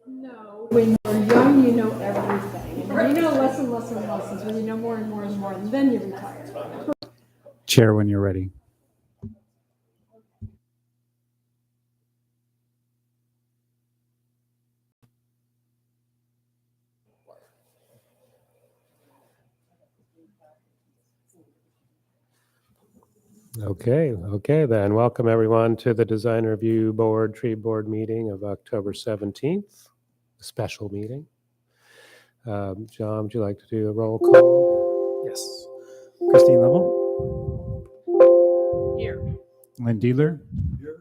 No, when you're young, you know everything. And then you know less and less and lessons. When you know more and more and more, and then you retire. Chair, when you're ready. Okay then. Welcome everyone to the Design Review Board, Tree Board meeting of October 17th, special meeting. John, would you like to do a roll call? Yes. Christine Lovell. Here. Lynn Dealer. Here.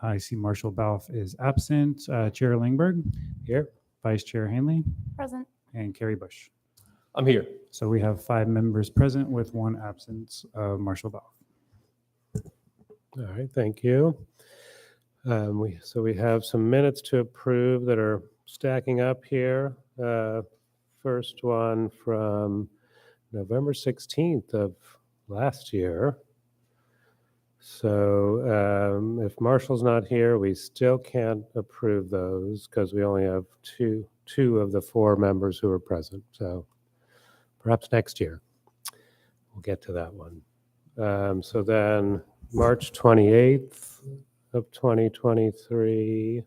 I see Marshall Balfe is absent. Chair Langberg. Here. Vice Chair Hanley. Present. And Carrie Bush. I'm here. So we have 5 members present with 1 absence of Marshall Balfe. All right, thank you. We have some minutes to approve that are stacking up here. First one from November 16th of last year. So if Marshall's not here, we still can't approve those because we only have two of the 4 members who are present. So perhaps next year we'll get to that one. So then March 28th of 2023,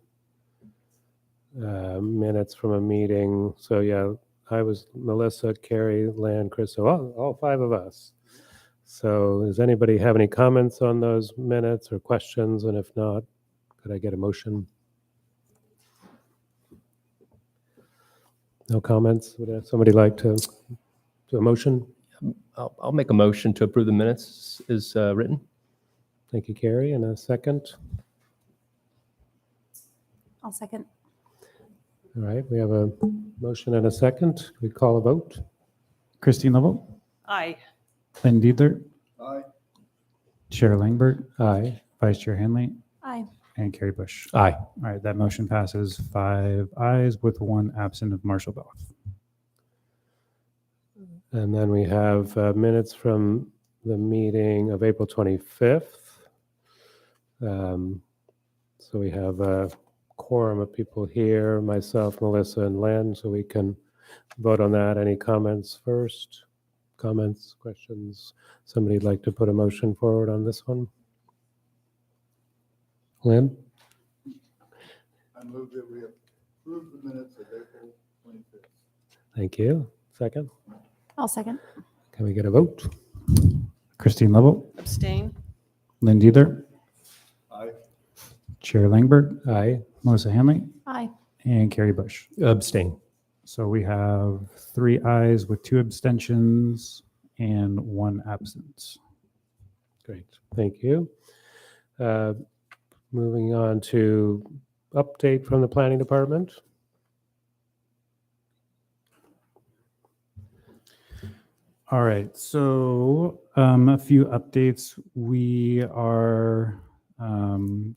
minutes from a meeting. So yeah, I was Melissa, Carrie, Lan, Chris, so all 5 of us. So does anybody have any comments on those minutes or questions? And if not, could I get a motion? No comments? Would somebody like to do a motion? I'll make a motion to approve the minutes as written. Thank you, Carrie. And a second? I'll second. All right, we have a motion and a second. Can we call a vote? Christine Lovell. Aye. Lynn Dealer. Aye. Chair Langberg. Aye. Vice Chair Hanley. Aye. And Carrie Bush. Aye. All right, that motion passes 5 ayes with 1 absent of Marshall Balfe. And then we have minutes from the meeting of April 25th. So we have a quorum of people here, myself, Melissa, and Len, so we can vote on that. Any comments first? Comments, questions? Somebody'd like to put a motion forward on this one? Lynn? I move that we approve the minutes of April 25th. Thank you. Second? I'll second. Can we get a vote? Christine Lovell. Abstain. Lynn Dealer. Aye. Chair Langberg. Aye. Melissa Hanley. Aye. And Carrie Bush. Abstain. So we have 3 ayes with 2 abstentions and 1 absence. Great. Thank you. Moving on to update from the planning department. All right, so a few updates. We are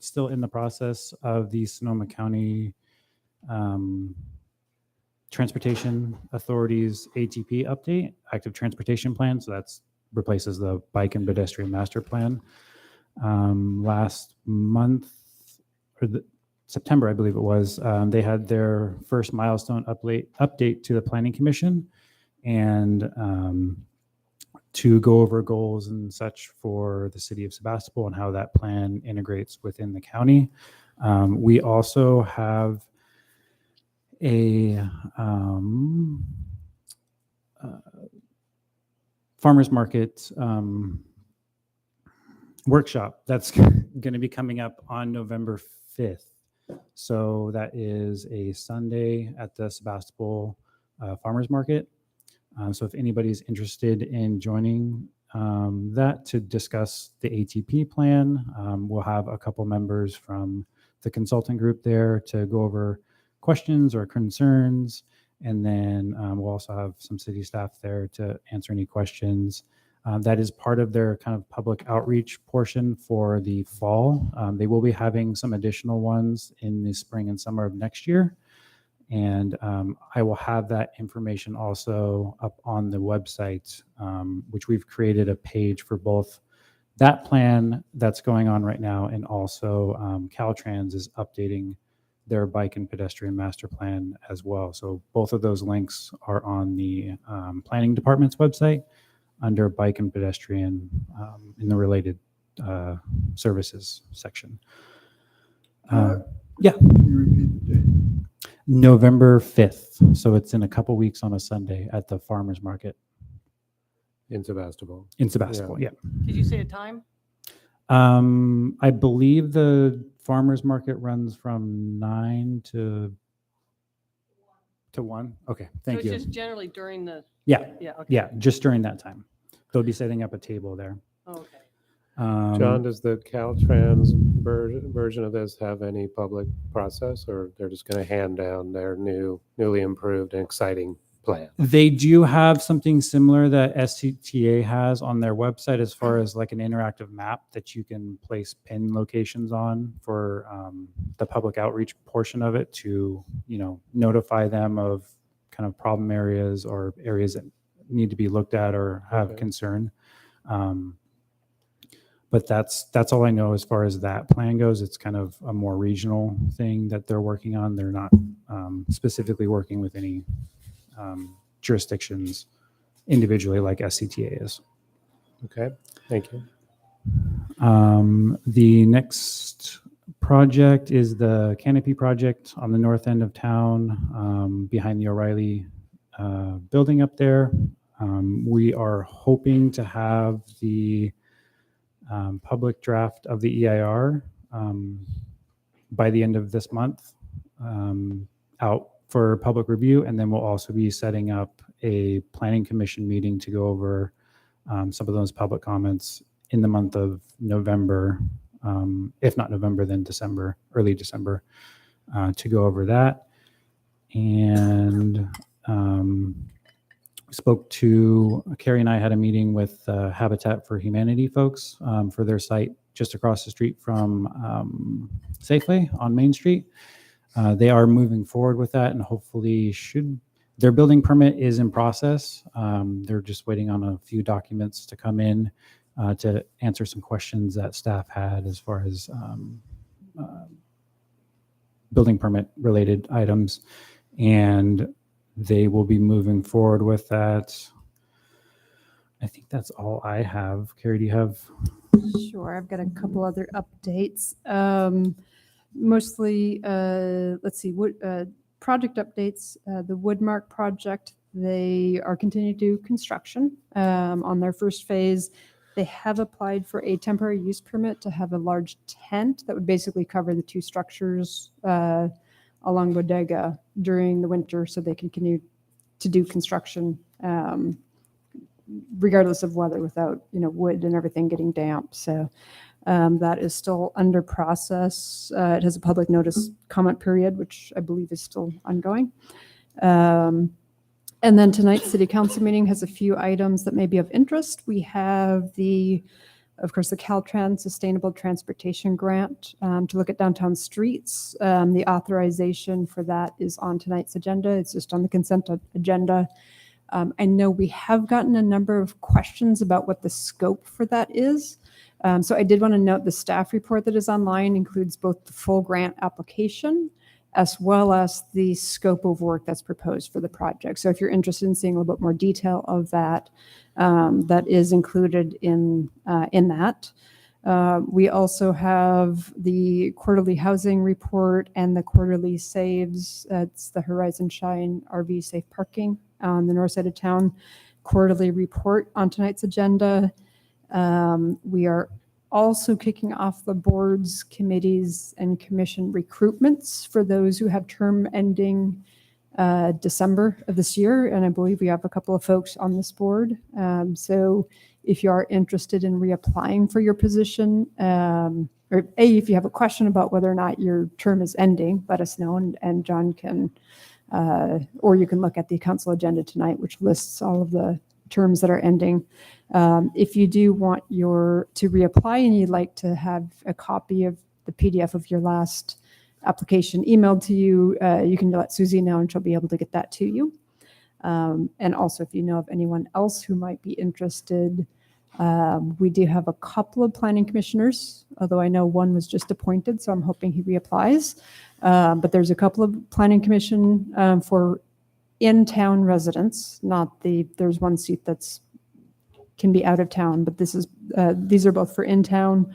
still in the process of the Sonoma County Transportation Authority's ATP update, Active Transportation Plan. So that's replaces the Bike and Pedestrian Master Plan. Last month, or September, I believe it was, they had their first milestone update to the Planning Commission, and to go over goals and such for the city of Sebastopol and how that plan integrates within the county. We also have a farmers market workshop that's going to be coming up on November 5th. So that is a Sunday at the Sebastopol farmers market. So if anybody's interested in joining that to discuss the ATP plan, we'll have a couple members from the consultant group there to go over questions or concerns. And then we'll also have some city staff there to answer any questions. That is part of their kind of public outreach portion for the fall. They will be having some additional ones in the spring and summer of next year. And I will have that information also up on the website, which we've created a page for both that plan that's going on right now, and also Caltrans is updating their bike and pedestrian master plan as well. So both of those links are on the planning department's website under bike and pedestrian in the related services section. Yeah. Can you repeat the date? November 5th. So it's in a couple weeks on a Sunday at the farmer's market In Sebastopol. in Sebastopol. Yeah. Did you say a time? I believe the farmer's market runs from 9 to 1. Okay. Thank So you. it's just generally during the, Yeah. yeah, okay. Yeah. Just during that time. They'll be setting up a table there. Oh, okay. John, does the Caltrans version of this have any public process, or they're just going to hand down their newly improved and exciting plan? They do have something similar that SCTA has on their website as far as like an interactive map that you can place pin locations on for the public outreach portion of it to, notify them of kind of problem areas or areas that need to be looked at or have Okay. concern. But that's all I know as far as that plan goes. It's kind of a more regional thing that they're working on. They're not specifically working with any jurisdictions individually like SCTA is. Okay, thank you. The next project is the canopy project on the north end of town behind the O'Reilly building up there. We are hoping to have the public draft of the EIR by the end of this month out for public review, and then we'll also be setting up a planning commission meeting to go over some of those public comments in the month of November, if not November, then December, early December, to go over that. And spoke to, Carrie and I had a meeting with Habitat for Humanity folks for their site just across the street from Safeway on Main Street. They are moving forward with that and hopefully their building permit is in process. They're just waiting on a few documents to come in to answer some questions that staff had as far as building permit related items. And they will be moving forward with that. I think that's all I have. Carrie, do you have? Sure, I've got a couple other updates. Mostly, let's see, project updates. The Woodmark project, they are continuing to do construction on their first phase. They have applied for a temporary use permit to have a large tent that would basically cover the two structures along Bodega during the winter so they can continue to do construction regardless of weather without, wood and everything getting damp. So that is still under process. It has a public notice comment period, which I believe is still ongoing. And then tonight's city council meeting has a few items that may be of interest. We have of course, the Caltrans Sustainable Transportation Grant to look at downtown streets. The authorization for that is on tonight's agenda. It's just on the consent agenda. I know we have gotten a number of questions about what the scope for that is. So I did want to note the staff report that is online includes both the full grant application as well as the scope of work that's proposed for the project. So if you're interested in seeing a little bit more detail of that, that is included in that. We also have the quarterly housing report and the quarterly saves. It's the Horizon Shine RV safe parking on the north side of town quarterly report on tonight's agenda. We are also kicking off the boards, committees, and commission recruitments for those who have term ending December of this year. And I believe we have a couple of folks on this board. So if you are interested in reapplying for your position, or if you have a question about whether or not your term is ending, let us know, and John can, or you can look at the council agenda tonight, which lists all of the terms that are ending. If you do want to reapply and you'd like to have a copy of the PDF of your last application emailed to you, you can let Susie know and she'll be able to get that to you. And also if you know of anyone else who might be interested, we do have a couple of planning commissioners, although I know one was just appointed, so I'm hoping he reapplies. But there's a couple of planning commission for in-town residents, there's one seat that's can be out of town, but these are both for in-town.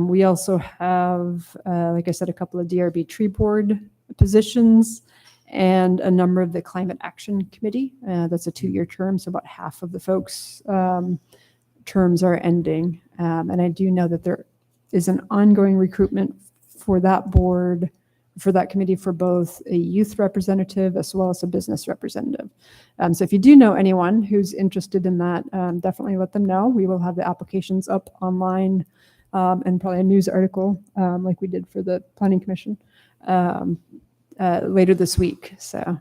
We also have, like I said, a couple of DRB tree board positions and a number of the Climate Action Committee. That's a 2-year term, so about half of the folks' terms are ending. And I do know that there is an ongoing recruitment for that board, for that committee, for both a youth representative as well as a business representative. So if you do know anyone who's interested in that, definitely let them know. We will have the applications up online and probably a news article like we did for the Planning Commission later this week. So,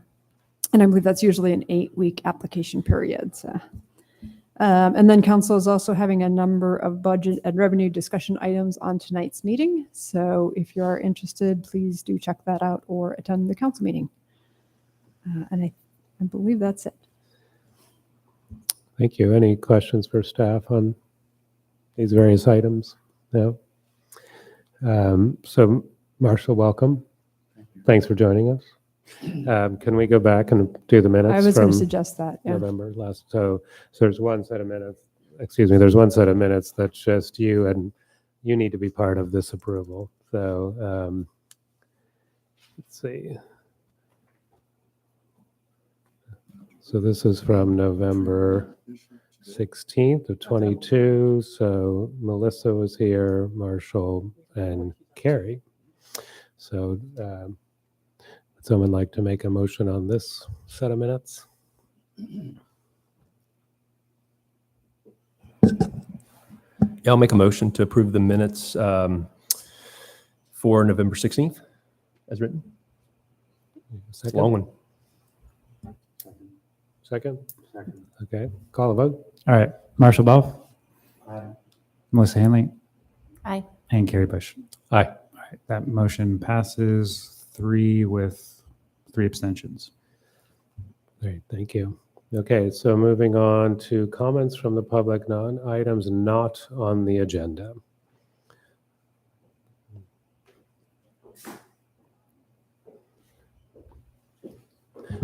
and I believe that's usually an 8-week application period. So. And then council is also having a number of budget and revenue discussion items on tonight's meeting. So if you're interested, please do check that out or attend the council meeting. And I believe that's it. Thank you. Any questions for staff on these various items? No? So Marshall, welcome. Thanks for joining us. Can we go back and do the minutes? I was going to from suggest that. Yeah. November last. So there's one set of minutes. Excuse me. There's one set of minutes that's just you, and you need to be part of this approval. So let's see. So this is from November 16th of 22. So Melissa was here, Marshall, and Carrie. So would someone like to make a motion on this set of minutes? Yeah, I'll make a motion to approve the minutes for November 16th as written. It's a Second? long one. Second? Okay. Call a vote. All right. Marshall Ball. Melissa Hanley. Aye. And Carrie Bush. Aye. All right. That motion passes 3 with 3 abstentions. Great, thank you. Okay, so moving on to comments from the public, non-items not on the agenda.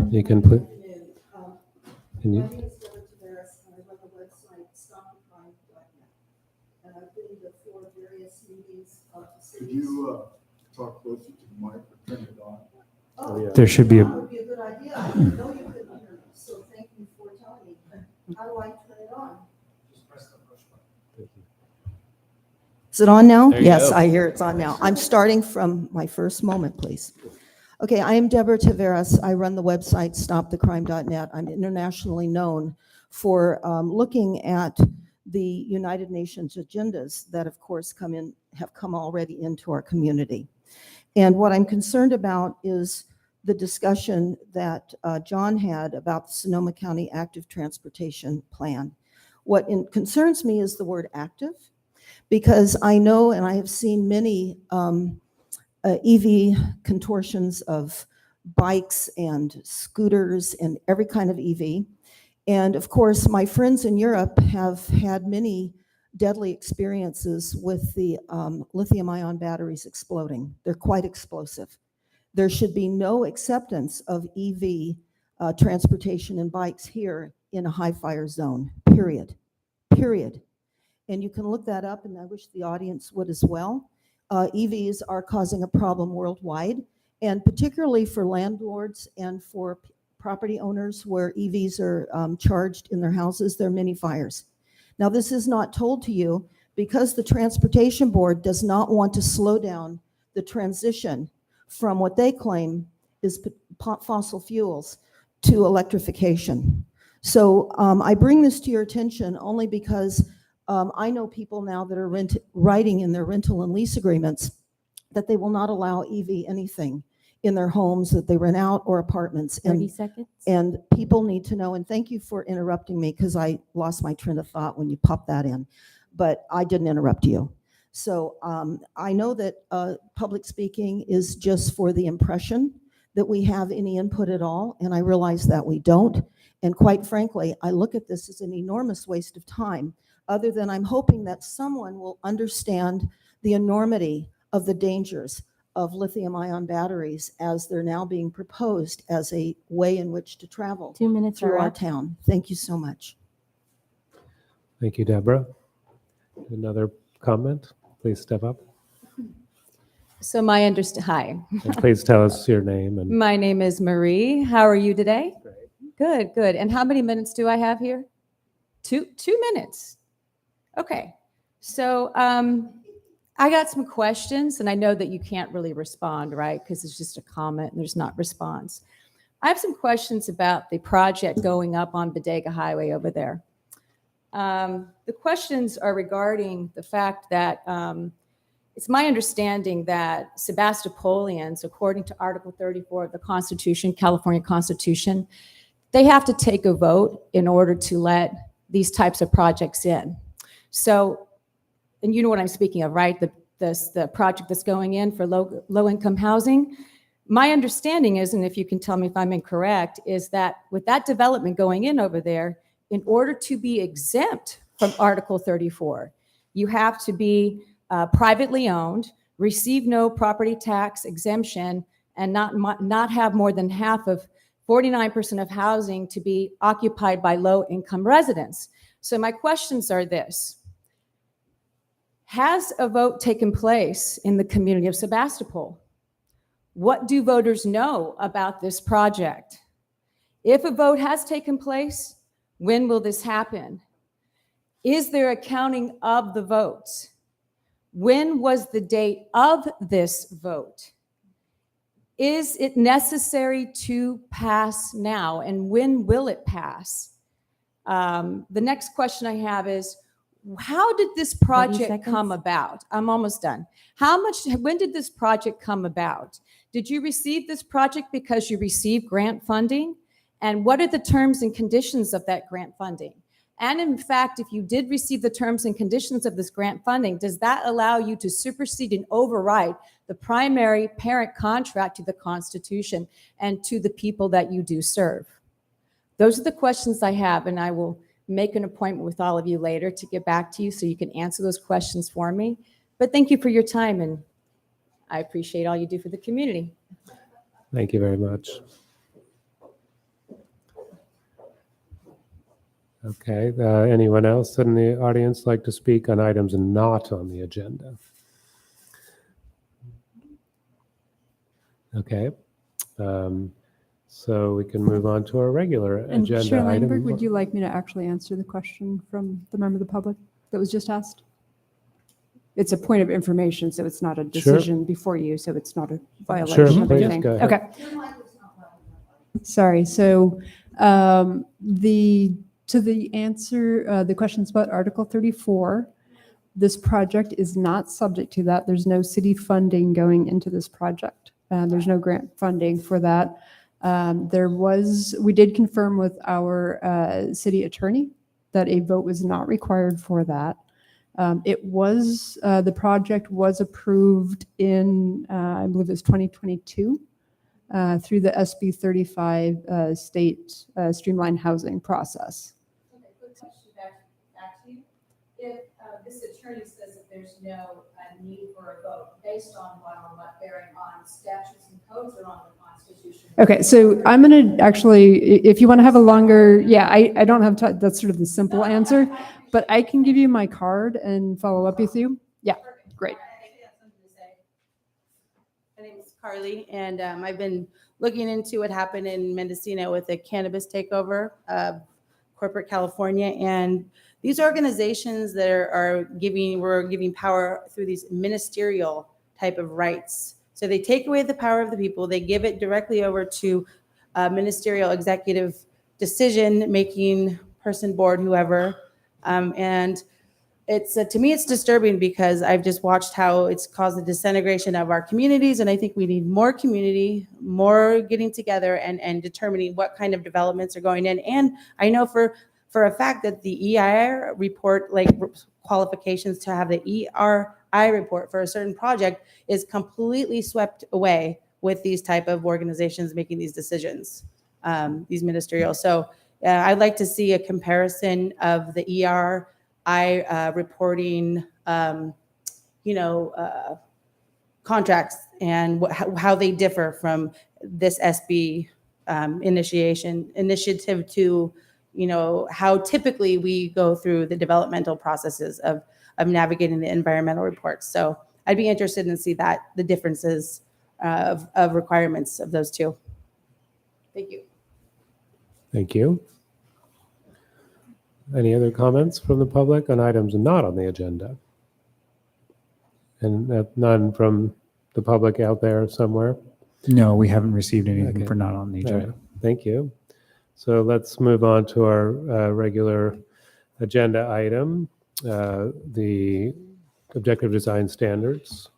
You can put. Can you? My name is Deborah Tavares, and I run the website stopthecrime.net. And I've been to 4 various meetings of the Could cities. you talk closer to the mic or turn it on? Oh, yeah. There should be That a, would be a good idea. I didn't know you could hear me, so thank you for telling me. But how do I turn it on? Is it on now? There you Yes, go. I hear it's on now. I'm starting from my first moment, please. Okay, I am Deborah Tavares. I run the website stopthecrime.net. I'm internationally known for looking at the United Nations agendas that, of course, have come already into our community. And what I'm concerned about is the discussion that John had about the Sonoma County Active Transportation Plan. What concerns me is the word active, because I know and I have seen many EV contortions of bikes and scooters and every kind of EV. And of course, my friends in Europe have had many deadly experiences with the lithium-ion batteries exploding. They're quite explosive. There should be no acceptance of EV transportation and bikes here in a high fire zone, period. And you can look that up, and I wish the audience would as well. EVs are causing a problem worldwide, and particularly for landlords and for property owners where EVs are charged in their houses, there are many fires. Now, this is not told to you because the Transportation Board does not want to slow down the transition from what they claim is fossil fuels to electrification. So I bring this to your attention only because I know people now that are writing in their rental and lease agreements that they will not allow EV anything in their homes that they rent out or apartments. 30 seconds. And people need to know, and thank you for interrupting me because I lost my train of thought when you popped that in, but I didn't interrupt you. So I know that public speaking is just for the impression that we have any input at all, and I realize that we don't. And quite frankly, I look at this as an enormous waste of time, other than I'm hoping that someone will understand the enormity of the dangers of lithium-ion batteries as they're now being proposed as a way in which to travel 2 minutes through are our up. town. Thank you so much. Thank you, Deborah. Another comment? Please step up So hi, and please tell us your name and my name is Marie. How are you today? Good, good. And how many minutes do I have here? Two minutes. Okay. So I got some questions, and I know that you can't really respond, right? Because it's just a comment and there's not response. I have some questions about the project going up on Bodega Highway over there. The questions are regarding the fact that it's my understanding that Sebastopolians, according to Article 34 of the Constitution, California Constitution, they have to take a vote in order to let these types of projects in. So, and you know what I'm speaking of, right? The project that's going in for low-income housing. My understanding is, and if you can tell me if I'm incorrect, is that with that development going in over there, in order to be exempt from Article 34, you have to be privately owned, receive no property tax exemption, and not have more than half of 49% of housing to be occupied by low-income residents. So my questions are this. Has a vote taken place in the community of Sebastopol? What do voters know about this project? If a vote has taken place, when will this happen? Is there a counting of the votes? When was the date of this vote? Is it necessary to pass now, and when will it pass? The next question I have is, how did this project come about? I'm almost done. When did this project come about? Did you receive this project because you received grant funding? And what are the terms and conditions of that grant funding? And in fact, if you did receive the terms and conditions of this grant funding, does that allow you to supersede and override the primary parent contract to the Constitution and to the people that you do serve? Those are the questions I have, and I will make an appointment with all of you later to get back to you so you can answer those questions for me. But thank you for your time, and I appreciate all you do for the community. thank you very much. Okay, anyone else in the audience like to speak on items not on the agenda? Okay, so we can move on to our regular And agenda Chair Langberg, item. would you like me to actually answer the question from the member of the public that was just asked? It's a point of information, so it's not a decision before you, so it's not a violation Sure, of please, anything. go ahead. Okay. Sorry. So the questions about Article 34, this project is not subject to that. There's no city funding going into this project. There's no grant funding for that. We did confirm with our city attorney that a vote was not required for that. The project was approved in, I believe it was 2022, through the SB 35 state streamlined housing process. Okay, quick question back to you. If this attorney says that there's no need for a vote, based on what bearing on statutes and codes or on the Constitution? Okay, so I'm going to actually, if you want to have a longer, I don't have time. That's sort of the simple answer, but I can give you my card and follow up with you. Yeah, great. My name is Carly, and I've been looking into what happened in Mendocino with the cannabis takeover of corporate California. And these organizations that we're giving power through these ministerial type of rights. So they take away the power of the people, they give it directly over to ministerial executive decision-making person, board, whoever. And it's to me, it's disturbing because I've just watched how it's caused the disintegration of our communities. And I think we need more community, more getting together and determining what kind of developments are going in. And I know for a fact that the EIR report, like qualifications to have the ERI report for a certain project, is completely swept away with these type of organizations making these decisions, these ministerial. So I'd like to see a comparison of the ERI reporting, contracts and how they differ from this SB initiative to, how typically we go through the developmental processes of navigating the environmental reports. So I'd be interested in see that the differences of requirements of those two. Thank you. Thank you. Any other comments from the public on items not on the agenda? And none from the public out there somewhere? No, we haven't received anything Okay. for not on the All right, agenda. thank you. So let's move on to our regular agenda item, the objective design standards.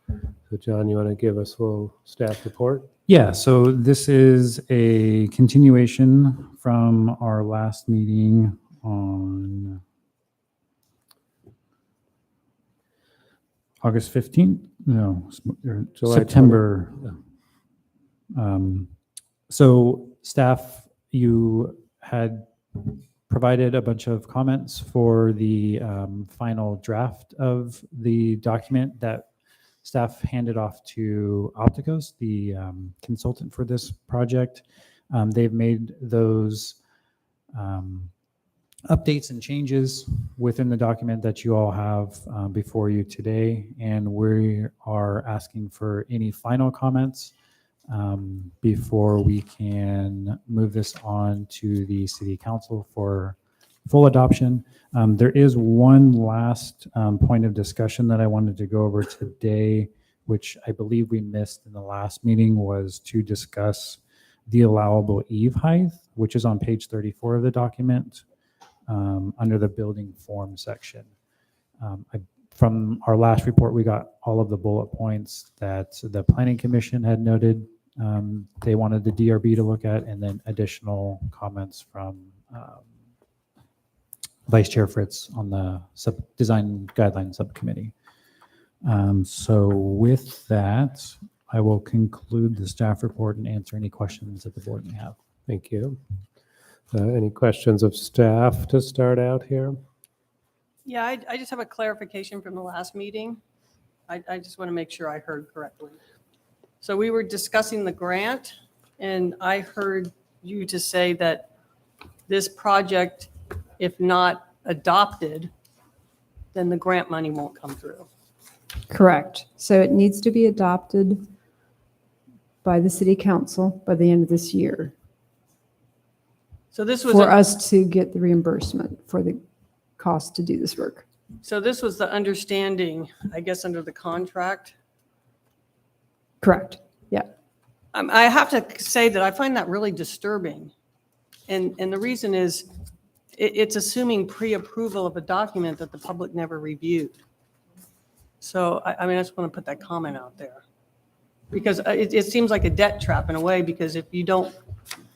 So John, you want to give us a little staff report? Yeah, so this is a continuation from our last meeting on August 15th? No, July September. So staff, you had provided a bunch of comments for the final draft of the document that staff handed off to Opticos, the consultant for this project. They've made those updates and changes within the document that you all have before you today, and we are asking for any final comments before we can move this on to the City Council for full adoption. There is one last point of discussion that I wanted to go over today, which I believe we missed in the last meeting, was to discuss the allowable eave height, which is on page 34 of the document under the building form section. From our last report, we got all of the bullet points that the Planning Commission had noted they wanted the DRB to look at, and then additional comments from Vice Chair Fritz on the design guideline subcommittee. So with that, I will conclude the staff report and answer any questions that the board may have. Thank you. Any questions of staff to start out here? Yeah, I just have a clarification from the last meeting. I just want to make sure I heard correctly. So we were discussing the grant, and I heard you to say that this project, if not adopted, then the grant money won't come through. Correct. So it needs to be adopted by the city council by the end of this year So this was, for us to get the reimbursement for the cost to do this work. so this was the understanding, I guess, under the contract. Correct. Yeah. I have to say that I find that really disturbing. And the reason is it's assuming pre-approval of a document that the public never reviewed. So, I mean, I just want to put that comment out there. Because it seems like a debt trap in a way, because if you don't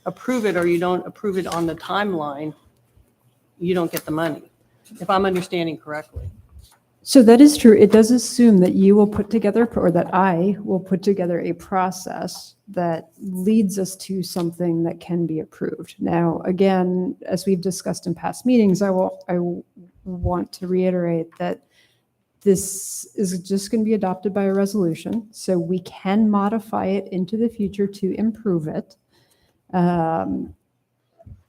approve it or you don't approve it on the timeline, you don't get the money, if I'm understanding correctly. So that is true. It does assume that you will put together, or that I will put together a process that leads us to something that can be approved. Now, again, as we've discussed in past meetings, I want to reiterate that this is just going to be adopted by a resolution, so we can modify it into the future to improve it.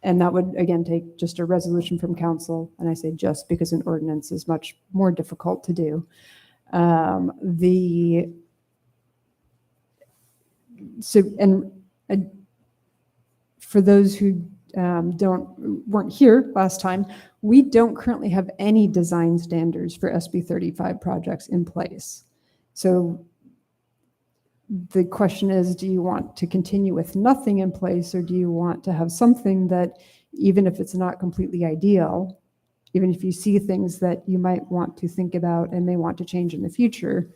And that would, again, take just a resolution from council. And I say just because an ordinance is much more difficult to do. For those who weren't here last time, we don't currently have any design standards for SB 35 projects in place. So the question is, do you want to continue with nothing in place, or do you want to have something that, even if it's not completely ideal, even if you see things that you might want to think about and may want to change in the future,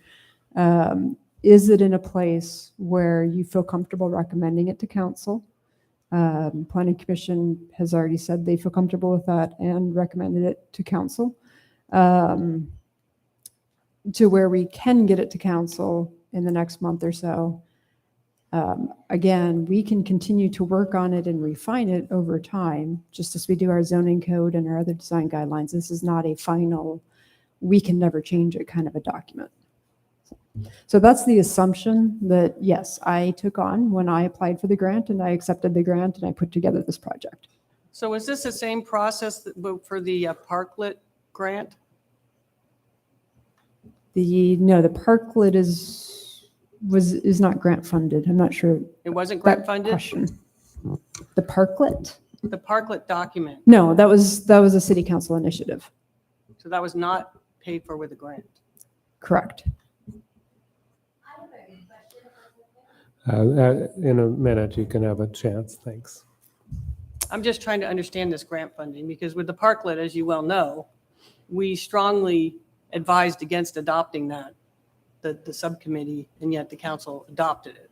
is it in a place where you feel comfortable recommending it to council? Planning Commission has already said they feel comfortable with that and recommended it to council, to where we can get it to council in the next month or so. Again, we can continue to work on it and refine it over time, just as we do our zoning code and our other design guidelines. This is not a final, we can never change it kind of a document. So that's the assumption that, yes, I took on when I applied for the grant and I accepted the grant and I put together this project. So is this the same process for the Parklet grant? No, the parklet is not grant funded. I'm not sure. It wasn't grant that funded? question. The parklet? The Parklet document. No, that was a city council initiative. So that was not paid for with a grant. Correct. In a minute, you can have a chance. Thanks. I'm just trying to understand this grant funding because with the Parklet, as you well know, we strongly advised against adopting that, the subcommittee, and yet the council adopted it.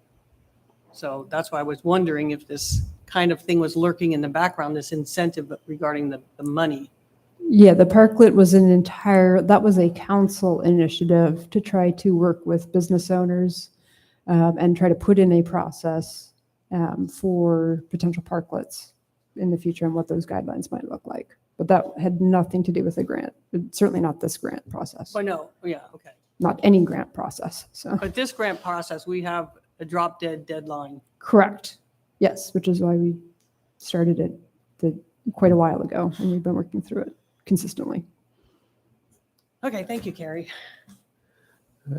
So that's why I was wondering if this kind of thing was lurking in the background, this incentive regarding the money. Yeah, the parklet was that was a council initiative to try to work with business owners and try to put in a process for potential parklets in the future and what those guidelines might look like. But that had nothing to do with the grant, certainly not this grant process, Oh, no, yeah, okay. not any grant process, so. But this grant process, we have a drop dead deadline. Correct, yes, which is why we started it quite a while ago, and we've been working through it consistently. Okay, thank you, Carrie.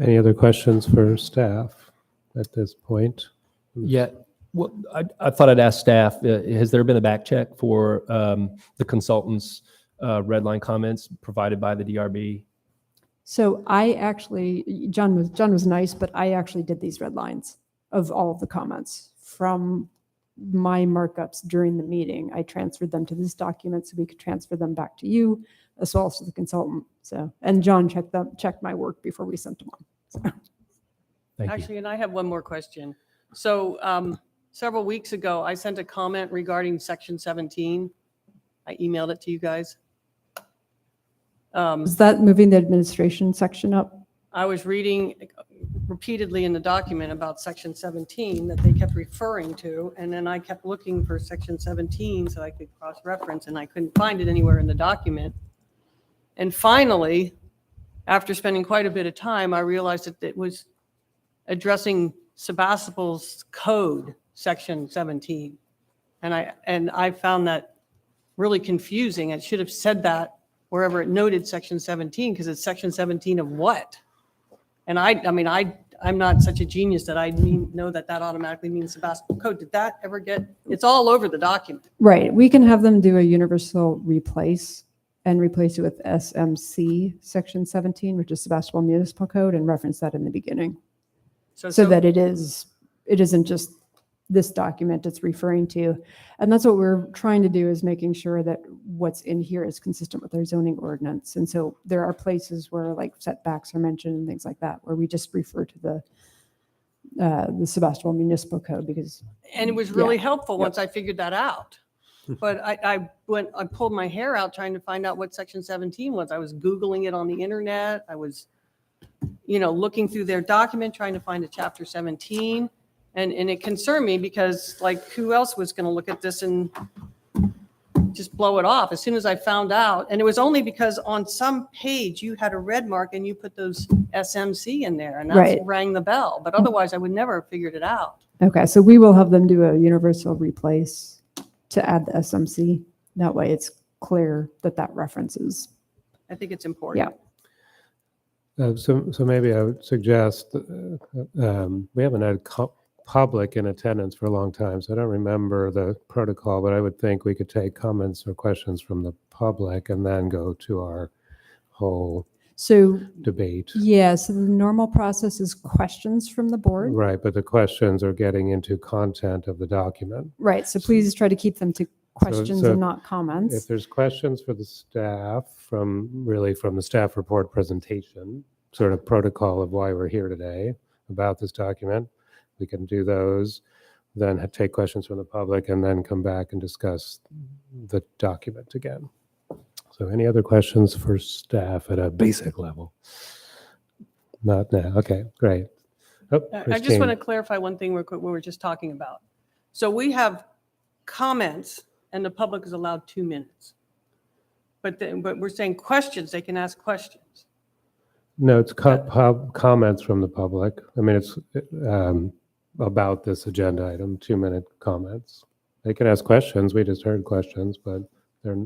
Any other questions for staff at this point? Yeah, well, I thought I'd ask staff, has there been a back check for the consultant's red line comments provided by the DRB? So I actually, John was nice, but I actually did these red lines of all of the comments from my markups during the meeting. I transferred them to this document so we could transfer them back to you as well as to the consultant. So, and John checked my work before we sent them on. So. Thank you. Actually, and I have one more question. So several weeks ago, I sent a comment regarding section 17. I emailed it to you guys. Is that moving the administration section up? I was reading repeatedly in the document about section 17 that they kept referring to, and then I kept looking for section 17 so I could cross-reference, and I couldn't find it anywhere in the document. And finally, after spending quite a bit of time, I realized that it was addressing Sebastopol's code, section 17. And I found that really confusing. It should have said that wherever it noted section 17, because it's section 17 of what? And I'm not such a genius that I know that automatically means Sebastopol code. Did that ever it's all over the document. Right. We can have them do a universal replace and replace it with SMC section 17, which is Sebastopol Municipal Code, and reference that in the beginning. So that it isn't just this document it's referring to. And that's what we're trying to do, is making sure that what's in here is consistent with our zoning ordinance. And so there are places where like setbacks are mentioned and things like that, where we just refer to the Sebastopol Municipal Code because. And it was really helpful once I figured that out. But I pulled my hair out trying to find out what section 17 was. I was Googling it on the internet. I was, looking through their document, trying to find a chapter 17. And it concerned me because, like, who else was going to look at this and just blow it off as soon as I found out? And it was only because on some page you had a red mark and you put those SMC in there, and that rang the bell. But otherwise, I would never have figured it out. Okay, so we will have them do a universal replace to add the SMC. That way it's clear that references. I think it's important. Yeah. So maybe I would suggest, we haven't had public in attendance for a long time, so I don't remember the protocol, but I would think we could take comments or questions from the public and then go to our whole debate. Yeah, so the normal process is questions from the board. Right, but the questions are getting into content of the document. Right, so please try to keep them to questions and not comments. If there's questions for the staff from the staff report presentation, sort of protocol of why we're here today about this document, we can do those, then take questions from the public, and then come back and discuss the document again. So any other questions for staff at a basic level? Not now. Okay, great. Oh, I just want to clarify one thing we were just talking about. So we have comments, and the public is allowed 2 minutes. But we're saying questions, they can ask questions. No, it's comments from the public. I mean, it's about this agenda item, 2-minute comments. They can ask questions. We just heard questions, but they're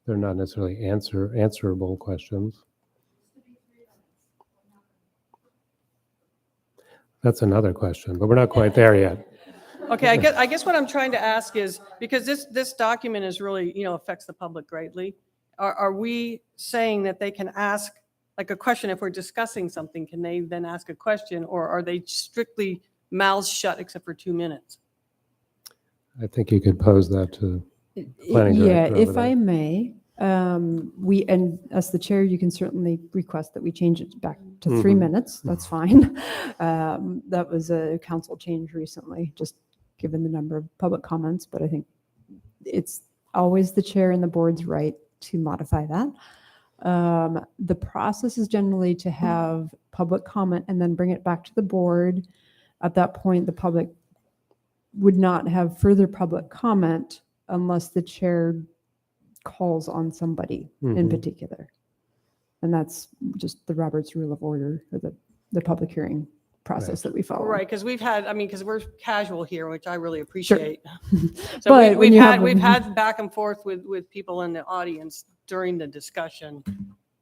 not necessarily answerable questions. That's another question, but we're not quite there yet. Okay, I guess what I'm trying to ask is, because this document is really, affects the public greatly. Are we saying that they can ask like a question if we're discussing something? Can they then ask a question, or are they strictly mouths shut except for 2 minutes? I think you could pose that to the planning Yeah, director. if I may, and as the chair, you can certainly request that we change it back to 3 minutes. That's fine. That was a council change recently, just given the number of public comments, but I think it's always the chair and the board's right to modify that. The process is generally to have public comment and then bring it back to the board. At that point, the public would not have further public comment unless the chair calls on somebody in particular. And that's just the Robert's Rule of Order, or the public hearing process that we follow. Right, because because we're casual here, which I really appreciate. So But when we've had back and forth with people in the audience during the discussion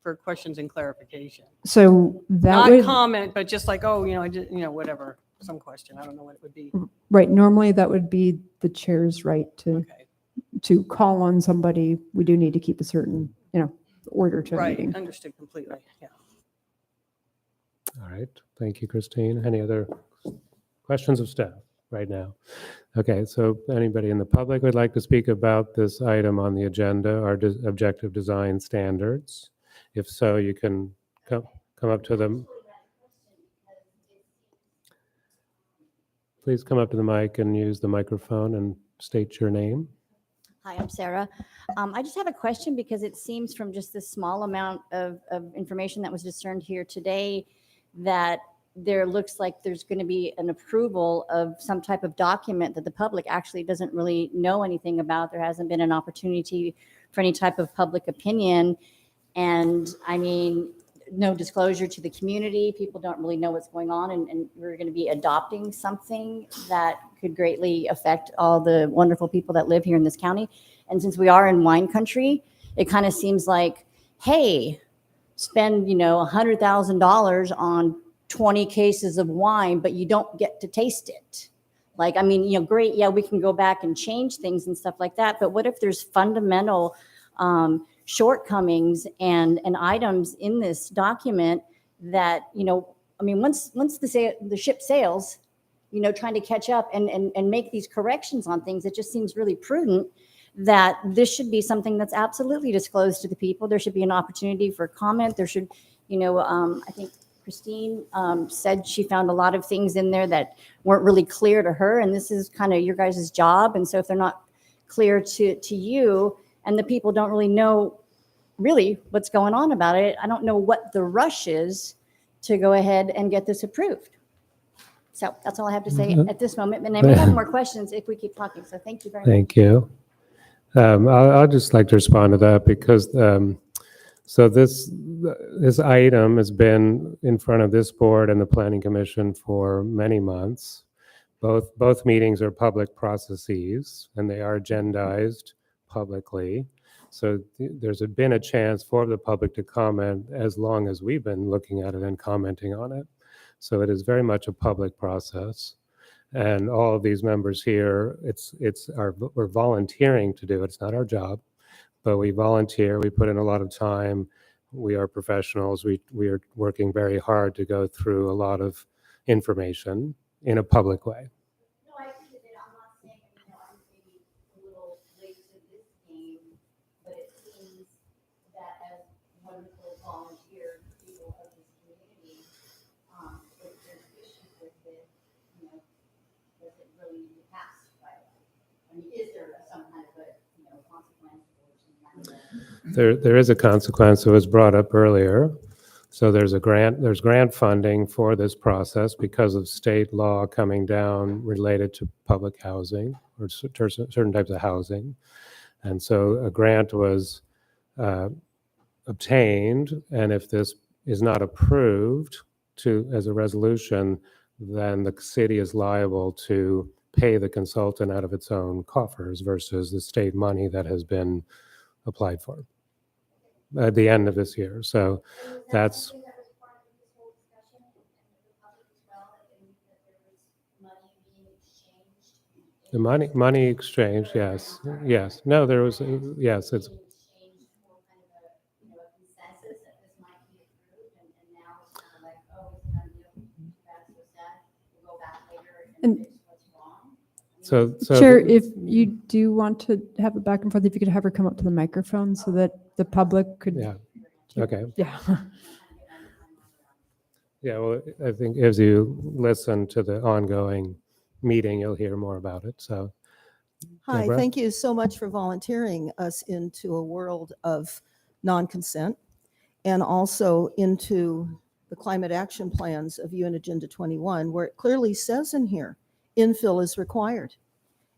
for questions and clarification. So that Not would, comment, but just like, I just, whatever, some question. I don't know what it would be. right, normally that would be the chair's right to Okay, to call on somebody. We do need to keep a certain, order to a right, meeting. understood completely, yeah. All right. Thank you, Christine. Any other questions of staff right now? Okay, so anybody in the public would like to speak about this item on the agenda, our objective design standards? If so, you can come up to them. Please come up to the mic and use the microphone and state your name. Hi, I'm Sarah. I just have a question because it seems from just this small amount of information that was discerned here today that there looks like there's going to be an approval of some type of document that the public actually doesn't really know anything about. There hasn't been an opportunity for any type of public opinion. And I mean, no disclosure to the community. People don't really know what's going on. And we're going to be adopting something that could greatly affect all the wonderful people that live here in this county. And since we are in wine country, it kind of seems like, hey, spend, $100,000 on 20 cases of wine, but you don't get to taste it. Like, I mean, great. Yeah, we can go back and change things and stuff like that. But what if there's fundamental shortcomings and items in this document that, once the ship sails, trying to catch up and make these corrections on things, it just seems really prudent that this should be something that's absolutely disclosed to the people. There should be an opportunity for comment. There should, I think Christine said she found a lot of things in there that weren't really clear to her. And this is kind of your guys' job. And so if they're not clear to you and the people don't really know really what's going on about it, I don't know what the rush is to go ahead and get this approved. So that's all I have to say at this moment. And I may have more questions if we keep talking. So thank you very much. Thank you. I'll just like to respond to that because so this item has been in front of this board and the Planning Commission for many months. Both meetings are public processes and they are agendized publicly. So there's been a chance for the public to comment as long as we've been looking at it and commenting on it. So it is very much a public process. And all of these members here, we're volunteering to do it. It's not our job, but we volunteer. We put in a lot of time. We are professionals. We are working very hard to go through a lot of information in a public way. No, I appreciate it. I'm not saying, I'm maybe a little late to this game, but it seems that as wonderful volunteer people of this community, if there's issues with it, does it really need to pass by? I mean, is there some kind of a, consequence or some kind of a... There is a consequence that was brought up earlier. So there's grant funding for this process because of state law coming down related to public housing or certain types of housing. And so a grant was obtained, and if this is not approved as a resolution, then the city is liable to pay the consultant out of its own coffers versus the state money that has been applied for at the end of this year. So that's, the money exchange, yes, yes. No, there was, yes, it's, And so. Chair, if you do want to have it back and forth, if you could have her come up to the microphone so that the public could. Yeah, okay. Yeah. Yeah, well, I think as you listen to the ongoing meeting, you'll hear more about it, so. Hi, Deborah? thank you so much for volunteering us into a world of non-consent and also into the climate action plans of UN Agenda 21, where it clearly says in here, infill is required.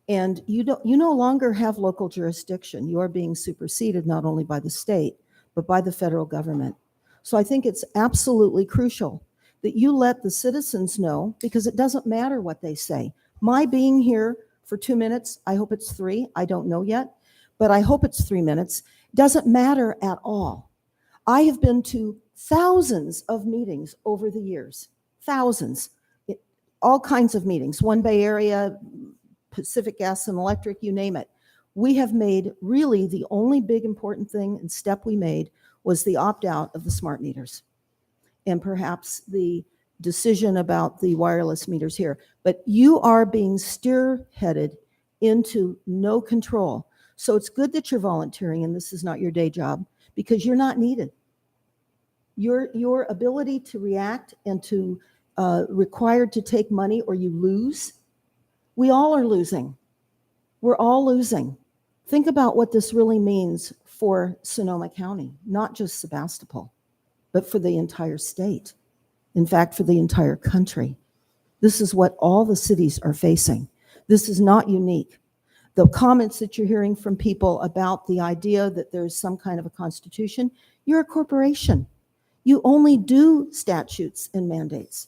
And you no longer have local jurisdiction. You are being superseded not only by the state, but by the federal government. So I think it's absolutely crucial that you let the citizens know, because it doesn't matter what they say. My being here for 2 minutes, I hope it's 3, I don't know yet, but I hope it's 3 minutes, doesn't matter at all. I have been to thousands of meetings over the years, thousands, all kinds of meetings, One Bay Area, Pacific Gas and Electric, you name it. We have made really the only big important thing and step we made was the opt-out of the smart meters and perhaps the decision about the wireless meters here. But you are being spearheaded into no control. So it's good that you're volunteering and this is not your day job because you're not needed. Your ability to react and to required to take money or you lose, we all are losing. We're all losing. Think about what this really means for Sonoma County, not just Sebastopol, but for the entire state. In fact, for the entire country. This is what all the cities are facing. This is not unique. The comments that you're hearing from people about the idea that there's some kind of a constitution, you're a corporation. You only do statutes and mandates.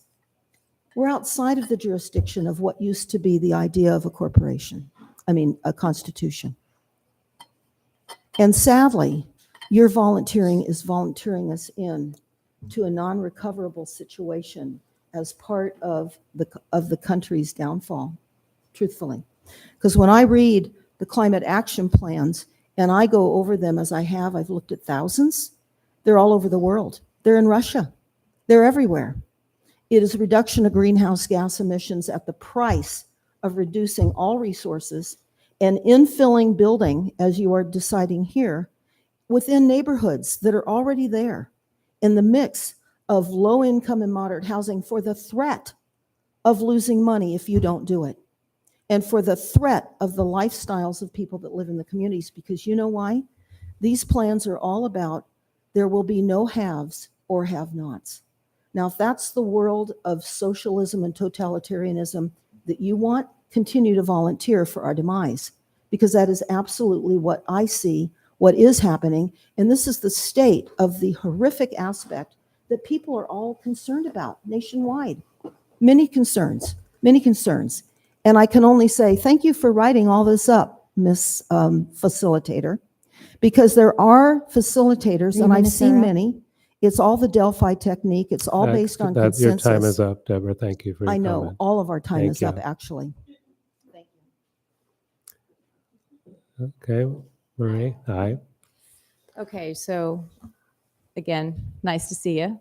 We're outside of the jurisdiction of what used to be the idea of a corporation. I mean, a constitution. And sadly, your volunteering is volunteering us in to a non-recoverable situation as part of the country's downfall, truthfully. Because when I read the climate action plans and I go over them as I've looked at thousands, they're all over the world. They're in Russia. They're everywhere. It is a reduction of greenhouse gas emissions at the price of reducing all resources and infilling building, as you are deciding here, within neighborhoods that are already there in the mix of low income and moderate housing for the threat of losing money if you don't do it. And for the threat of the lifestyles of people that live in the communities, because you know why? These plans are all about there will be no haves or have-nots. Now, if that's the world of socialism and totalitarianism that you want, continue to volunteer for our demise, because that is absolutely what I see, what is happening. And this is the state of the horrific aspect that people are all concerned about nationwide. Many concerns, many concerns. And I can only say, thank you for writing all this up, Miss Facilitator, because there are facilitators, and I've seen many. It's all the Delphi technique. It's all based on consensus. Your time is up, Deborah. Thank you for your I know, comment. all of our time Thank is up, you. actually. Okay, Marie, hi. Okay, so again, nice to see you.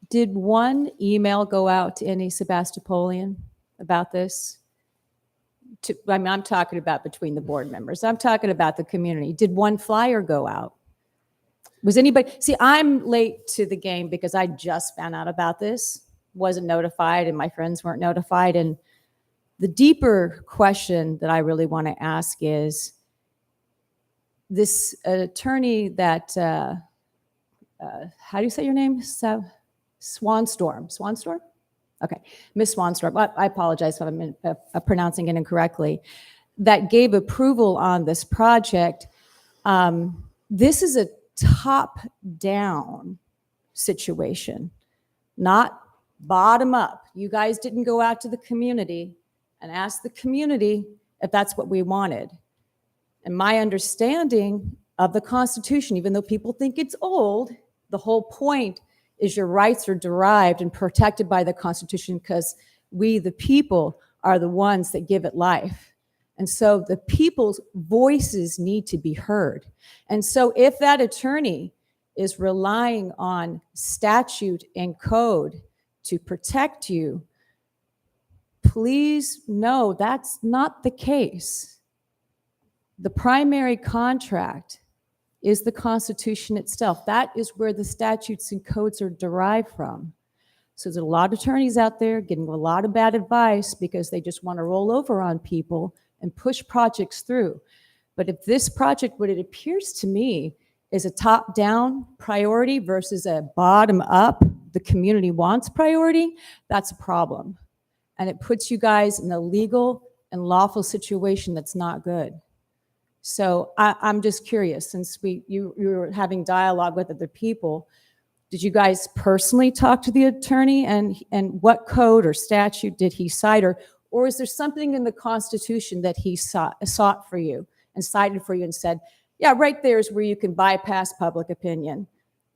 Did one email go out to any Sebastopolian about this? I'm talking about between the board members. I'm talking about the community. Did one flyer go out? Was anybody, see, I'm late to the game because I just found out about this, wasn't notified, and my friends weren't notified. And the deeper question that I really want to ask is, this attorney that, how do you say your name? Swanstorm? Okay, Miss Swanstorm, I apologize if I'm pronouncing it incorrectly, that gave approval on this project. This is a top-down situation, not bottom up. You guys didn't go out to the community and ask the community if that's what we wanted. And my understanding of the Constitution, even though people think it's old, the whole point is your rights are derived and protected by the Constitution because we, the people, are the ones that give it life. And so the people's voices need to be heard. And so if that attorney is relying on statute and code to protect you, please know that's not the case. The primary contract is the Constitution itself. That is where the statutes and codes are derived from. So there's a lot of attorneys out there getting a lot of bad advice because they just want to roll over on people and push projects through. But if this project, what it appears to me, is a top-down priority versus a bottom-up, the community wants priority, that's a problem. And it puts you guys in a legal and lawful situation that's not good. So I'm just curious, since you were having dialogue with other people, did you guys personally talk to the attorney, and what code or statute did he cite, or is there something in the Constitution that he sought for you and cited for you and said, yeah, right there is where you can bypass public opinion.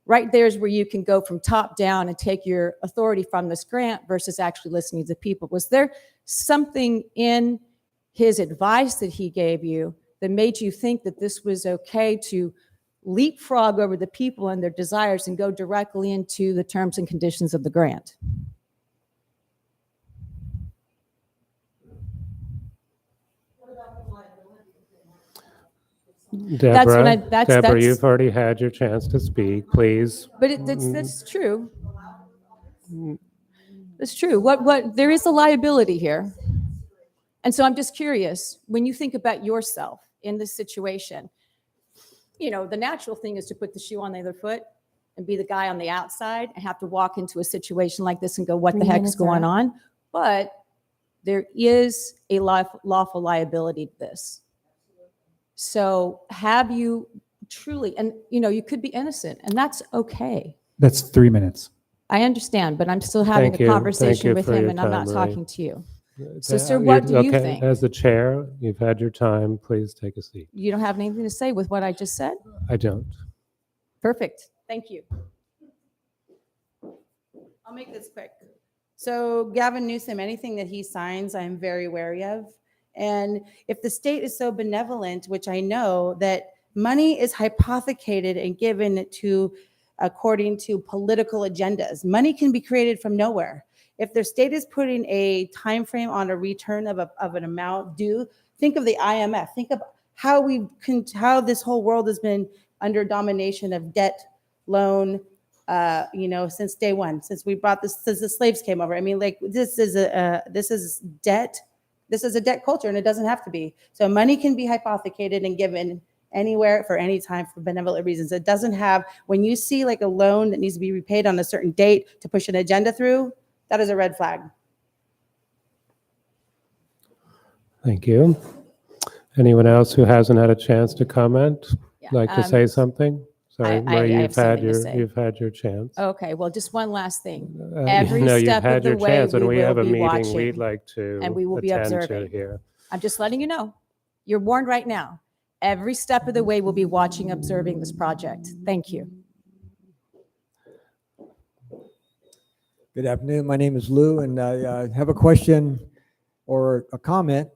Right there is where you can go from top down and take your authority from this grant versus actually listening to the people. Was there something in his advice that he gave you that made you think that this was okay to leapfrog over the people and their desires and go directly into the terms and conditions of the grant? Deborah, that's- you've already had your chance to speak, please. But that's true. That's true. There is a liability here. And so I'm just curious, when you think about yourself in this situation, you know, the natural thing is to put the shoe on the other foot and be the guy on the outside and have to walk into a situation like this and go, what the heck's going on? But there is a lawful liability to this. So have you truly, and you know, you could be innocent, and that's okay. That's 3 minutes. I understand, but I'm still having Thank a you. conversation Thank you with for him, your and I'm not time, Marie. talking to you. So, sir, what do you think? As the chair, you've had your time. Please take a seat. You don't have anything to say with what I just said? I don't. Perfect. Thank you. I'll make this quick. So Gavin Newsom, anything that he signs, I'm very wary of. And if the state is so benevolent, which I know, that money is hypothecated and given to according to political agendas, money can be created from nowhere. If their state is putting a time frame on a return of an amount due, think of the IMF. Think of how this whole world has been under domination of debt, loan, since day one, since we brought this, since the slaves came over. I mean, like this is debt. This is a debt culture, and it doesn't have to be. So money can be hypothecated and given anywhere for any time for benevolent reasons. It doesn't have, when you see like a loan that needs to be repaid on a certain date to push an agenda through, that is a red flag. Thank you. Anyone else who hasn't had a chance to comment? Yeah, Like to say something? Sorry, I Marie, have you've had something to your say. you've had your chance. Okay, well, just one last thing. No, Every you've step of had the your way, chance, and we we have will a be meeting watching, we'd like to and we will be attend to observing. here. I'm just letting you know. You're warned right now. Every step of the way, we'll be watching, observing this project. Thank you. Good afternoon. My name is Lou, and I have a question or a comment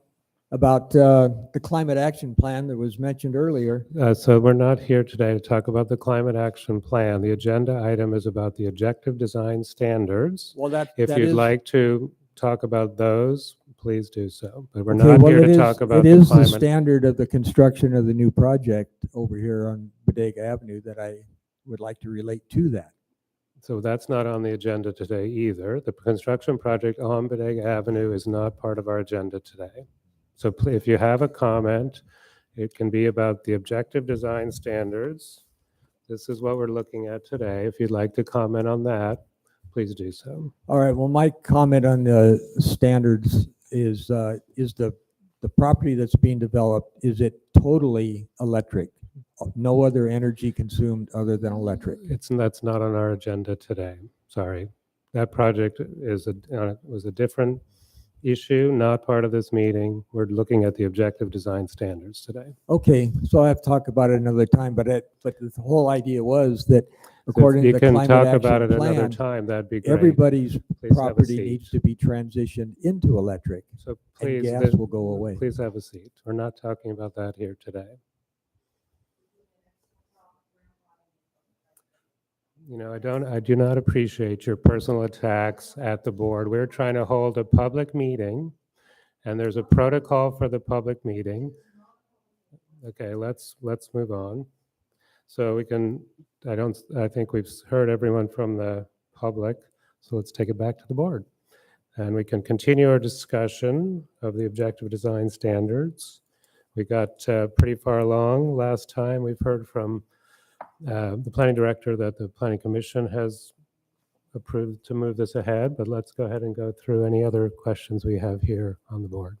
about the climate action plan that was mentioned earlier. So we're not here today to talk about the climate action plan. The agenda item is about the objective design standards. Well, If you'd like to talk about those, please do so. But we're Okay, not well, here it to is- talk about It the is the climate. standard of the construction of the new project over here on Bodega Avenue that I would like to relate to that. So that's not on the agenda today either. The construction project on Bodega Avenue is not part of our agenda today. So if you have a comment, it can be about the objective design standards. This is what we're looking at today. If you'd like to comment on that, please do so. All right, well, my comment on the standards is the property that's being developed, is it totally electric? no other energy consumed other than electric. That's not on our agenda today. Sorry. That project was a different issue, not part of this meeting. We're looking at the objective design standards today. Okay, so I have to talk about it another time, but the whole idea was that So according if to you the can climate talk about action it another plan, time, that'd be great. everybody's Please have a property seat. needs to be transitioned into electric, So and please, gas will go away. please have a seat. We're not talking about that here today. You know, I do not appreciate your personal attacks at the board. We're trying to hold a public meeting, and there's a protocol for the public meeting. Okay, let's move on. So we can, I think we've heard everyone from the public, so let's take it back to the board. And we can continue our discussion of the objective design standards. We got pretty far along last time. We've heard from the planning director that the planning commission has approved to move this ahead, but let's go ahead and go through any other questions we have here on the board.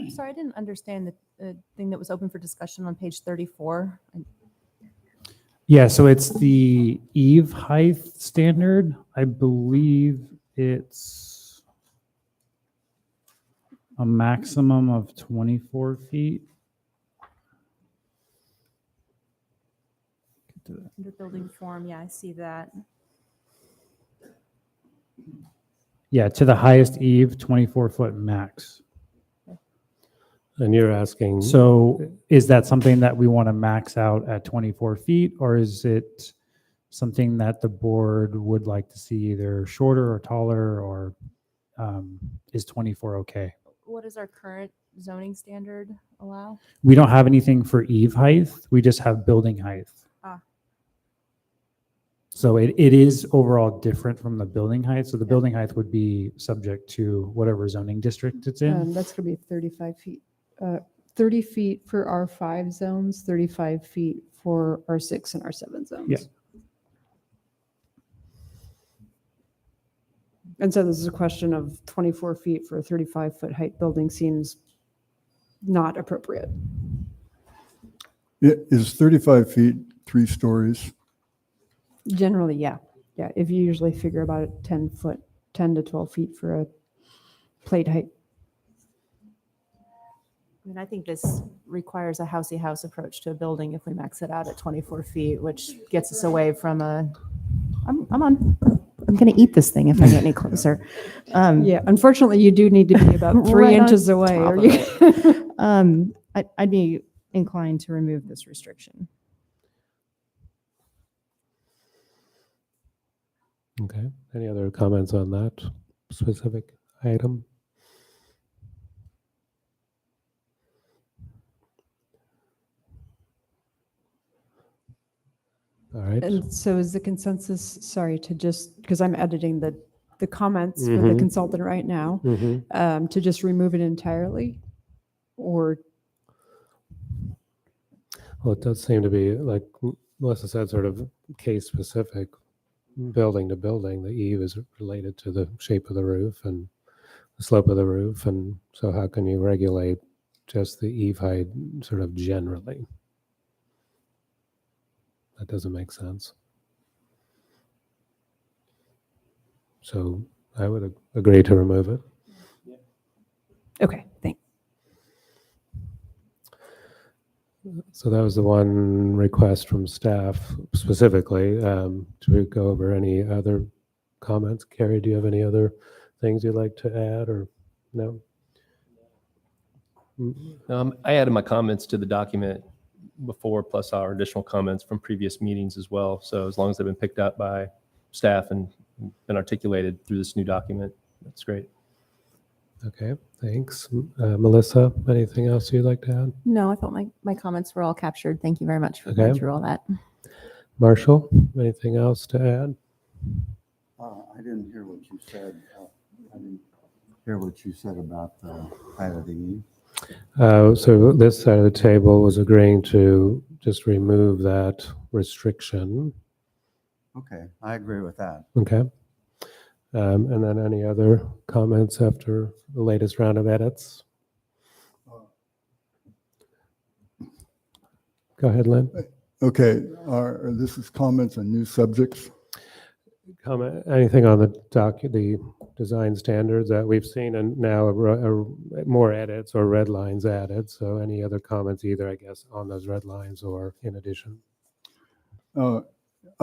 Sorry, I didn't understand the thing that was open for discussion on page 34. Yeah, so it's the eave height standard. I believe it's a maximum of 24 feet. Under building form, yeah, I see that. Yeah, to the highest eave, 24-foot max. And you're asking, So is that something that we want to max out at 24 feet, or is it something that the board would like to see either shorter or taller, or is 24 okay? What does our current zoning standard allow? We don't have anything for eave height. We just have building height. Ah. So it is overall different from the building height. So the building height would be subject to whatever zoning district it's in. That's going to be 35 feet. 30 feet for R5 zones, 35 feet for R6 and R7 zones. Yeah. And so this is a question of 24 feet for a 35-foot height building seems not appropriate. It is 35 feet, 3 stories. Generally, yeah. Yeah, if you usually figure about 10 to 12 feet for a plate height. I mean, I think this requires a housey house approach to a building if we max it out at 24 feet, which gets us away from I'm going to eat this thing if I get any closer. Yeah, unfortunately, you do need to be about 3 Right on inches away. top Or of you, I'd be inclined to remove this restriction. Okay, any other comments on that specific item? All right. And so is the consensus, sorry, to just, because I'm editing the comments for the consultant right now, to just remove it entirely? Or, Well, it does seem to be, like Melissa said, sort of case specific, building to building. The eave is related to the shape of the roof and the slope of the roof. And so how can you regulate just the eave height sort of generally? That doesn't make sense. So I would agree to remove it. okay, thanks. So that was the one request from staff specifically. To go over any other comments? Carrie, do you have any other things you'd like to add or no? I added my comments to the document before, plus our additional comments from previous meetings as well. So as long as they've been picked up by staff and been articulated through this new document, that's great. Okay, thanks. Melissa, anything else you'd like to add? No, I thought my comments were all captured. Thank you very much for Okay. going through all that. Marshall, anything else to add? I didn't hear what you said. I didn't hear what you said about the height of the eave. So this side of the table was agreeing to just remove that restriction. Okay, I agree with that. Okay. And then any other comments after the latest round of edits? Go ahead, Lynn. Okay, this is comments on new subjects. Comment, anything on the design standards that we've seen, and now more edits or red lines added. So any other comments either, I guess, on those red lines or in addition? I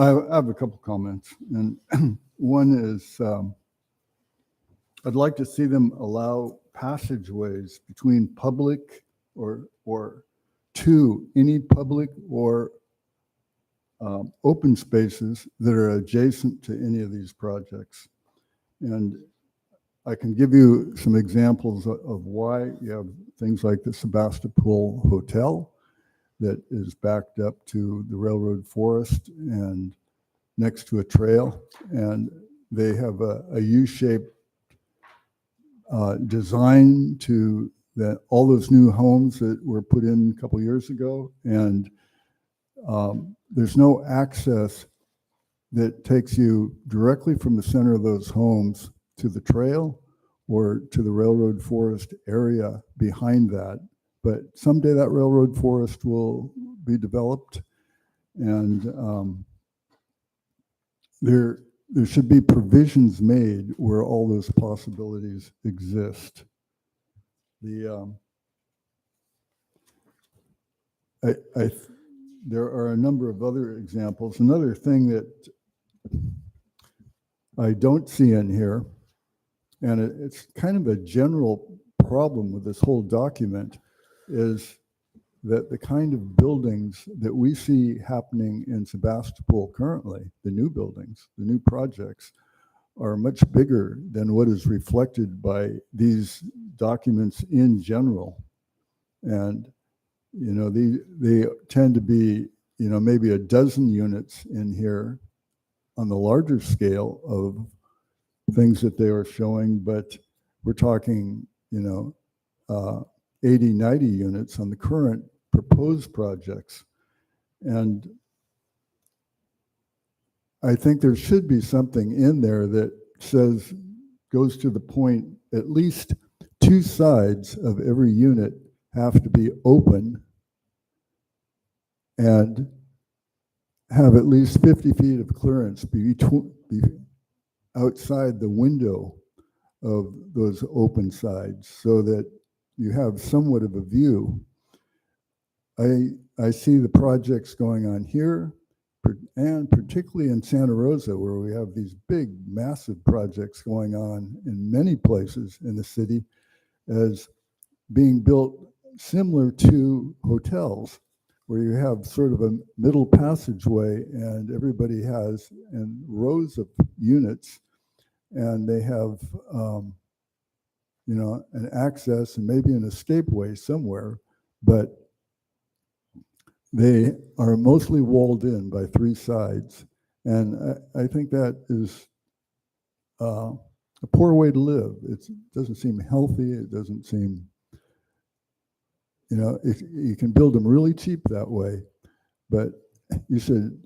have a couple comments, and one is I'd like to see them allow passageways between public or to any public or open spaces that are adjacent to any of these projects. And I can give you some examples of why. You have things like the Sebastopol Hotel that is backed up to the railroad forest and next to a trail. And they have a U-shaped design to all those new homes that were put in a couple years ago. And there's no access that takes you directly from the center of those homes to the trail or to the railroad forest area behind that. But someday that railroad forest will be developed, and there should be provisions made where all those possibilities exist. There are a number of other examples. Another thing that I don't see in here, and it's kind of a general problem with this whole document, is that the kind of buildings that we see happening in Sebastopol currently, the new buildings, the new projects, are much bigger than what is reflected by these documents in general. And they tend to be, maybe a dozen units in here on the larger scale of things that they are showing, but we're talking, 80, 90 units on the current proposed projects. And I think there should be something in there that goes to the point, at least two sides of every unit have to be open and have at least 50 feet of clearance be outside the window of those open sides so that you have somewhat of a view. I see the projects going on here, and particularly in Santa Rosa, where we have these big, massive projects going on in many places in the city, as being built similar to hotels, where you have sort of a middle passageway and everybody has rows of units, and they have an access and maybe an escapeway somewhere, but they are mostly walled in by three sides. And I think that is a poor way to live. It doesn't seem healthy. It doesn't seem, you can build them really cheap that way, but you should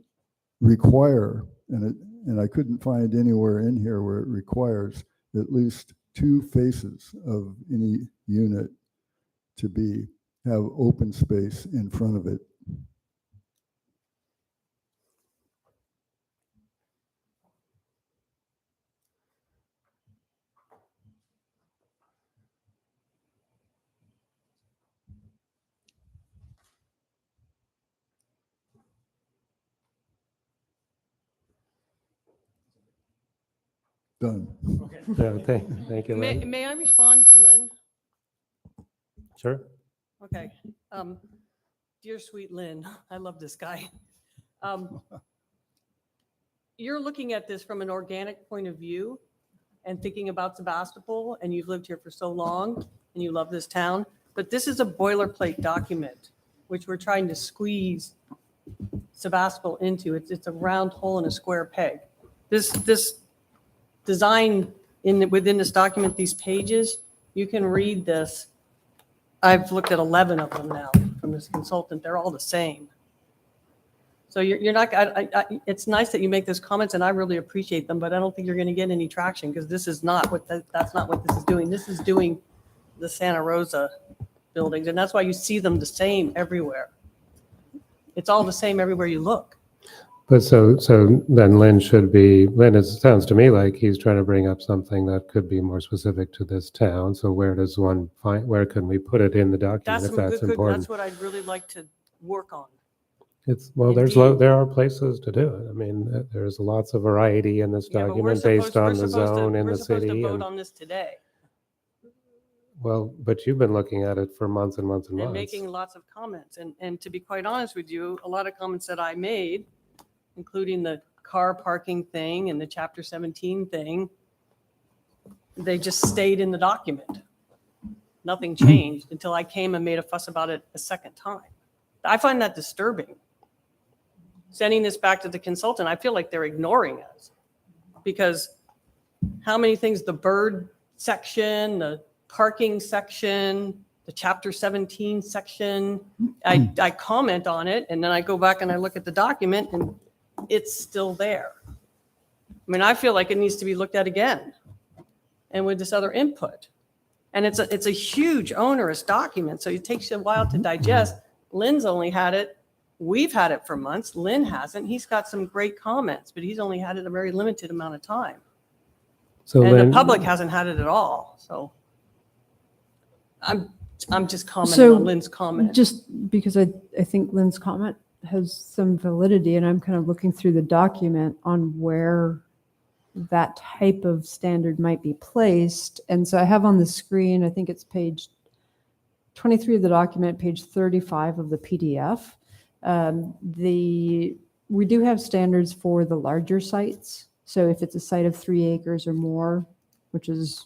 require, and I couldn't find anywhere in here where it requires at least two faces of any unit to have open space in front of it. Done. Yeah, thank you, Lynn. May I respond to Lynn? Sure. Okay. Dear sweet Lynn, I love this guy. You're looking at this from an organic point of view and thinking about Sebastopol, and you've lived here for so long and you love this town, but this is a boilerplate document, which we're trying to squeeze Sebastopol into. It's a round hole in a square peg. This design within this document, these pages, you can read this. I've looked at 11 of them now from this consultant. They're all the same. So you're not, it's nice that you make those comments, and I really appreciate them, but I don't think you're going to get any traction, because this is not that's not what this is doing. This is doing the Santa Rosa buildings, and that's why you see them the same everywhere. It's all the same everywhere you look. But so then Lynn, it sounds to me like he's trying to bring up something that could be more specific to this town. So where can we put it in the document That's if some that's good, important? that's what I'd really like to work on. There Indeed. are places to do it. I mean, there's lots of variety in this Yeah, but we're document based on the supposed to- zone in we're the supposed to city. vote on this today Well, but you've been looking at it for months and months and and months. making lots of comments. And to be quite honest with you, a lot of comments that I made, including the car parking thing and the Chapter 17 thing, they just stayed in the document. Nothing changed until I came and made a fuss about it a second time. I find that disturbing. Sending this back to the consultant, I feel like they're ignoring us. Because how many things, the bird section, the parking section, the Chapter 17 section, I comment on it, and then I go back and I look at the document, and it's still there. I mean, I feel like it needs to be looked at again, and with this other input. And it's a huge onerous document, so it takes you a while to digest. Lynn's only had it, we've had it for months. Lynn hasn't. He's got some great comments, but he's only had it a very limited amount of time. So And Lynn, the public hasn't had it at all, so I'm just commenting So, on Lynn's comment. Just because I think Lynn's comment has some validity, and I'm kind of looking through the document on where that type of standard might be placed. And so I have on the screen, I think it's page 23 of the document, page 35 of the PDF. We do have standards for the larger sites. So if it's a site of 3 acres or more, which is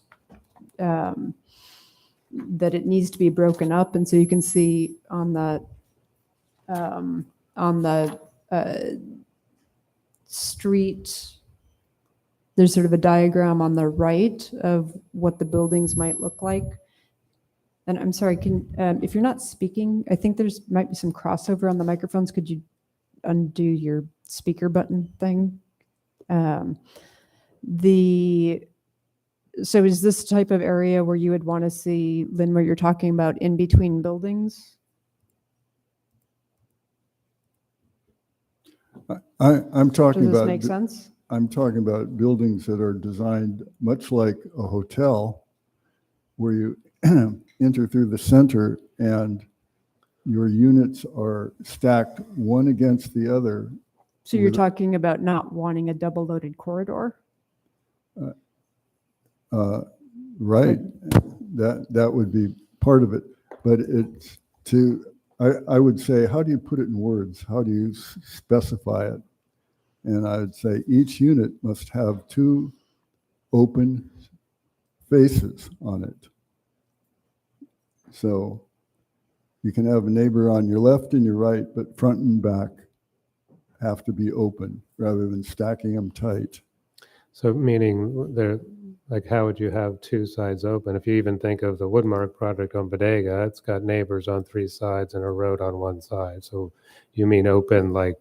that it needs to be broken up. And so you can see on the street, there's sort of a diagram on the right of what the buildings might look like. And I'm sorry, if you're not speaking, I think might be some crossover on the microphones. Could you undo your speaker button thing? So is this type of area where you would want to see, Lynn, where you're talking about in between buildings? I'm Does talking this about. make sense? I'm talking about buildings that are designed much like a hotel, where you enter through the center and your units are stacked one against the other. So you're talking about not wanting a double loaded corridor? Right. That would be part of it. But I would say, how do you put it in words? How do you specify it? And I would say each unit must have 2 open faces on it. So you can have a neighbor on your left and your right, but front and back have to be open rather than stacking them tight. so meaning like how would you have 2 sides open? If you even think of the Woodmark project on Bodega, it's got neighbors on 3 sides and a road on 1 side. So you mean open like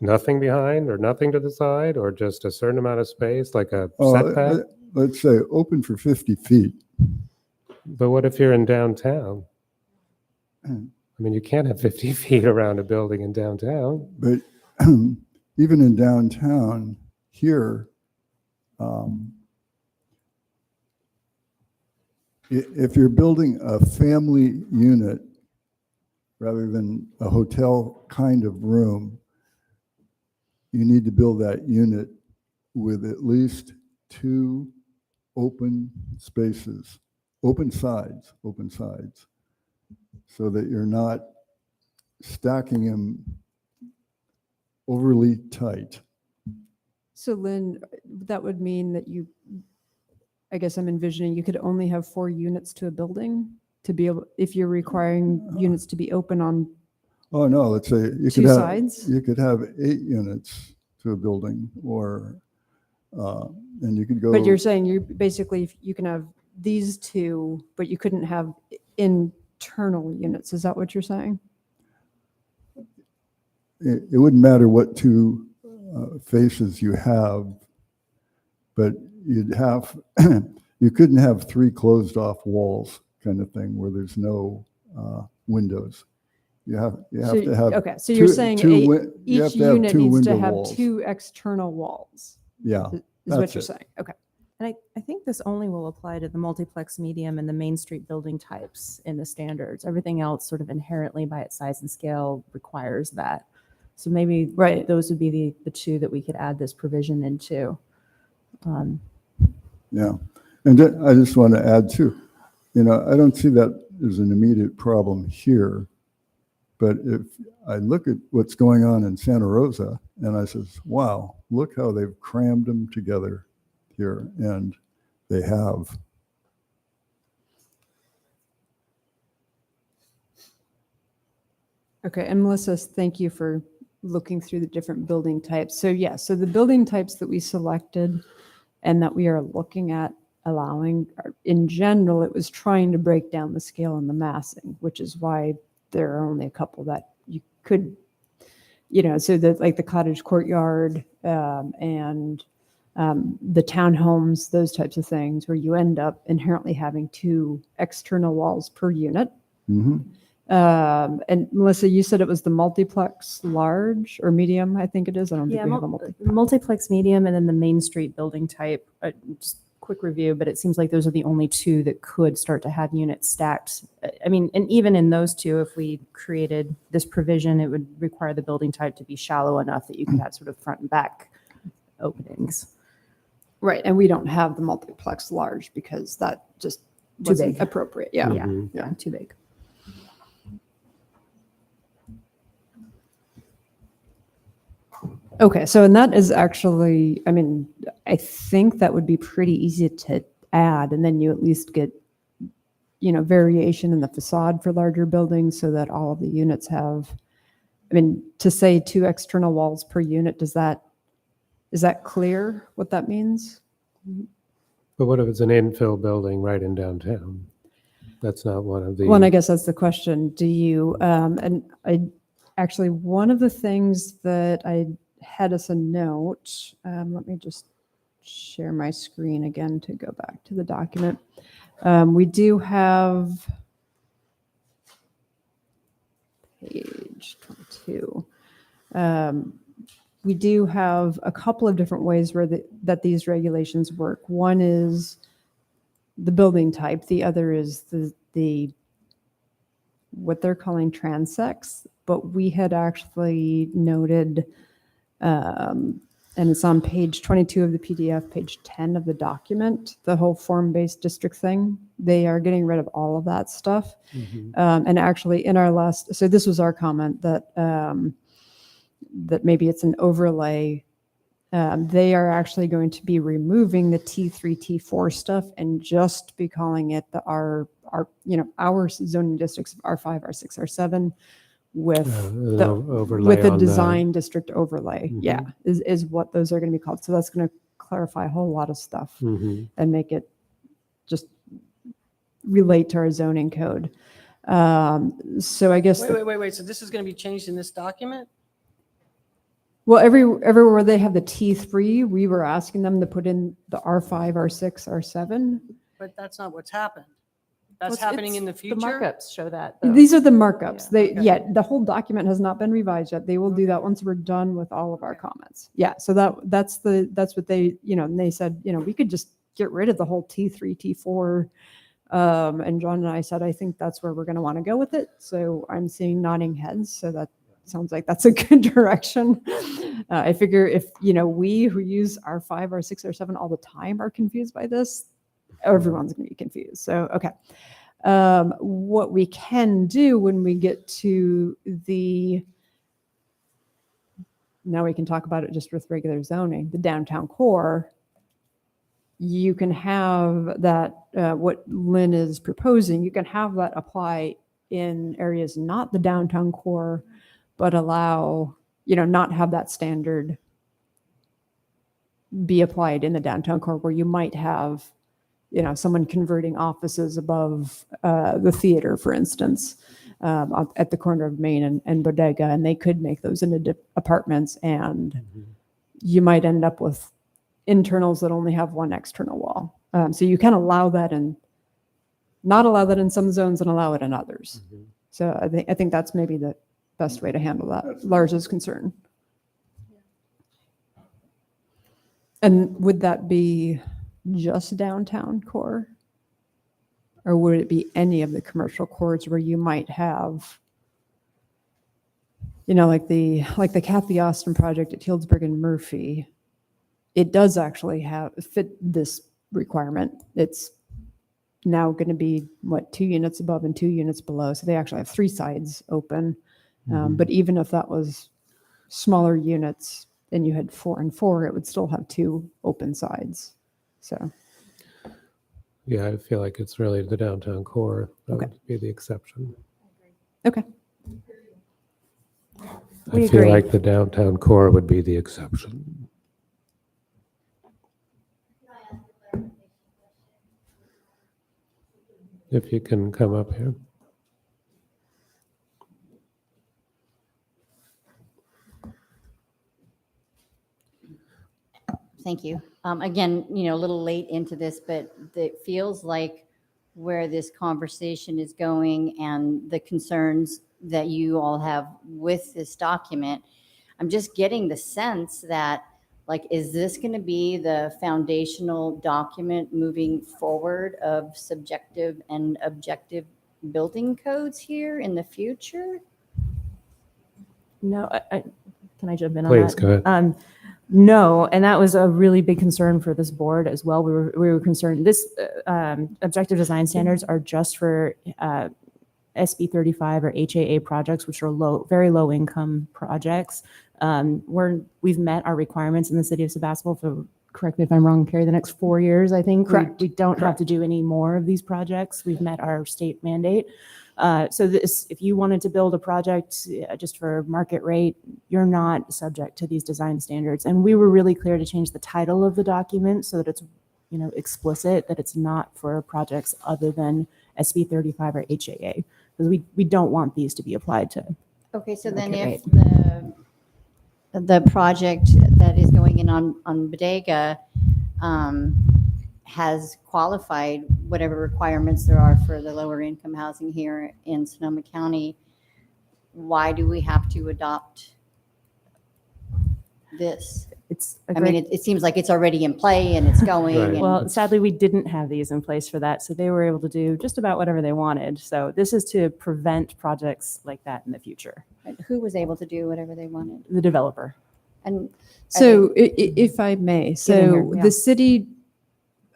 nothing behind or nothing to the side, or just a certain amount of space, like a setback? Let's say open for 50 feet. But what if you're in downtown? I mean, you can't have 50 feet around a building in downtown. But even in downtown here, if you're building a family unit rather than a hotel kind of room, you need to build that unit with at least 2 open spaces, open sides, so that you're not stacking them overly tight. So Lynn, that would mean that I guess I'm envisioning you could only have 4 units to a building to be able, if you're requiring units to be open on. Oh, no, let's say you 2 could have, sides? you could have 8 units to a building, or, and you could go. But you're saying you can have these 2, but you couldn't have internal units. Is that what you're saying? It wouldn't matter what 2 faces you have, but you couldn't have 3 closed off walls kind of thing where there's no windows. You have So- to have. Okay, so you're saying you have each to have unit two needs to window have walls. 2 external walls, Yeah, is what that's you're it. saying. Okay. And I think this only will apply to the multiplex medium and the Main Street building types in the standards. Everything else sort of inherently by its size and scale requires that. So maybe Right. those would be the two that we could add this provision into. Yeah. And then I just want to add too, I don't see that as an immediate problem here. But if I look at what's going on in Santa Rosa and I says, wow, look how they've crammed them together here. And they have. Okay, and Melissa, thank you for looking through the different building types. So yeah, so the building types that we selected and that we are looking at allowing, in general, it was trying to break down the scale and the massing, which is why there are only a couple that you could, so that like the cottage courtyard and the townhomes, those types of things, where you end up inherently having 2 external walls per unit. Mhm. And Melissa, you said it was the multiplex large or medium, I think it is. I don't think we have a Multiplex medium and then the Main Street building type. Just quick review, but it seems like those are the only 2 that could start to have units stacked. I mean, and even in those 2, if we created this provision, it would require the building type to be shallow enough that you could have sort of front and back openings. Right, and we don't have the multiplex large because that just Too wasn't big. appropriate. Yeah. Yeah, too big. Okay, so and that is actually, I mean, I think that would be pretty easy to add, and then you at least get, variation in the facade for larger buildings so that all of the units have, I mean, to say 2 external walls per unit, is that clear what that means? But what if it's an infill building right in downtown? That's not one of the. Well, and I guess that's the question. Do you, and I, actually, one of the things that I had as a note, let me just share my screen again to go back to the document. We do have page 22. We do have a couple of different ways where that these regulations work. One is the building type. The other is the what they're calling transects. But we had actually noted, and it's on page 22 of the PDF, page 10 of the document, the whole form-based district thing. They are getting rid of all of that stuff. And actually in our last, so this was our comment that that maybe it's an overlay. They are actually going to be removing the T3, T4 stuff and just be calling it our zoning districts, R5, R6, R7, with overlay a on design district overlay. Mhm. Yeah, is what those are going to be called. So that's going to clarify a whole lot of stuff Mhm. and make it just relate to our zoning code. So I guess Wait. So this is going to be changed in this document? well, everywhere they have the T3, we were asking them to put in the R5, R6, R7. But that's not what's happened. That's Well, happening it's- in the The future? markups show that. though. These are the markups. Yeah, They the whole document has not been revised yet. They will do that once we're done with all of our comments. Yeah, so that's what they, and they said, we could just get rid of the whole T3, T4. And John and I said, I think that's where we're going to want to go with it. So I'm seeing nodding heads. So that sounds like that's a good direction. I figure if, we who use R5, R6, R7 all the time are confused by this, everyone's going to be confused. So, okay. What we can do when we get to now we can talk about it just with regular zoning, the downtown core, you can have that, what Lynn is proposing, you can have that apply in areas not the downtown core, but allow, not have that standard be applied in the downtown core where you might have, someone converting offices above the theater, for instance, at the corner of Main and Bodega, and they could make those into apartments, and you might end up with internals that only have one external wall. So you can allow that and not allow that in some zones and allow it in others. So I think that's maybe the best way to handle that, Lars's concern. And would that be just downtown core? Or would it be any of the commercial cores where you might have, like the Kathy Austin project at Healdsburg and Murphy? It does actually fit this requirement. It's now going to be 2 units above and 2 units below. So they actually have 3 sides open. But even if that was smaller units and you had 4 and 4, it would still have 2 open sides. So. Yeah, I feel like it's really the downtown core that Okay. would be the exception. Okay. We I feel agree. like the downtown core would be the exception. If you can come up here. Thank you. Again, a little late into this, but it feels like where this conversation is going and the concerns that you all have with this document, I'm just getting the sense that, is this going to be the foundational document moving forward of subjective and objective building codes here in the future? No, can I jump in on that? Please, go ahead. No, and that was a really big concern for this board as well. We were concerned. This objective design standards are just for SB 35 or HAA projects, which are very low income projects. We've met our requirements in the city of Sebastopol for, correct me if I'm wrong, Carrie, the next 4 years, I think. Correct. We don't have to do any more of these projects. We've met our state mandate. So if you wanted to build a project just for market rate, you're not subject to these design standards. And we were really clear to change the title of the document so that it's, explicit that it's not for projects other than SB 35 or HAA, because we don't want these to be applied to. Okay, so then Okay, if the project that is going in on Bodega has qualified whatever requirements there are for the lower income housing here in Sonoma County, why do we have to adopt this? It's I mean, it seems like it's already in play and it's going. Right. and- Well, sadly, we didn't have these in place for that, so they were able to do just about whatever they wanted. So this is to prevent projects like that in the future. Who was able to do whatever they wanted? The developer. And So if I may, Get in so here, yeah. the city,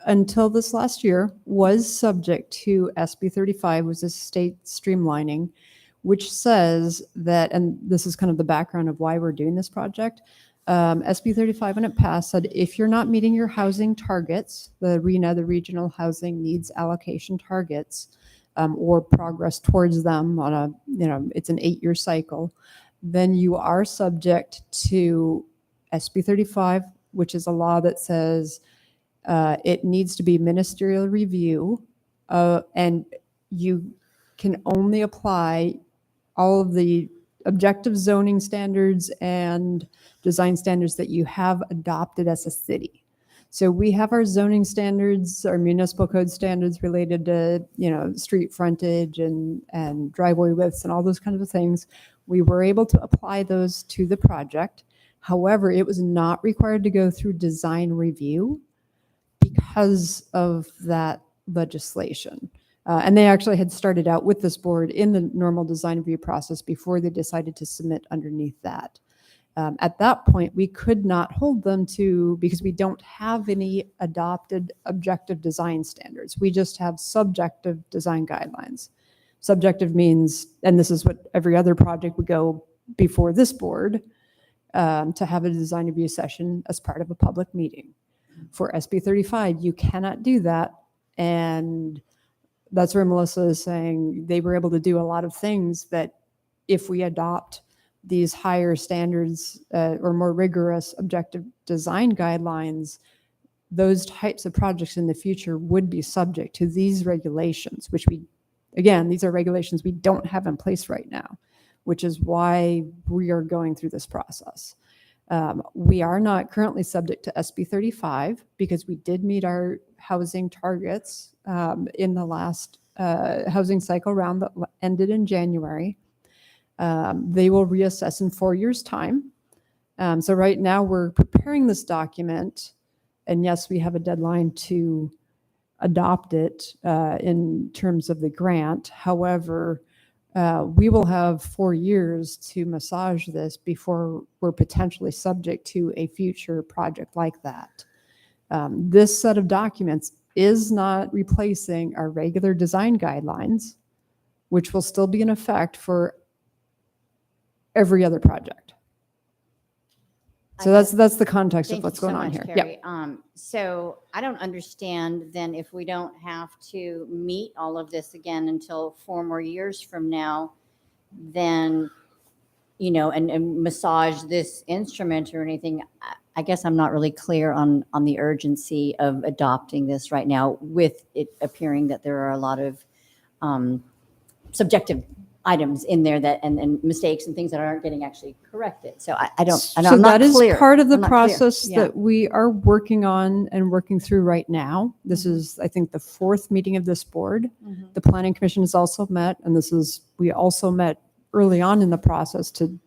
until this last year, was subject to SB 35, was a state streamlining, which says that, and this is kind of the background of why we're doing this project. SB 35, when it passed, said if you're not meeting your housing targets, the RENA, the regional housing needs allocation targets, or progress towards them on a, it's an 8-year cycle, then you are subject to SB 35, which is a law that says it needs to be ministerial review, and you can only apply all of the objective zoning standards and design standards that you have adopted as a city. So we have our zoning standards, our municipal code standards related to, street frontage and driveway widths and all those kinds of things. We were able to apply those to the project. However, it was not required to go through design review because of that legislation. And they actually had started out with this board in the normal design review process before they decided to submit underneath that. At that point, we could not hold them to, because we don't have any adopted objective design standards. We just have subjective design guidelines. Subjective means, and this is what every other project would go before this board, to have a design review session as part of a public meeting. For SB 35, you cannot do that. And that's where Melissa is saying they were able to do a lot of things that if we adopt these higher standards or more rigorous objective design guidelines, those types of projects in the future would be subject to these regulations, which these are regulations we don't have in place right now, which is why we are going through this process. We are not currently subject to SB 35 because we did meet our housing targets in the last housing cycle round that ended in January. They will reassess in 4 years' time. So right now we're preparing this document, and yes, we have a deadline to adopt it in terms of the grant. However, we will have 4 years to massage this before we're potentially subject to a future project like that. This set of documents is not replacing our regular design guidelines, which will still be in effect for every other project. So that's the context of Thank what's you so going on much, here. Carrie. Yeah. So I don't understand then if we don't have to meet all of this again until 4 more years from now, then, and massage this instrument or anything. I guess I'm not really clear on the urgency of adopting this right now, with it appearing that there are a lot of subjective items in there that and mistakes and things that aren't getting actually corrected. So I'm So not that is clear. part of the I'm not clear. process Yeah. that we are working on and working through right now. This Mm-hmm. is, I think, the 4th meeting of this board. Mhm. The Planning Commission has also met, and we also met early on in the process to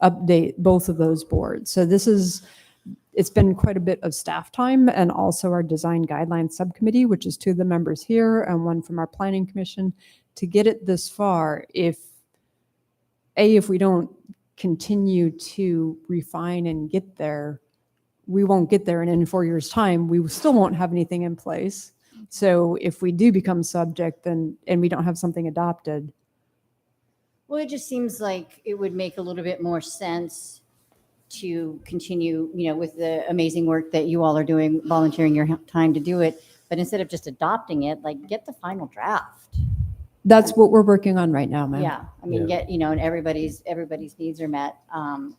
update both of those boards. So it's been quite a bit of staff time, and also our design guidelines subcommittee, which is 2 of the members here and 1 from our Planning Commission, to get it this far. If we don't continue to refine and get there, we won't get there. And in 4 years' time, we still won't have anything in place. So if we do become subject, and we don't have something adopted. Well, it just seems like it would make a little bit more sense to continue, with the amazing work that you all are doing, volunteering your time to do it. But instead of just adopting it, like, get the final draft. That's what we're working on right now, ma'am. Yeah, I mean, Yeah. get, and everybody's needs are met,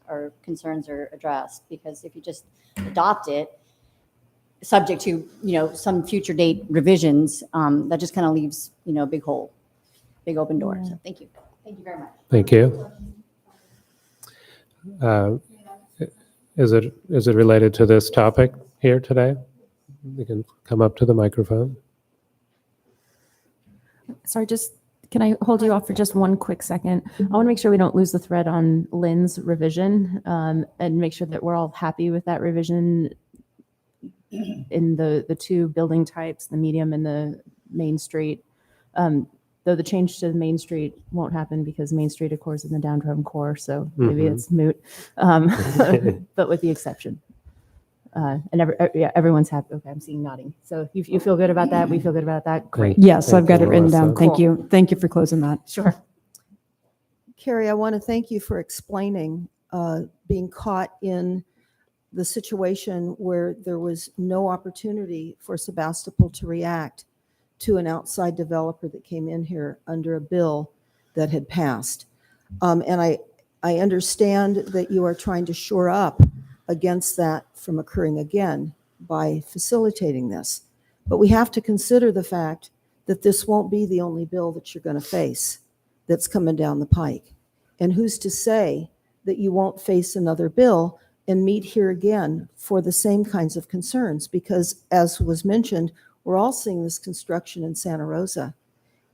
or concerns are addressed. Because if you just adopt it, subject to, some future date revisions, that just kind of leaves, a big hole, big open door. So thank you. Thank you very much. Thank you. Is it related to this topic here today? You can come up to the microphone. Sorry, can I hold you off for just one quick second? I want to make sure we don't lose the thread on Lynn's revision, and make sure that we're all happy with that revision in the 2 building types, the medium and the Main Street. Though the change to Main Street won't happen because Main Street, of course, is in the downtown core, so maybe it's moot. But with the exception. And everyone's happy. Okay, I'm seeing nodding. So you feel good about that? We feel good about that? Great. Yes, Thank I've got you, it written Melissa. down. Thank Cool. you. Thank you for closing that. Sure. Carrie, I want to thank you for explaining being caught in the situation where there was no opportunity for Sebastopol to react to an outside developer that came in here under a bill that had passed. And I understand that you are trying to shore up against that from occurring again by facilitating this. But we have to consider the fact that this won't be the only bill that you're going to face that's coming down the pike. And who's to say that you won't face another bill and meet here again for the same kinds of concerns? Because as was mentioned, we're all seeing this construction in Santa Rosa,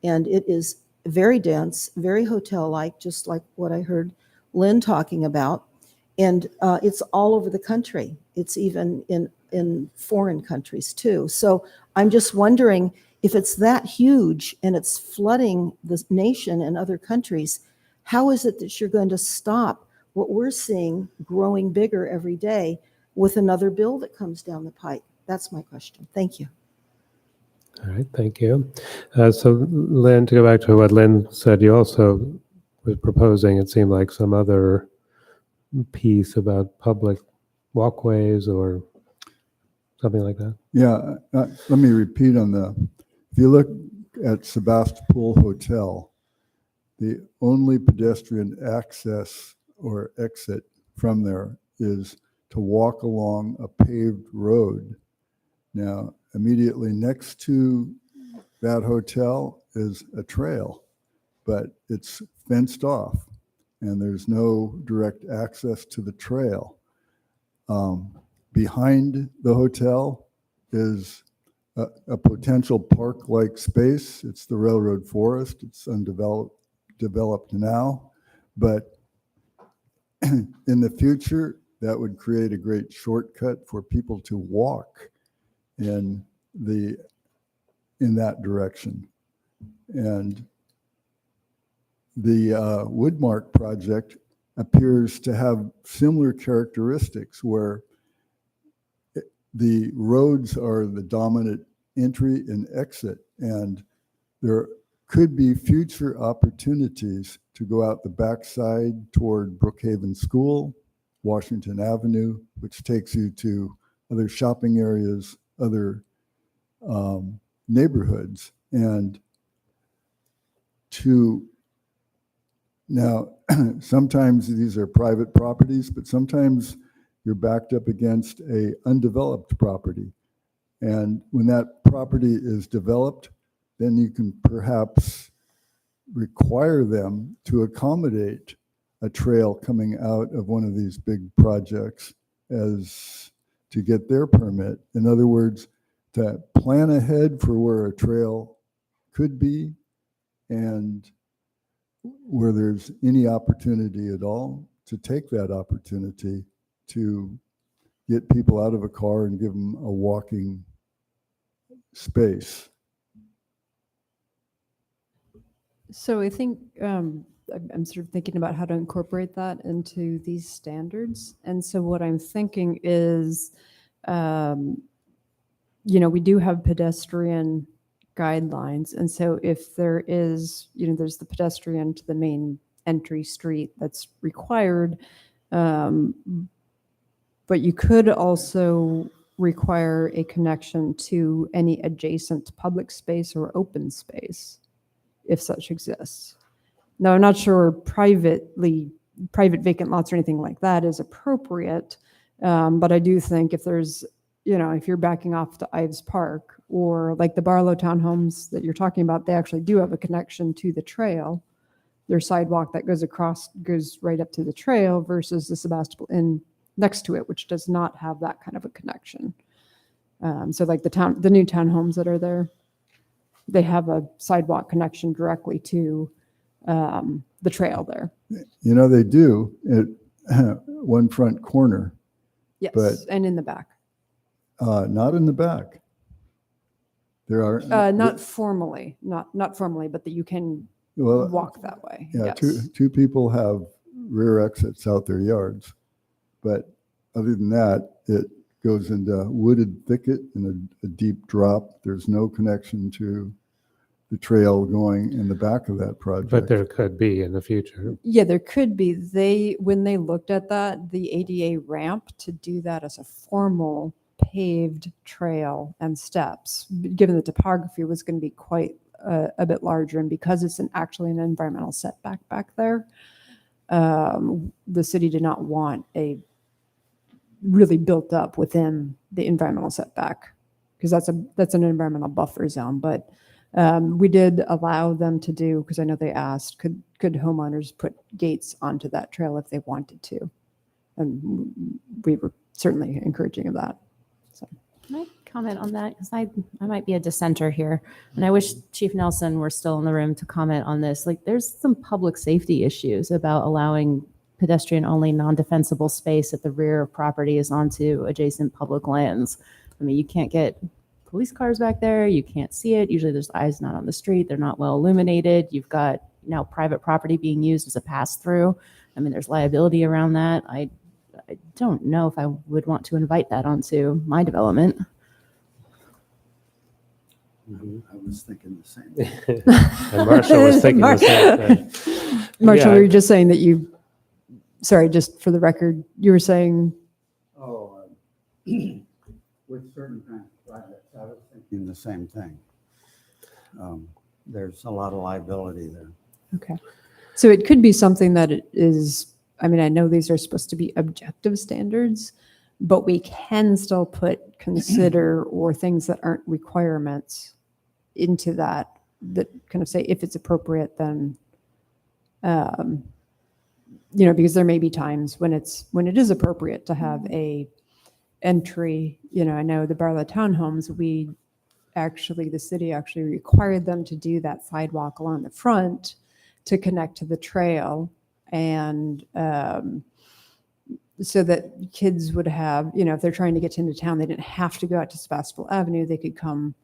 and it is very dense, very hotel-like, just like what I heard Lynn talking about. And it's all over the country. It's even in foreign countries too. So I'm just wondering, if it's that huge and it's flooding the nation and other countries, how is it that you're going to stop what we're seeing growing bigger every day with another bill that comes down the pike? That's my question. Thank you. All right, thank you. So Lynn, to go back to what Lynn said, you also was proposing, it seemed like, some other piece about public walkways or something like that. Yeah, let me repeat on if you look at Sebastopol Hotel, the only pedestrian access or exit from there is to walk along a paved road. Now, immediately next to that hotel is a trail, but it's fenced off and there's no direct access to the trail. Behind the hotel is a potential park-like space. It's the railroad forest. It's developed now, but in the future, that would create a great shortcut for people to walk in that direction. And the Woodmark project appears to have similar characteristics where the roads are the dominant entry and exit, and there could be future opportunities to go out the backside toward Brookhaven School, Washington Avenue, which takes you to other shopping areas, other neighborhoods. And now, sometimes these are private properties, but sometimes you're backed up against a undeveloped property. And when that property is developed, then you can perhaps require them to accommodate a trail coming out of one of these big projects as to get their permit. In other words, to plan ahead for where a trail could be and where there's any opportunity at all, to take that opportunity to get people out of a car and give them a walking space. So I think I'm sort of thinking about how to incorporate that into these standards. And so what I'm thinking is, we do have pedestrian guidelines. And so if there is, there's the pedestrian to the main entry street that's required, but you could also require a connection to any adjacent public space or open space, if such exists. Now, I'm not sure private vacant lots or anything like that is appropriate, but I do think if there's, if you're backing off to Ives Park or like the Barlow townhomes that you're talking about, they actually do have a connection to the trail. Their sidewalk that goes right up to the trail versus the Sebastopol Inn next to it, which does not have that kind of a connection. So like the new townhomes that are there, they have a sidewalk connection directly to the trail there. They do at one front corner. Yes, but and in the back. Not in the back. There are not formally, but that you can walk that way. Yeah, yes. two people have rear exits out their yards, but other than that, it goes into wooded thicket and a deep drop. There's no connection to the trail going in the back of that project. But there could be in the future. Yeah, there could be. When they looked at that, the ADA ramp to do that as a formal paved trail and steps, given the topography was going to be quite a bit larger, and because it's actually an environmental setback back there, the city did not want a really built up within the environmental setback, because that's an environmental buffer zone. But we did allow them to do, because I know they asked, could homeowners put gates onto that trail if they wanted to, and we were certainly encouraging of that. So. Can I comment on that? Because I might be a dissenter here, and I wish Chief Nelson were still in the room to comment on this. Like, there's some public safety issues about allowing pedestrian-only, non-defensible space at the rear of properties onto adjacent public lands. I mean, you can't get police cars back there. You can't see it. Usually there's eyes not on the street. They're not well illuminated. You've got now private property being used as a pass-through. I mean, there's liability around that. I don't know if I would want to invite that onto my development. I was thinking the same thing. And Marshall was thinking the same thing. Marshall, Yeah. you were just saying that sorry, just for the record, you were saying. Oh, with certain kinds of projects, I was thinking the same thing. There's a lot of liability there. Okay. So it could be something that it is, I mean, I know these are supposed to be objective standards, but we can still put consider or things that aren't requirements into that kind of say, if it's appropriate, then, because there may be times when it is appropriate to have a entry. I know the Barlow townhomes, we actually, the city actually required them to do that sidewalk along the front to connect to the trail. And so that kids would have, if they're trying to get into town, they didn't have to go out to Sebastopol Avenue. They could come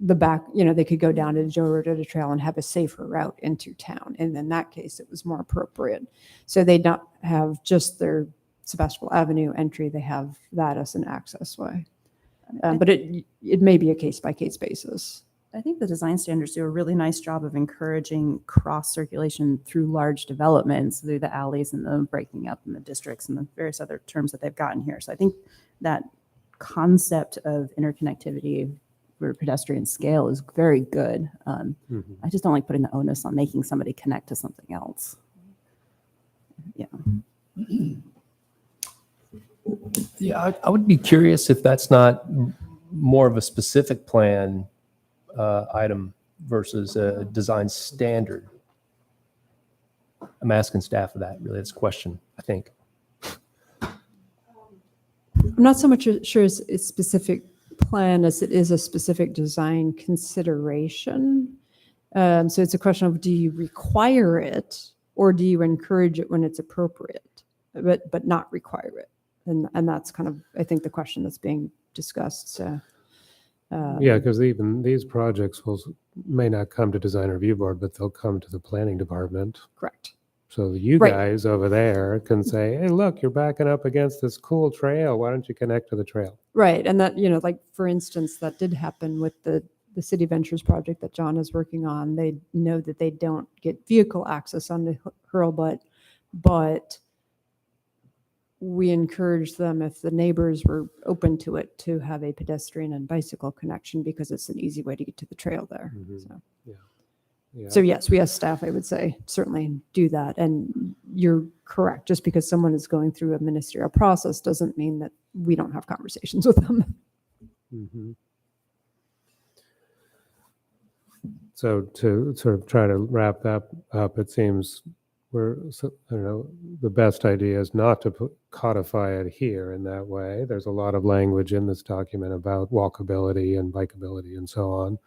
the back, they could go down to the Joe Rodota Trail and have a safer route into town. And in that case, it was more appropriate. So they'd not have just their Sebastopol Avenue entry. They have that as an access way. But it may be a case-by-case basis. I think the design standards do a really nice job of encouraging cross circulation through large developments, through the alleys and the breaking up in the districts and the various other terms that they've gotten here. So I think that concept of interconnectivity for pedestrian scale is very good. I just don't like putting the onus on making somebody connect to something else. Yeah. Yeah, I would be curious if that's not more of a specific plan item versus a design standard. I'm asking staff of that, really. That's a question, I think. I'm not so much sure it's a specific plan as it is a specific design consideration. So it's a question of, do you require it or do you encourage it when it's appropriate, but not require it? And that's kind of, I think, the question that's being discussed. So, Yeah, because even these projects may not come to design review board, but they'll come to the planning department. correct. So you Right. guys over there can say, hey, look, you're backing up against this cool trail. Why don't you connect to the trail? Right. And that, like, for instance, that did happen with the City Ventures project that John is working on. They know that they don't get vehicle access on the Hurlbut, but we encourage them, if the neighbors were open to it, to have a pedestrian and bicycle connection because it's an easy way to get to the trail there. So. Yeah. So yes, we as staff, I would say, certainly do that. And you're correct. Just because someone is going through a ministerial process doesn't mean that we don't have conversations with them. Mhm. So to sort of try to wrap that up, it seems the best idea is not to codify it here in that way. There's a lot of language in this document about walkability and bikeability and so on,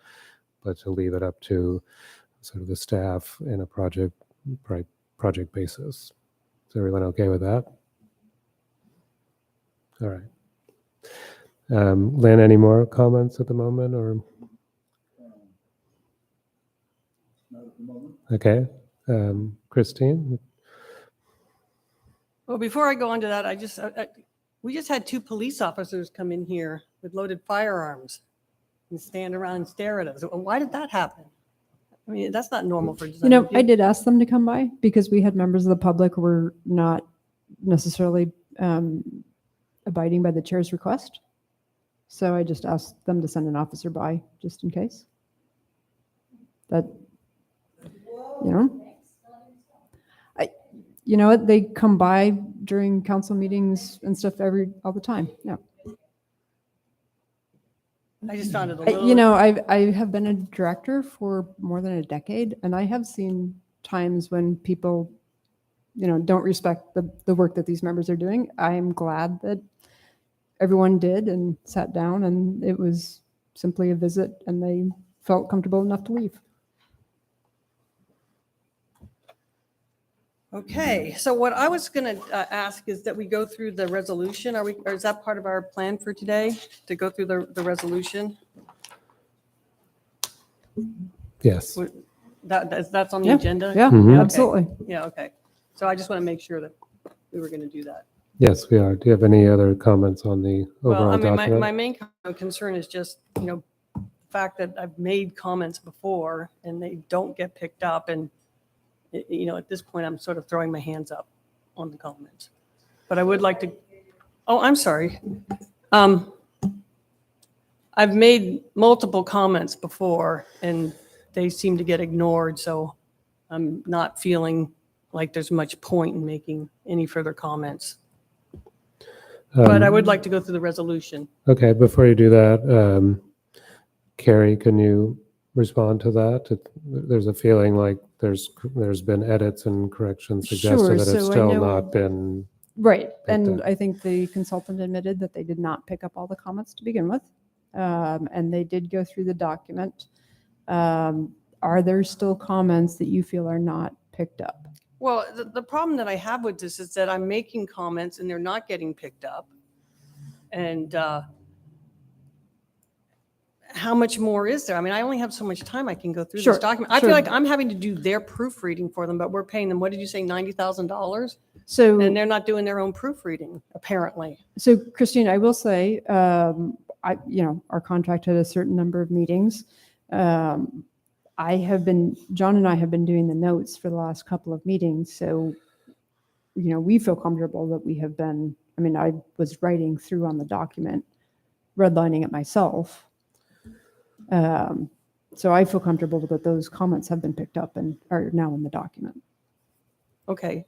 but to leave it up to sort of the staff in a project basis. Is everyone okay with that? All right. Lynn, any more comments at the moment, or? Not at the moment. Okay. Christine? Well, before I go on to that, we just had 2 police officers come in here with loaded firearms and stand around and stare at us. Why did that happen? I mean, that's not normal for design. I did ask them to come by because we had members of the public who were not necessarily abiding by the chair's request. So I just asked them to send an officer by just in case. That, they come by during council meetings and stuff all the time. Yeah. I just found it a little. I have been a director for more than a decade, and I have seen times when people, don't respect the work that these members are doing. I'm glad that everyone did and sat down, and it was simply a visit, and they felt comfortable enough to leave. Okay, so what I was going to ask is that we go through the resolution. Or is that part of our plan for today, to go through the resolution? Yes. That's on the Yeah. agenda? Yeah, Mhm. absolutely. Yeah, okay. So I just want to make sure that we were going to do that. Yes, we are. Do you have any other comments on the Well, overall I mean, document? my main concern is just, the fact that I've made comments before and they don't get picked up. And, at this point, I'm sort of throwing my hands up on the comments. But I would like to, I'm sorry. I've made multiple comments before and they seem to get ignored. So I'm not feeling like there's much point in making any further comments. But I would like to go through the resolution. Okay, before you do that, Carrie, can you respond to that? There's a feeling like there's been edits and corrections suggested Sure, that it's so I still know- not been. Right. Picked And up. I think the consultant admitted that they did not pick up all the comments to begin with. and they did go through the document. Are there still comments that you feel are not picked up? Well, the problem that I have with this is that I'm making comments and they're not getting picked up. And how much more is there? I mean, I only have so much time I can go through Sure, this document. I sure. feel like I'm having to do their proofreading for them, but we're paying them, what did you say, $90,000? So, And they're not doing their own proofreading, apparently. so Christine, I will say, our contract had a certain number of meetings. John and I have been doing the notes for the last couple of meetings. So, we feel comfortable that we have been, I was writing through on the document, redlining it myself. So I feel comfortable that those comments have been picked up and are now in the document. Okay.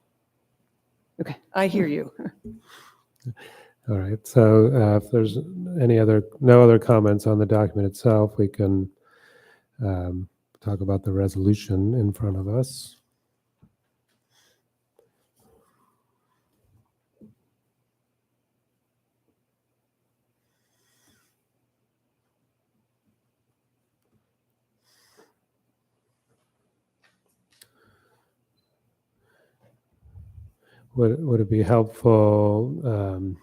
Okay. I hear you. All right, so if there's no other comments on the document itself, we can talk about the resolution in front of us. Would it be helpful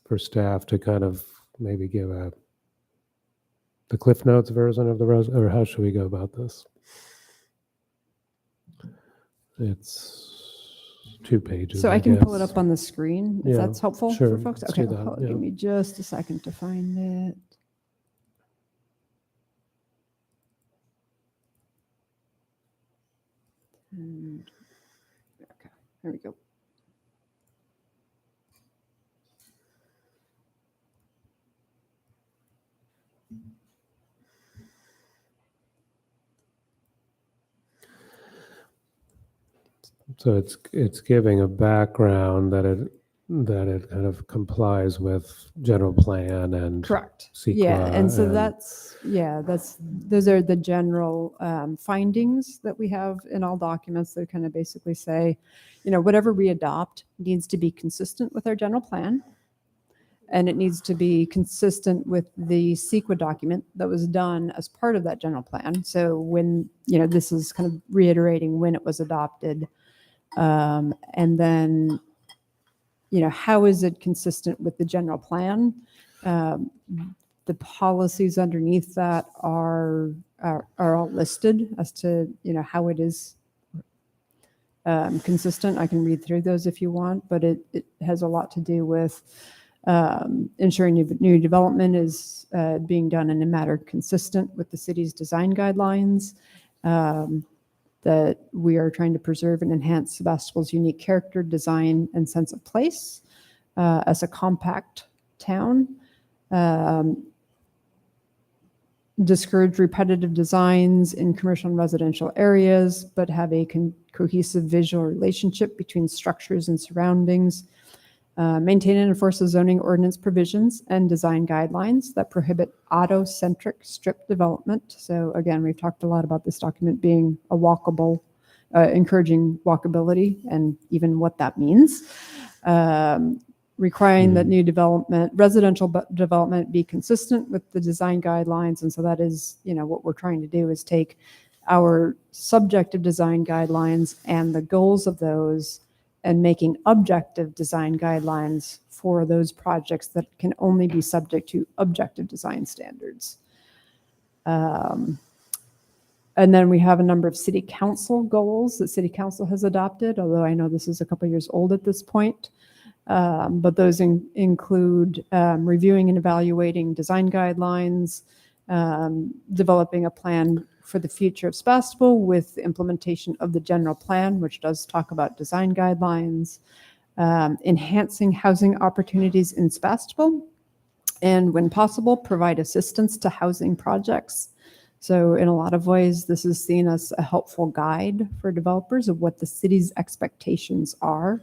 for staff to kind of maybe give the Cliff Notes version of the or how should we go about this? It's 2 pages. So I can pull it guess. up on the screen if Yeah, that's helpful sure, for folks. let's Okay, do that, yeah. give me just a second to find it. And, okay, there we go. So it's giving a background that it kind of complies with general plan and Correct. CEQA Yeah, and so and- those are the general findings that we have in all documents that kind of basically say, whatever we adopt needs to be consistent with our general plan, and it needs to be consistent with the CEQA document that was done as part of that general plan. So when, this is kind of reiterating when it was adopted, and then, how is it consistent with the general plan? The policies underneath that are all listed as to, how it is consistent. I can read through those if you want, but it has a lot to do with ensuring new development is being done in a manner consistent with the city's design guidelines, that we are trying to preserve and enhance Sebastopol's unique character, design, and sense of place as a compact town. Discourage repetitive designs in commercial and residential areas, but have a cohesive visual relationship between structures and surroundings. Maintain and enforce the zoning ordinance provisions and design guidelines that prohibit auto-centric strip development. So again, we've talked a lot about this document being a walkable, encouraging walkability and even what that means. Requiring that new residential development be consistent with the design guidelines. And so that is, what we're trying to do is take our subjective design guidelines and the goals of those and making objective design guidelines for those projects that can only be subject to objective design standards. And then we have a number of city council goals that city council has adopted, although I know this is a couple years old at this point. But those include reviewing and evaluating design guidelines, developing a plan for the future of Sebastopol with implementation of the general plan, which does talk about design guidelines, enhancing housing opportunities in Sebastopol, and when possible, provide assistance to housing projects. So in a lot of ways, this is seen as a helpful guide for developers of what the city's expectations are,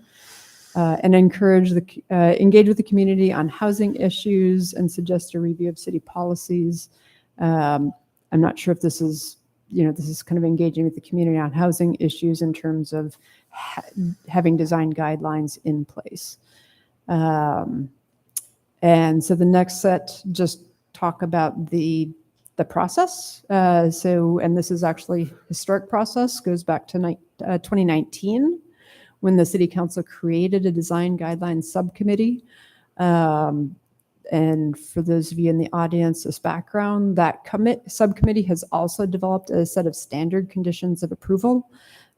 and engage with the community on housing issues and suggest a review of city policies. I'm not sure if this is, this is kind of engaging with the community on housing issues in terms of having design guidelines in place. And so the next set just talk about the process. And this is actually historic process, goes back to 2019, when the city council created a design guidelines subcommittee. And for those of you in the audience, this background, that subcommittee has also developed a set of standard conditions of approval,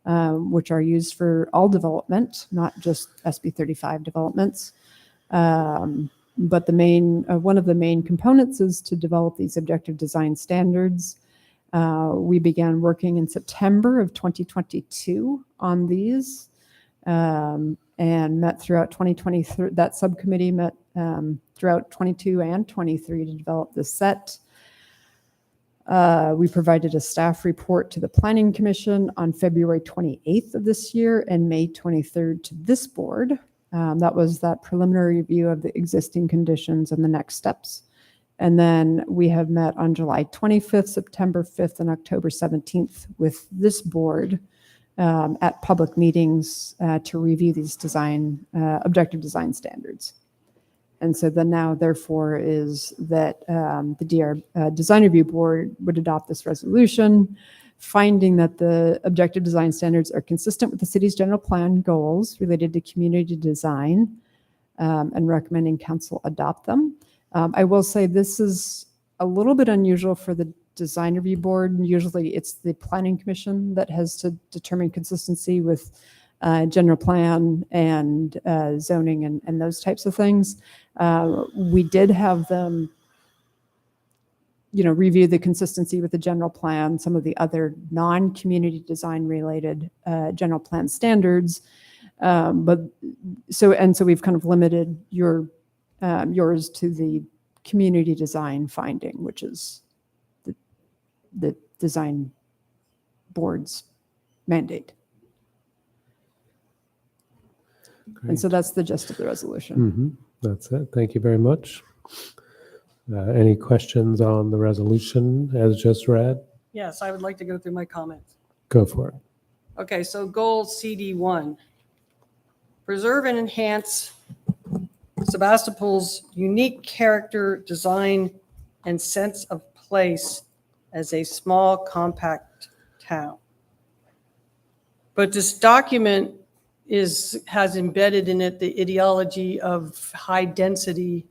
which are used for all development, not just SB 35 developments. But the main, one of the main components is to develop these objective design standards. We began working in September of 2022 on these, and met throughout 2023. That subcommittee met throughout 22 and 23 to develop the set. We provided a staff report to the Planning Commission on February 28th of this year and May 23rd to this board. That was that preliminary review of the existing conditions and the next steps. And then we have met on July 25th, September 5th, and October 17th with this board at public meetings to review these objective design standards. And so then now, therefore, is that the DR Design Review Board would adopt this resolution, finding that the objective design standards are consistent with the city's general plan goals related to community design, and recommending council adopt them. I will say this is a little bit unusual for the Design Review Board. Usually it's the Planning Commission that has to determine consistency with general plan and zoning and those types of things. We did have them, review the consistency with the general plan, some of the other non-community design related general plan standards. So we've kind of limited yours to the community design finding, which is the design board's mandate. And so that's the gist of the resolution. That's it. Thank you very much. Any questions on the resolution as just read? Yes, I would like to go through my comments. Go for it. Okay, so goal CD1, preserve and enhance Sebastopol's unique character, design, and sense of place as a small, compact town. But this document has embedded in it the ideology of high density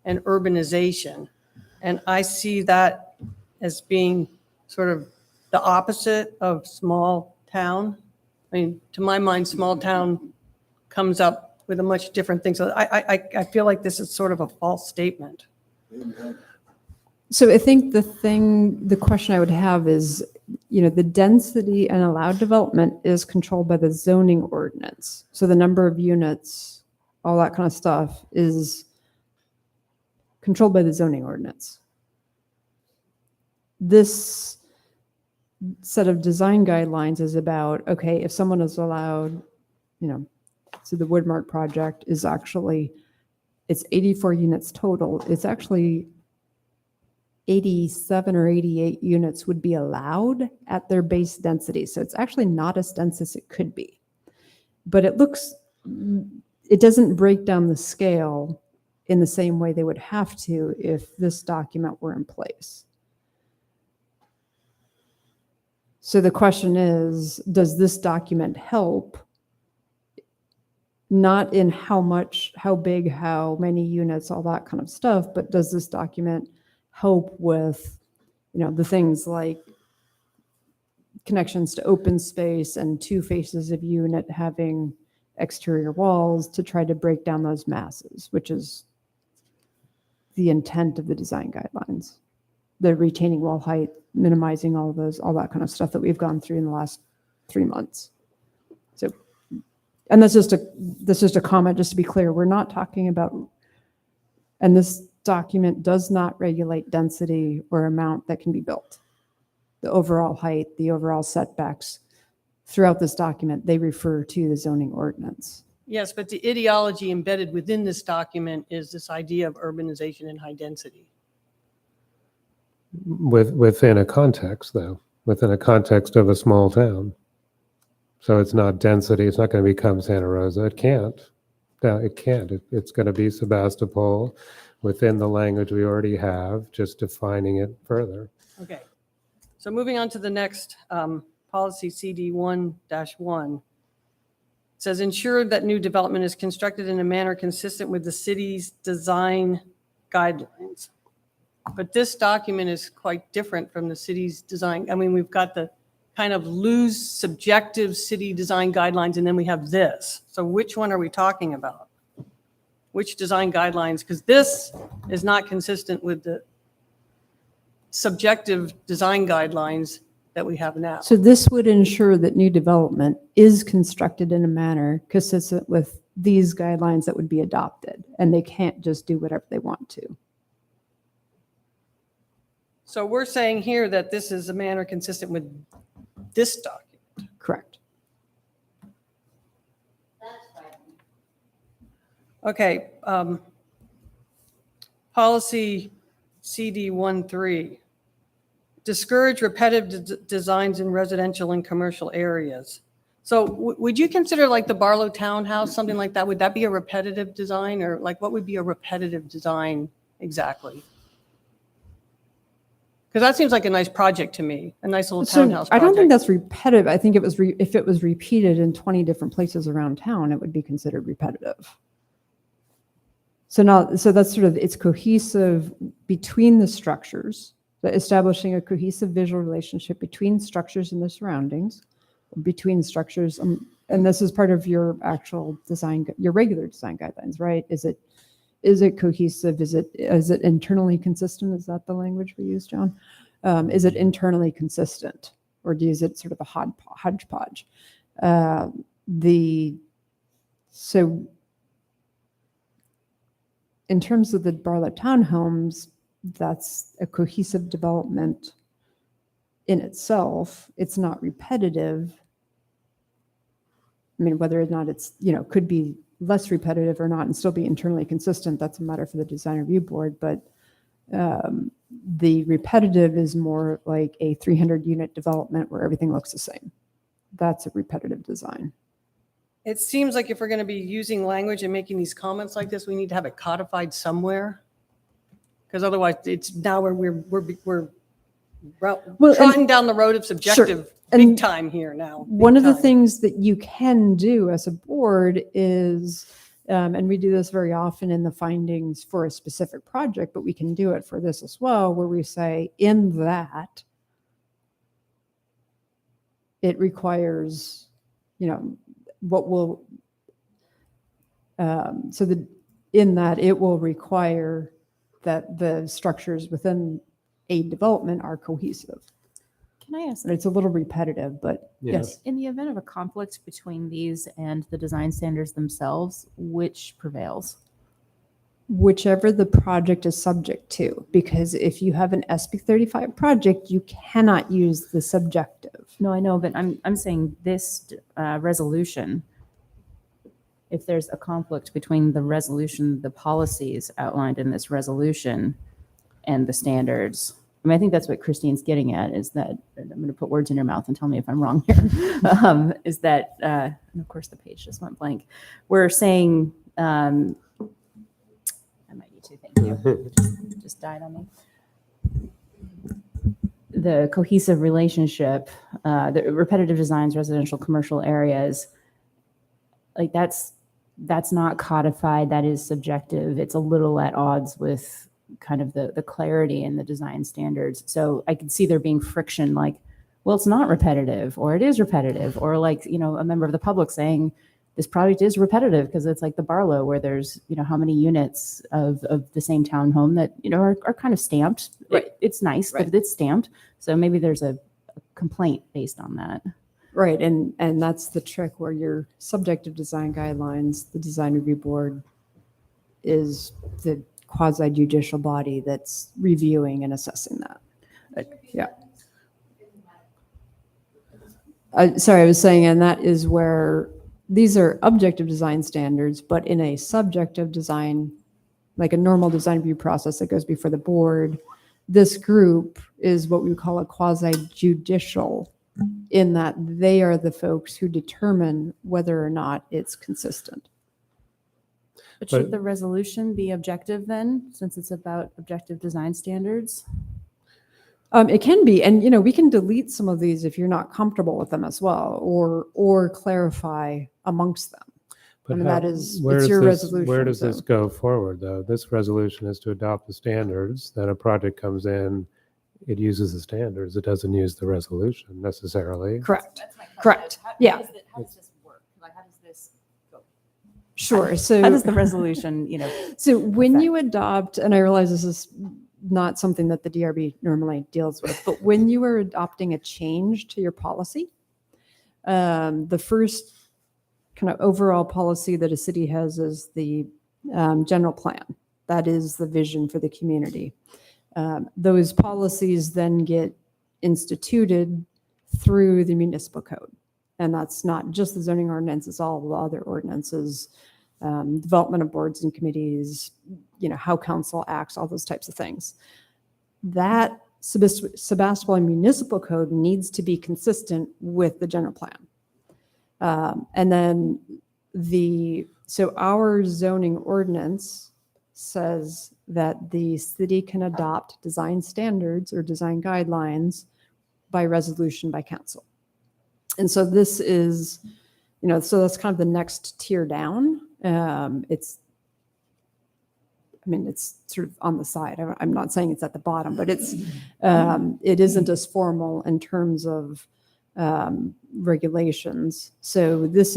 and urbanization. And I see that as being sort of the opposite of small town. I mean, to my mind, small town comes up with a much different thing. So I feel like this is sort of a false statement. So I think the question I would have is, the density and allowed development is controlled by the zoning ordinance. So the number of units, all that kind of stuff is controlled by the zoning ordinance. This set of design guidelines is about, okay, if someone is allowed, so the Woodmark project is actually, it's 84 units total. It's actually 87 or 88 units would be allowed at their base density. So it's actually not as dense as it could be. But it doesn't break down the scale in the same way they would have to if this document were in place. So the question is, does this document help? Not in how much, how big, how many units, all that kind of stuff, but does this document help with, the things like connections to open space and two faces of unit having exterior walls to try to break down those masses, which is the intent of the design guidelines. The retaining wall height, minimizing all that kind of stuff that we've gone through in the last 3 months. So, and that's just a comment, just to be clear, we're not talking about, and this document does not regulate density or amount that can be built. The overall height, the overall setbacks, throughout this document, they refer to the zoning ordinance. Yes, but the ideology embedded within this document is this idea of urbanization and high density. Within a context, though, within a context of a small town. So it's not density. It's not going to become Santa Rosa. It can't. No, it can't. It's going to be Sebastopol. within the language we already have, just defining it further. Okay. So moving on to the next policy, CD1-1. It says ensure that new development is constructed in a manner consistent with the city's design guidelines. But this document is quite different from the city's design. I mean, we've got the kind of loose subjective city design guidelines, and then we have this. So which one are we talking about? Which design guidelines? Because this is not consistent with the subjective design guidelines that we have now. So this would ensure that new development is constructed in a manner consistent with these guidelines that would be adopted, and they can't just do whatever they want to. So we're saying here that this is a manner consistent with this document. Correct. Okay. Policy CD13. Discourage repetitive designs in residential and commercial areas. So would you consider like the Barlow Townhouse, something like that? Would that be a repetitive design, or like what would be a repetitive design exactly? Because that seems like a nice project to me, a nice little townhouse I project. don't think that's repetitive. I think it was if it was repeated in 20 different places around town, it would be considered repetitive. So that's sort of, it's cohesive between the structures, establishing a cohesive visual relationship between structures and the surroundings, between structures. And this is part of your actual design, your regular design guidelines, right? Is it cohesive? Is it internally consistent? Is that the language we use, John? Is it internally consistent, or is it sort of a hodgepodge? So in terms of the Barlow townhomes, that's a cohesive development in itself. It's not repetitive. I mean, whether or not it's, could be less repetitive or not and still be internally consistent, that's a matter for the design review board. But the repetitive is more like a 300 unit development where everything looks the same. That's a repetitive design. It seems like if we're going to be using language and making these comments like this, we need to have it codified somewhere. Because otherwise, it's now where we're trotting down the road of subjective big time here now. One of the things that you can do as a board is, and we do this very often in the findings for a specific project, but we can do it for this as well, where we say in that it requires, what will, so that in that it will require that the structures within a development are cohesive. Can I ask? And it's a little repetitive, but yes. In the event of a conflict between these and the design standards themselves, which prevails? Whichever the project is subject to, because if you have an SB 35 project, you cannot use the subjective. No, I know, but I'm saying this resolution, if there's a conflict between the resolution, the policies outlined in this resolution and the standards. I mean, I think that's what Christine's getting at, is that, I'm going to put words in your mouth and tell me if I'm wrong here, is that, and of course the page just went blank. We're saying, I might need to, thank you, just died on me. The cohesive relationship, the repetitive designs, residential, commercial areas, like that's not codified, that is subjective. It's a little at odds with kind of the clarity in the design standards. So I could see there being friction, like, well, it's not repetitive, or it is repetitive, or like, a member of the public saying this project is repetitive because it's like the Barlow, where there's, how many units of the same townhome that, are kind of stamped. Right. It's nice, but it's stamped. So maybe there's a complaint based on that. Right, and that's the trick, where your subjective design guidelines, the design review board is the quasi-judicial body that's reviewing and assessing that. Yeah. Sorry, I was saying, and that is where these are objective design standards, but in a subjective design, like a normal design review process that goes before the board, this group is what we call a quasi-judicial, in that they are the folks who determine whether or not it's consistent. But should But- the resolution be objective then, since it's about objective design standards? It can be, and we can delete some of these if you're not comfortable with them as well, or clarify amongst them. But mean, how- that is- where it's does your this- resolution, Where does this so- go forward, though? This resolution is to adopt the standards, then a project comes in, it uses the standards, it doesn't use the resolution necessarily. Correct. Correct. Yeah. How does this work? Like, how does this go? Sure. So How does the resolution, So when you adopt, and I realize this is not something that the DRB normally deals with, but when you are adopting a change to your policy, the first kind of overall policy that a city has is the general plan. That is the vision for the community. Those policies then get instituted through the municipal code. And that's not just the zoning ordinance, it's all the other ordinances, development of boards and committees, how council acts, all those types of things. That Sebastopol municipal code needs to be consistent with the general plan. And then so our zoning ordinance says that the city can adopt design standards or design guidelines by resolution by council. And so this is, so that's kind of the next tier down. It's sort of on the side. I'm not saying it's at the bottom, but it isn't as formal in terms of regulations. So this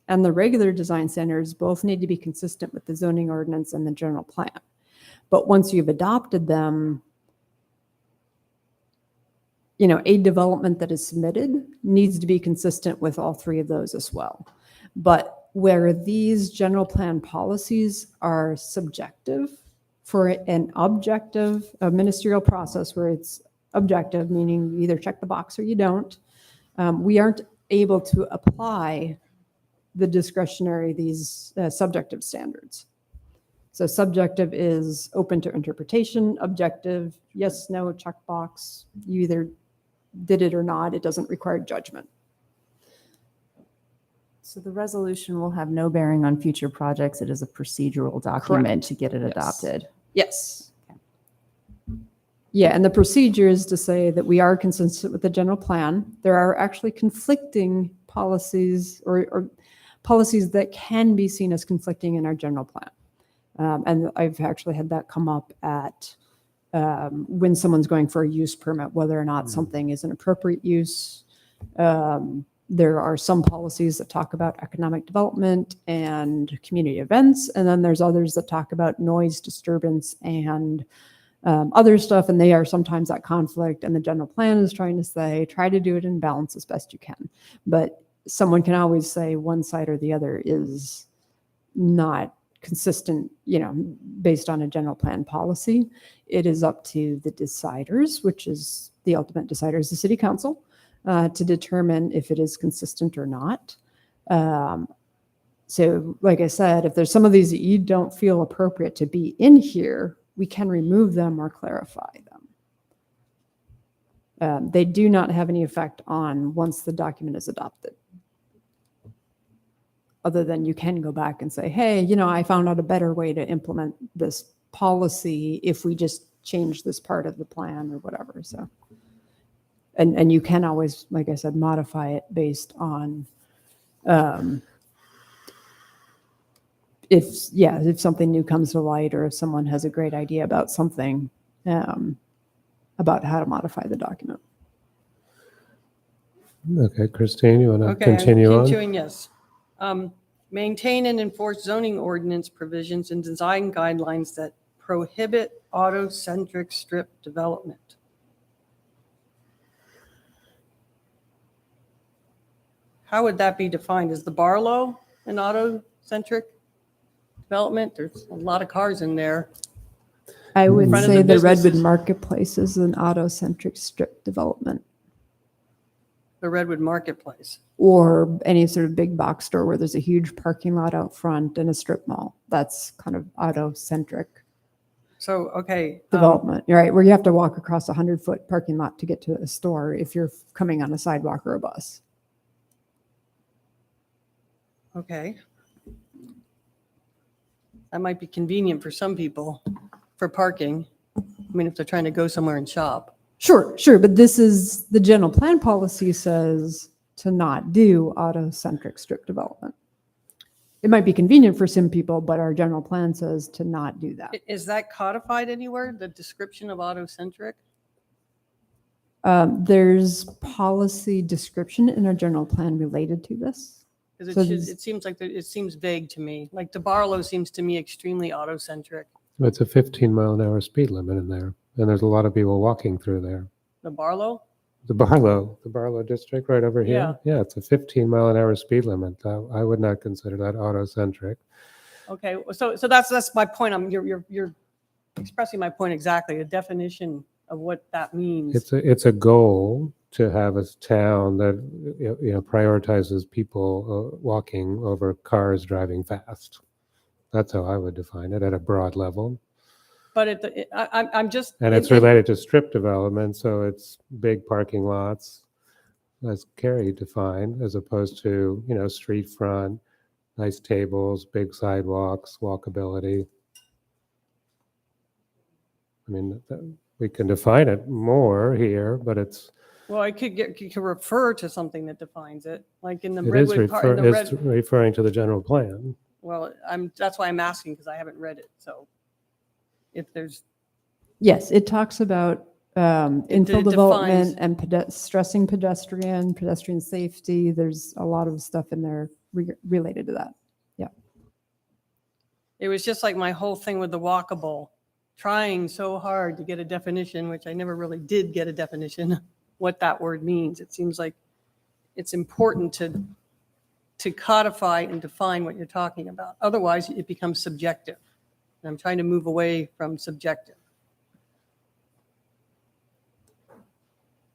and the regular design standards both need to be consistent with the zoning ordinance and the general plan. But once you've adopted them, a development that is submitted needs to be consistent with all three of those as well. But where these general plan policies are subjective for an objective ministerial process where it's objective, meaning you either check the box or you don't, we aren't able to apply the discretionary, these subjective standards. So subjective is open to interpretation, objective, yes, no, checkbox, you either did it or not, it doesn't require judgment. So the resolution will have no bearing on future projects. It is a procedural document to get it Yes. adopted. Yes. Yeah, and the procedure is to say that we are consistent with the general plan. There are actually conflicting policies or policies that can be seen as conflicting in our general plan. And I've actually had that come up at when someone's going for a use permit, whether or not something is an appropriate use. There are some policies that talk about economic development and community events, and then there's others that talk about noise disturbance and other stuff, and they are sometimes at conflict, and the general plan is trying to say, try to do it in balance as best you can. But someone can always say one side or the other is not consistent, based on a general plan policy. It is up to the deciders, which is the ultimate decider is the city council, to determine if it is consistent or not. So like I said, if there's some of these that you don't feel appropriate to be in here, we can remove them or clarify them. They do not have any effect on once the document is adopted. Other than you can go back and say, hey, I found out a better way to implement this policy if we just change this part of the plan or whatever. So, and you can always, like I said, modify it based on if something new comes to light or if someone has a great idea about something, about how to modify the document. Okay, Christine, you want to Okay, continue I'm on? continuing, yes. Maintain and enforce zoning ordinance provisions and design guidelines that prohibit auto-centric strip development. How would that be defined? Is the Barlow an auto-centric development? There's a lot of cars in there. I would front of say the the Redwood businesses. Marketplace is an auto-centric strip development, The Redwood Marketplace. or any sort of big box store where there's a huge parking lot out front and a strip mall. That's kind of auto-centric So, okay. development, right? Where you have to walk across a 100-foot parking lot to get to a store if you're coming on a sidewalk or a bus. Okay. That might be convenient for some people for parking. I mean, if they're trying to go somewhere and shop. Sure, sure, but this is, the general plan policy says to not do auto-centric strip development. It might be convenient for some people, but our general plan says to not do that. Is that codified anywhere, the description of autocentric? There's policy description in our general plan related to this. Because So it should, this- it seems like, it seems vague to me. Like DeBarlo seems to me extremely autocentric. It's a 15-mile-an-hour speed limit in there, and there's a lot of people walking through there. DeBarlo? The Barlow district right over here. Yeah, it's a 15-mile-an-hour speed limit. I would not consider that autocentric. Okay, so that's my point. You're expressing my point exactly, a definition of what that means. It's a goal to have a town that prioritizes people walking over cars driving fast. That's how I would define it at a broad level. But I'm just. And it's related to strip development, so it's big parking lots, as Carrie defined, as opposed to, street front, nice tables, big sidewalks, walkability. I mean, we can define it more here, but it's. Well, I could refer to something that defines it, like in the It is Redwood part, in the red. referring to the general plan. Well, that's why I'm asking, because I haven't read it, so if there's. Yes, it talks about infill defines- development and stressing pedestrian safety. There's a lot of stuff in there related to that. Yeah. It was just like my whole thing with the walkable, trying so hard to get a definition, which I never really did get a definition, what that word means. It seems like it's important to codify and define what you're talking about. Otherwise, it becomes subjective. And I'm trying to move away from subjective.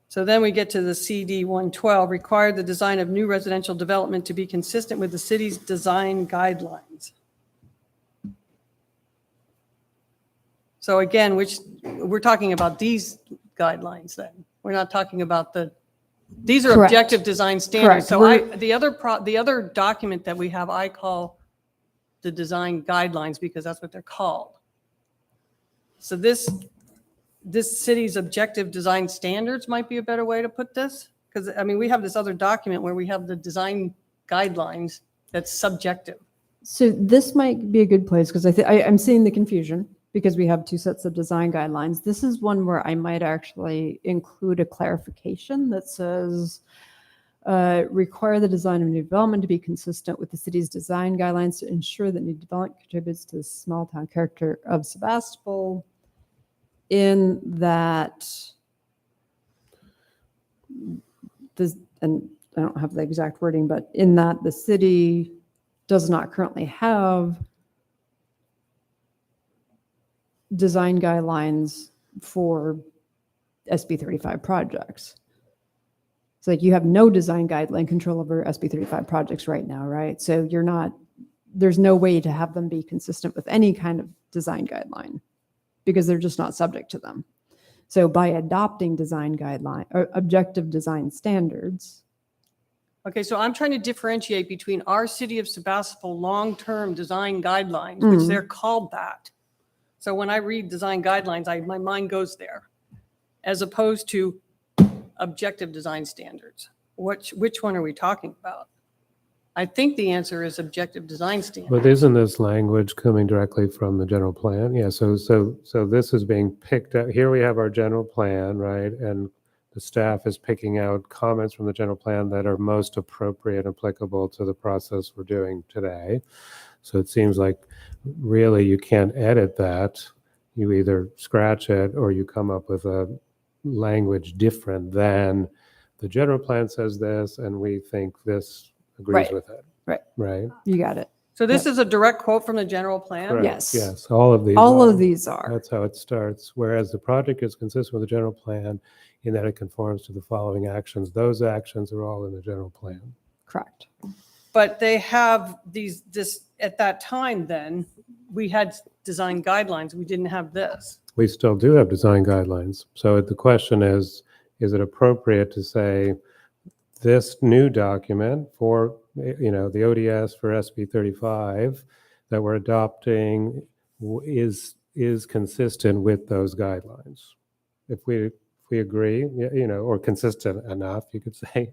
So then we get to the CD 112, require the design of new residential development to be consistent with the city's design guidelines. So again, we're talking about these guidelines then. We're not talking about these are Correct. objective design standards. Correct. So the other document that we have, I call the design guidelines because that's what they're called. So this city's objective design standards might be a better way to put this. Because I mean, we have this other document where we have the design guidelines that's subjective. So this might be a good place because I'm seeing the confusion because we have two sets of design guidelines. This is one where I might actually include a clarification that says, require the design of new development to be consistent with the city's design guidelines to ensure that new development contributes to the small town character of Sebastopol, in that and I don't have the exact wording, but in that the city does not currently have design guidelines for SB 35 projects. It's like you have no design guideline control over SB 35 projects right now, right? So there's no way to have them be consistent with any kind of design guideline because they're just not subject to them. So by adopting design guideline or objective design standards. Okay, so I'm trying to differentiate between our City of Sebastopol long-term design guidelines, which they're called that. So when I read design guidelines, my mind goes there, as opposed to objective design standards. Which one are we talking about? I think the answer is objective design standards. But isn't this language coming directly from the general plan? Yeah, so this is being picked up. Here we have our general plan, right? And the staff is picking out comments from the general plan that are most appropriate and applicable to the process we're doing today. So it seems like really you can't edit that. You either scratch it or you come up with a language different than the general plan says this and we think this agrees Right. with it. Right. Right. You got it. So this is a direct quote from the general plan? Correct. Yes. Yes, all of these All are. of these are. That's how it starts. Whereas the project is consistent with the general plan in that it conforms to the following actions. Those actions are all in the general plan. Correct. But they have this at that time then, we had design guidelines. We didn't have this. We still do have design guidelines. So the question is it appropriate to say this new document for, the ODS for SB 35 that we're adopting is consistent with those guidelines. If we agree, or consistent enough, you could say,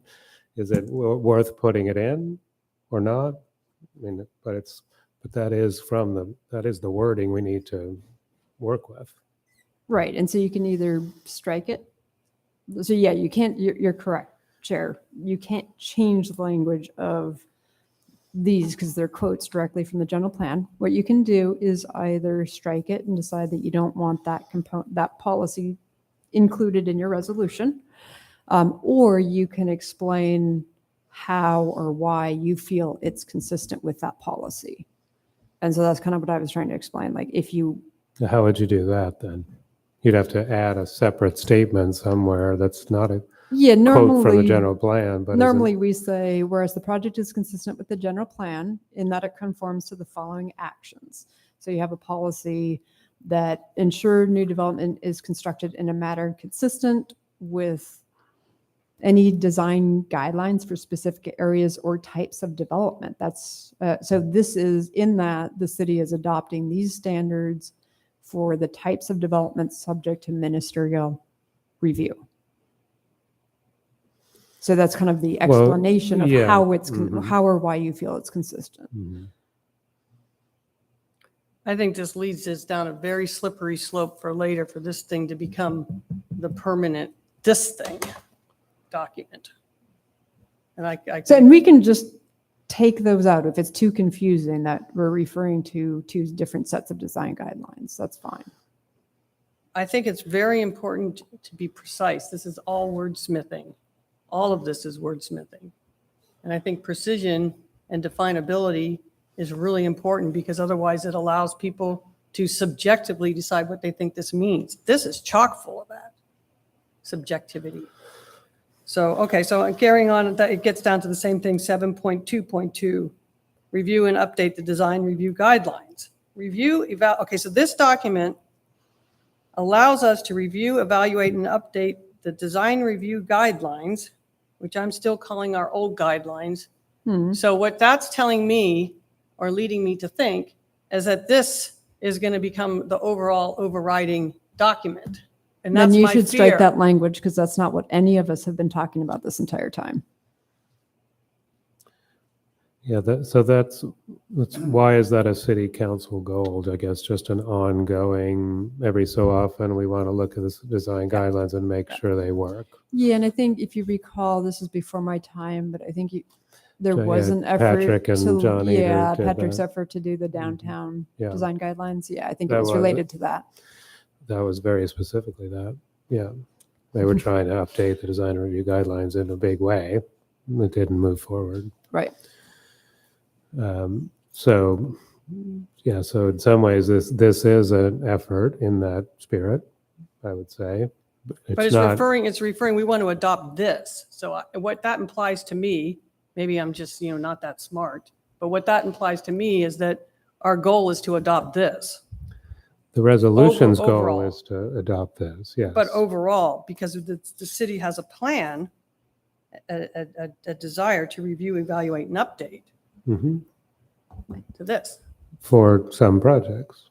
is it worth putting it in or not? I mean, but that is the wording we need to work with. Right, and so you can either strike it. So yeah, you can't, you're correct, Chair. You can't change the language of these because they're quotes directly from the general plan. What you can do is either strike it and decide that you don't want that policy included in your resolution, or you can explain how or why you feel it's consistent with that policy. And so that's kind of what I was trying to explain. Like if you... How would you do that then? You'd have to add a separate statement somewhere that's not a quote from the general plan. But normally we say, whereas the project is consistent with the general plan in that it conforms to the following actions. So you have a policy that ensure new development is constructed in a manner consistent with any design guidelines for specific areas or types of development. That's so this is in that the city is adopting these standards for the types of development subject to ministerial review. So that's kind of the explanation of how it's how or why you feel it's consistent. I think this leads us down a very slippery slope for later for this thing to become the permanent document. And and we can just take those out if it's too confusing that we're referring to two different sets of design guidelines. That's fine. I think it's very important to be precise. This is all wordsmithing. All of this is wordsmithing. And I think precision and definability is really important because otherwise it allows people to subjectively decide what they think this means. This is chock full of that subjectivity. So, okay, so carrying on, it gets down to the same thing, 7.2.2, review and update the design review guidelines. Okay, so this document allows us to review, evaluate, and update the design review guidelines, which I'm still calling our old guidelines. So what that's telling me or leading me to think is that this is going to become the overall overriding document. And that's then you my should fear. strike that language because that's not what any of us have been talking about this entire time. Yeah, so that's why is that a city council goal? I guess just an ongoing, every so often we want to look at the design guidelines and make sure they work. Yeah, and I think if you recall, this is before my time, but I think there So, was yeah, an effort Patrick and John Eder did Patrick's that. effort to do the downtown Yeah. design guidelines. Yeah, I think That it was was related to that. That was very specifically that. Yeah. They were trying to update the design review guidelines in a big way. It didn't move forward. Right. So in some ways this is an effort in that spirit, I would say. But it's referring, we want to adopt this. So what that implies to me, maybe I'm just, not that smart, but what that implies to me is that our goal is to adopt this. The resolution's overall. goal is to adopt this, yes. But overall, because the city has a plan, a desire to review, evaluate, and update Mhm. to this. For some projects.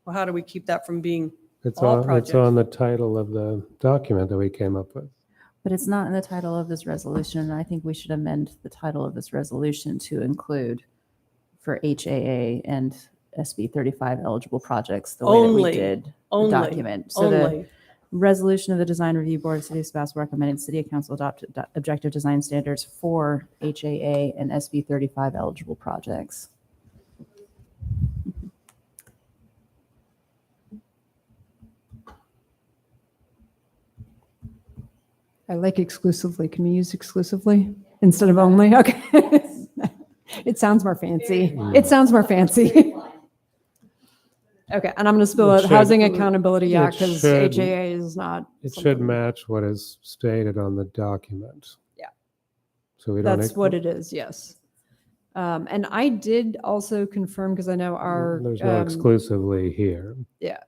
Well, how do we keep that from being It's all on projects? the title of the document that we came up with. But it's not in the title of this resolution, and I think we should amend the title of this resolution to include for HAA and SB 35 eligible projects the way that we did the document. So the resolution of the Design Review Board of City of Sebastopol recommending City Council adopt objective design standards for HAA and SB 35 eligible projects. I like exclusively. Can we use exclusively instead of only? Okay. It sounds more fancy. It sounds more fancy. Okay, and I'm going to spill out Housing Accountability Act because HAA is not. It should match what is stated on the document. Yeah. So we don't. That's what it is, yes. And I did also confirm, because I know our. There's no exclusively here. Yeah.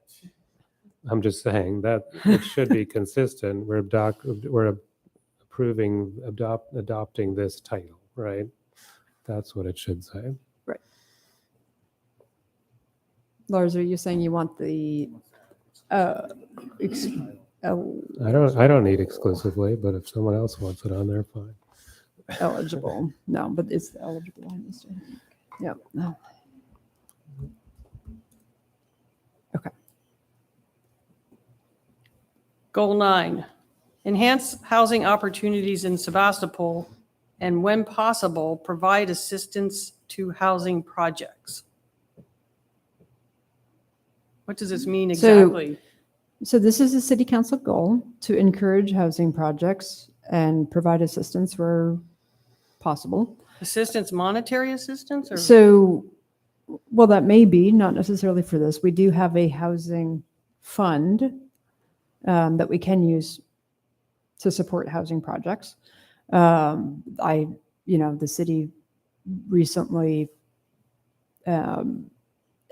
I'm just saying that it should be consistent. We're adopting this title, right? That's what it should say. Right. Lars, are you saying you want the, ex- I don't need exclusively, but if someone else wants it on there, fine. eligible? No, but it's the eligible one. Yeah, no. Okay. Goal 9, enhance housing opportunities in Sebastopol and when possible, provide assistance to housing projects. What does this mean exactly? So this is a city council goal to encourage housing projects and provide assistance where possible. Assistance, monetary assistance, or? So, well, that may be, not necessarily for this. We do have a housing fund that we can use to support housing projects. The city recently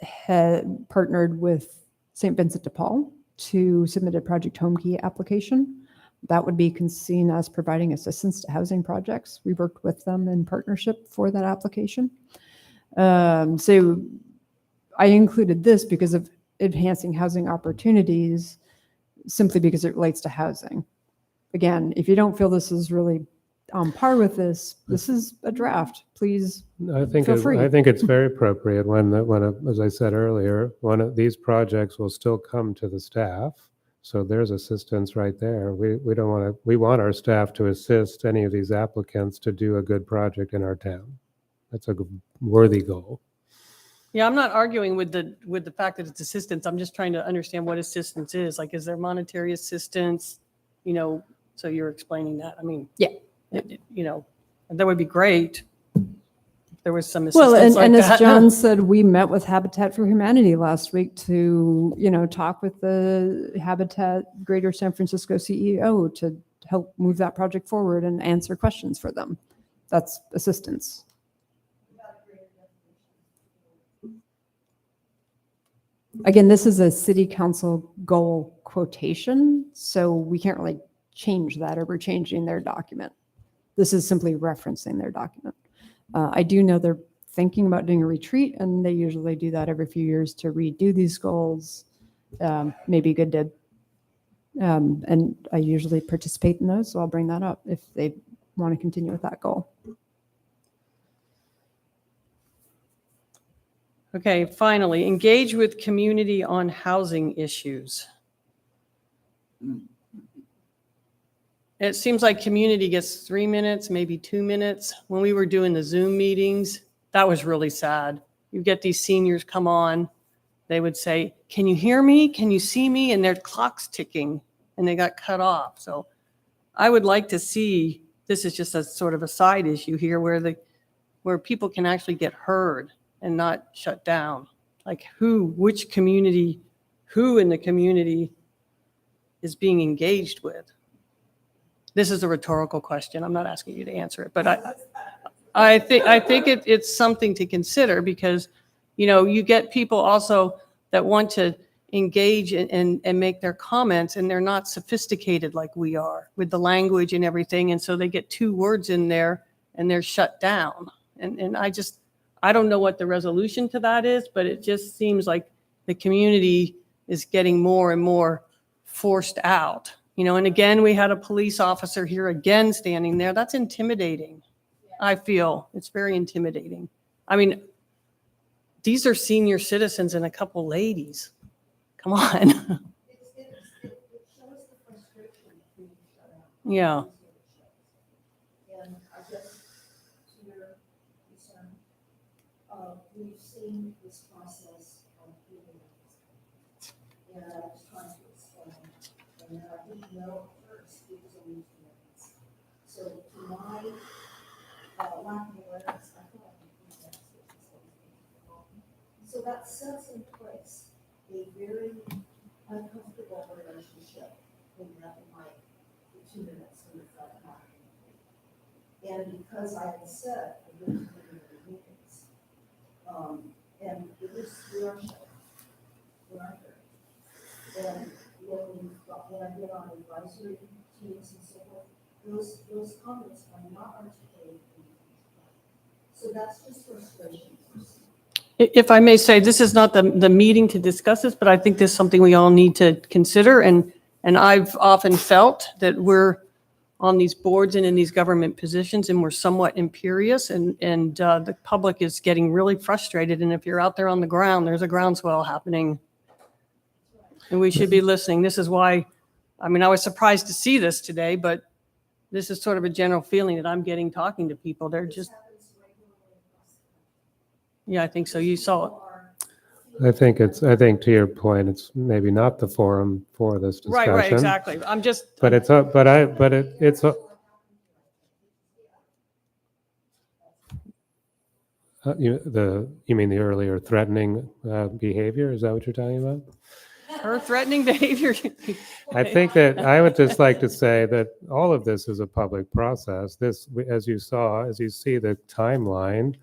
had partnered with St. Vincent de Paul to submit a Project Home Key application. That would be seen as providing assistance to housing projects. We worked with them in partnership for that application. So I included this because of enhancing housing opportunities, simply because it relates to housing. Again, if you don't feel this is really on par with this, this is a draft. Please feel free. I think it's very appropriate when, as I said earlier, one of these projects will still come to the staff. So there's assistance right there. We want our staff to assist any of these applicants to do a good project in our town. That's a worthy goal. Yeah, I'm not arguing with the fact that it's assistance. I'm just trying to understand what assistance is. Like, is there monetary assistance? So you're explaining that. I mean, yeah, that would be great if there was some assistance. Well, and like as that. John said, we met with Habitat for Humanity last week to, talk with the Habitat Greater San Francisco CEO to help move that project forward and answer questions for them. That's assistance. Again, this is a city council goal quotation, so we can't really change that, or we're changing their document. This is simply referencing their document. I do know they're thinking about doing a retreat, and they usually do that every few years to redo these goals. Maybe good to, and I usually participate in those, so I'll bring that up if they want to continue with that goal. Okay, finally, engage with community on housing issues. It seems like community gets 3 minutes, maybe 2 minutes. When we were doing the Zoom meetings, that was really sad. You get these seniors come on, they would say, "Can you hear me? Can you see me?" And their clock's ticking, and they got cut off. So I would like to see, this is just a sort of a side issue here, where people can actually get heard and not shut down. Like which community, who in the community is being engaged with? This is a rhetorical question. I'm not asking you to answer it, but I think it's something to consider, because, you get people also that want to engage and make their comments, and they're not sophisticated like we are with the language and everything. And so they get 2 words in there and they're shut down. And I don't know what the resolution to that is, but it just seems like the community is getting more and more forced out. And again, we had a police officer here again standing there. That's intimidating. I feel it's very intimidating. I mean, these are senior citizens and a couple ladies. Come on. Yeah. And I guess to your concern, we've seen this process on human rights. And I was trying to explain, and I didn't know at first it was only 2 minutes. So to my lack of awareness, I feel like so that sets in place a very uncomfortable relationship when you have the mic for 2 minutes when you're front and back. And because I had said I wouldn't do any meetings, and we are shut. We aren't there. And when I get on advisory teams and so forth, those comments are not articulated. So that's just frustration. If I may say, this is not the meeting to discuss this, but I think this is something we all need to consider. And I've often felt that we're on these boards and in these government positions, and we're somewhat imperious, and the public is getting really frustrated. And if you're out there on the ground, there's a groundswell happening. And we should be listening. This is why, I mean, I was surprised to see this today, but this is sort of a general feeling that I'm getting talking to people. They're just, yeah, I think so. You saw it. I think to your point, it's maybe not the forum for this discussion. Right, exactly. I'm just. But it's a, it's a. You mean the earlier threatening behavior? Is that what you're talking about? Her threatening behavior. I think that I would just like to say that all of this is a public process. This, as you see the timeline,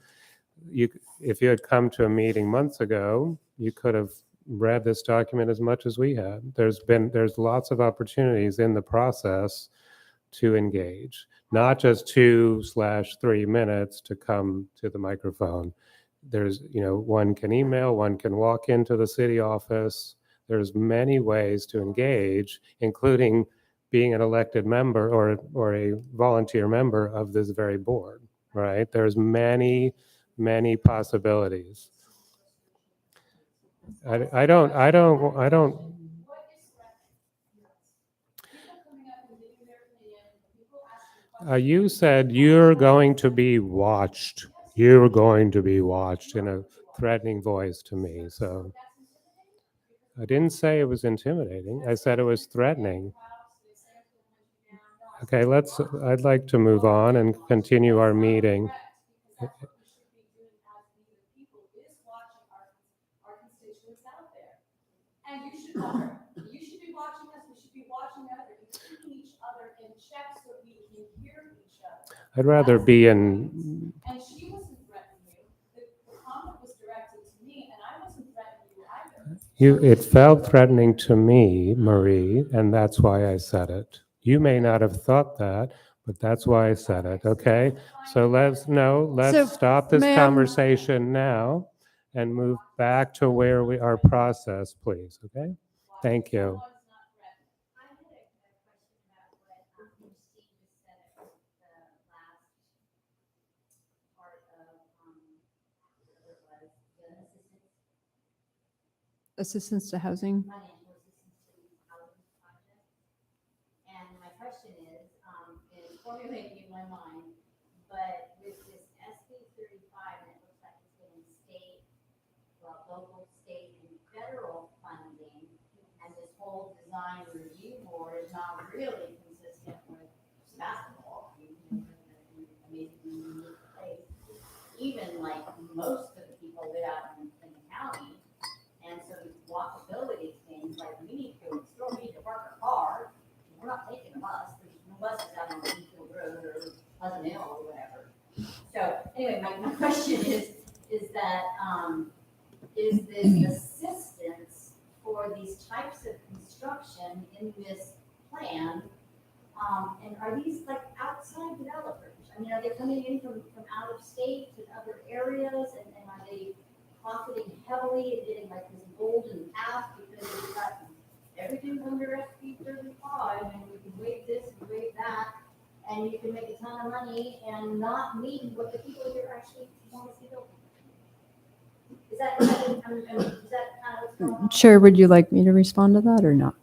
if you had come to a meeting months ago, you could have read this document as much as we had. There's lots of opportunities in the process to engage, not just 2/3 minutes to come to the microphone. There's, one can email, one can walk into the city office. There's many ways to engage, including being an elected member or a volunteer member of this very board, right? There's many possibilities. I don't. You said you're going to be watched. You're going to be watched in a threatening voice to me. So I didn't say it was intimidating. I said it was threatening. Okay, I'd like to move on and continue our meeting. And you should learn. You should be watching us. We should be watching others, keeping each other in check so we can hear each other. I'd rather be in. And she wasn't threatening you. The comment was directed to me, and I wasn't threatening you either. It felt threatening to me, Marie, and that's why I said it. You may not have thought that, but that's why I said it. Okay, so let's stop this conversation now and move back to where we are process, please. Okay, thank you. Assistance to housing. Financial assistance to these housing projects. And my question is formulating in my mind, but with this SB 35, and it looks like it's getting local, state, and federal funding, and this whole design review board is not really consistent with Sebastopol. Amazingly unique place. Even like most of the people live out in the county. And so walkability things like we need to go to the store, we need to park our car. We're not taking a bus. There's no buses out on Greenfield Road or Pleasant Hill or whatever. So anyway, my question is that is this assistance for these types of construction in this plan? And are these like outside developers? I mean, are they coming in from out of state to other areas, and are they profiting heavily and getting like this golden path because we've got everything's under SB 35 and we can waive this and waive that, and you can make a ton of money and not meet what the people here actually want to see built? Is that kind of what's going on? Chair, would you like me to respond to that or not?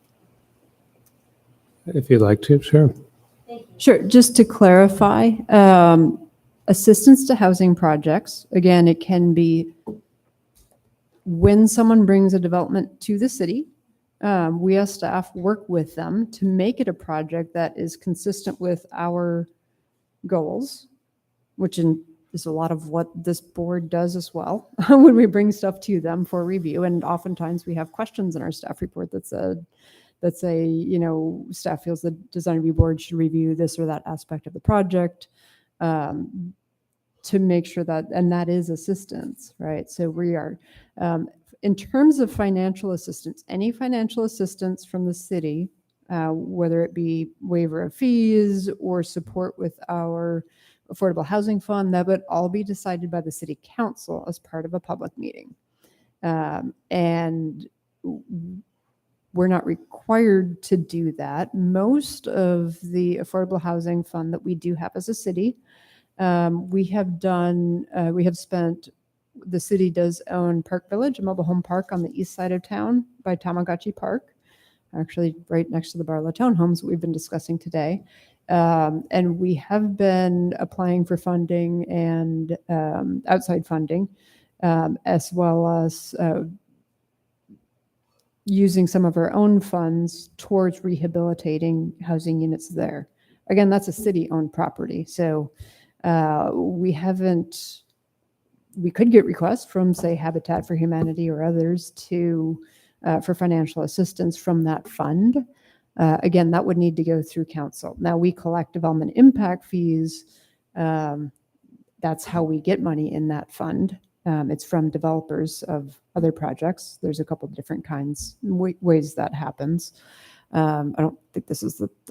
If you'd like to, sure. Thank you. Sure. Just to clarify, assistance to housing projects, again, it can be when someone brings a development to the city, we as staff work with them to make it a project that is consistent with our goals, which is a lot of what this board does as well when we bring stuff to them for review. And oftentimes we have questions in our staff report that say, staff feels the design review board should review this or that aspect of the project. To make sure and that is assistance, right? So we are, in terms of financial assistance, any financial assistance from the city, whether it be waiver of fees or support with our affordable housing fund, that would all be decided by the city council as part of a public meeting. And we're not required to do that. Most of the affordable housing fund that we do have as a city, we have spent, the city does own Park Village, a mobile home park on the east side of town by Tamagotchi Park, actually right next to the Barlow Townhomes that we've been discussing today. And we have been applying for funding and outside funding, as well as using some of our own funds towards rehabilitating housing units there. Again, that's a city-owned property, so we could get requests from, say, Habitat for Humanity or others for financial assistance from that fund. Again, that would need to go through council. Now, we collect development impact fees. That's how we get money in that fund. It's from developers of other projects. There's a couple of different kinds, ways that happens. I don't think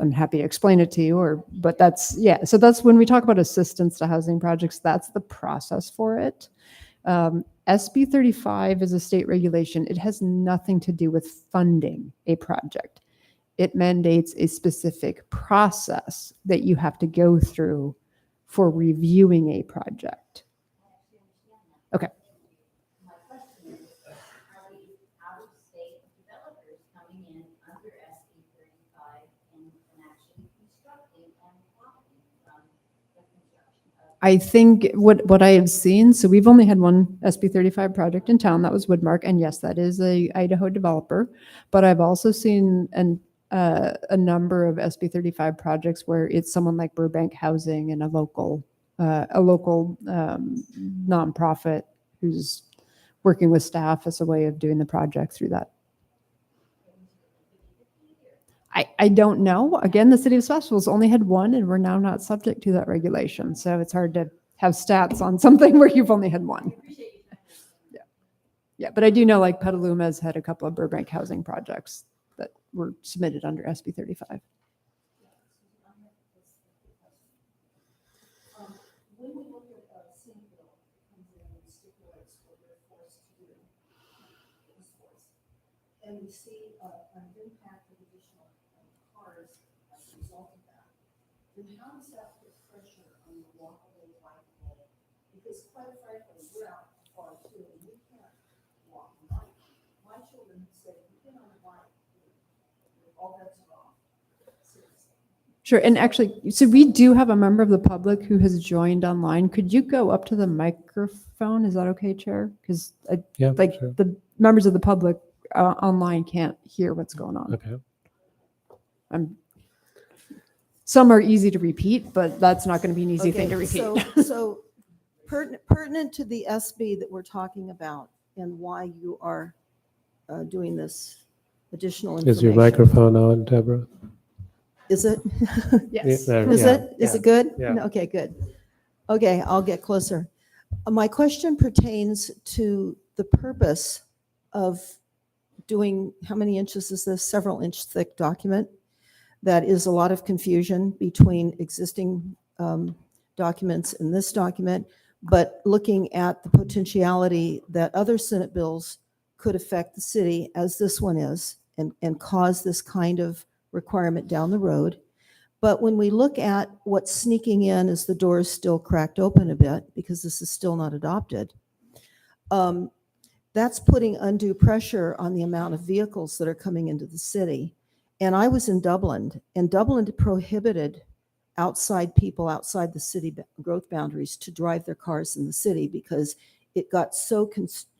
I'm happy to explain it to you, but so that's when we talk about assistance to housing projects, that's the process for it. SB 35 is a state regulation. It has nothing to do with funding a project. It mandates a specific process that you have to go through for reviewing a project. Okay. My question is, are the out-of-state developers coming in under SB 35 and actually constructing and profiting from the construction of? I think what I have seen, so we've only had one SB 35 project in town, that was Woodmark, and yes, that is a Idaho developer, but I've also seen a number of SB 35 projects where it's someone like Burbank Housing and a local nonprofit who's working with staff as a way of doing the project through that. I don't know. Again, the city of Sebastopol's only had one, and we're now not subject to that regulation. So it's hard to have stats on something where you've only had one. Yeah, but I do know like Petaluma's had a couple of Burbank housing projects that were submitted under SB 35. When we look at a Senate bill that comes in and stipulates what they're forced to do, and we see an impact of additional cars as a result of that, then how does that put pressure on the walkable, bikeable? Because quite frankly, we're out far too, and we can't walk and bike. My children say, we get on a bike, all bets are off. Seriously. Sure, and actually, so we do have a member of the public who has joined online. Could you go up to the microphone? Is that okay, Chair? Because Yeah, like sure. the members of the public online can't hear what's going on. Okay. Some are easy to repeat, but that's not going to be an easy thing to repeat. So pertinent to the SB that we're talking about and why you are doing this additional information. Is your microphone on, Deborah? Is it? Yes. There, Is yeah. it? Is it good? Yeah. Okay, good. Okay, I'll get closer. My question pertains to the purpose of doing, how many inches is this? Several inch thick document. That is a lot of confusion between existing documents and this document, but looking at the potentiality that other Senate bills could affect the city as this one is and cause this kind of requirement down the road. But when we look at what's sneaking in as the door is still cracked open a bit, because this is still not adopted, that's putting undue pressure on the amount of vehicles that are coming into the city. And I was in Dublin, and Dublin prohibited outside people outside the city growth boundaries to drive their cars in the city because it got so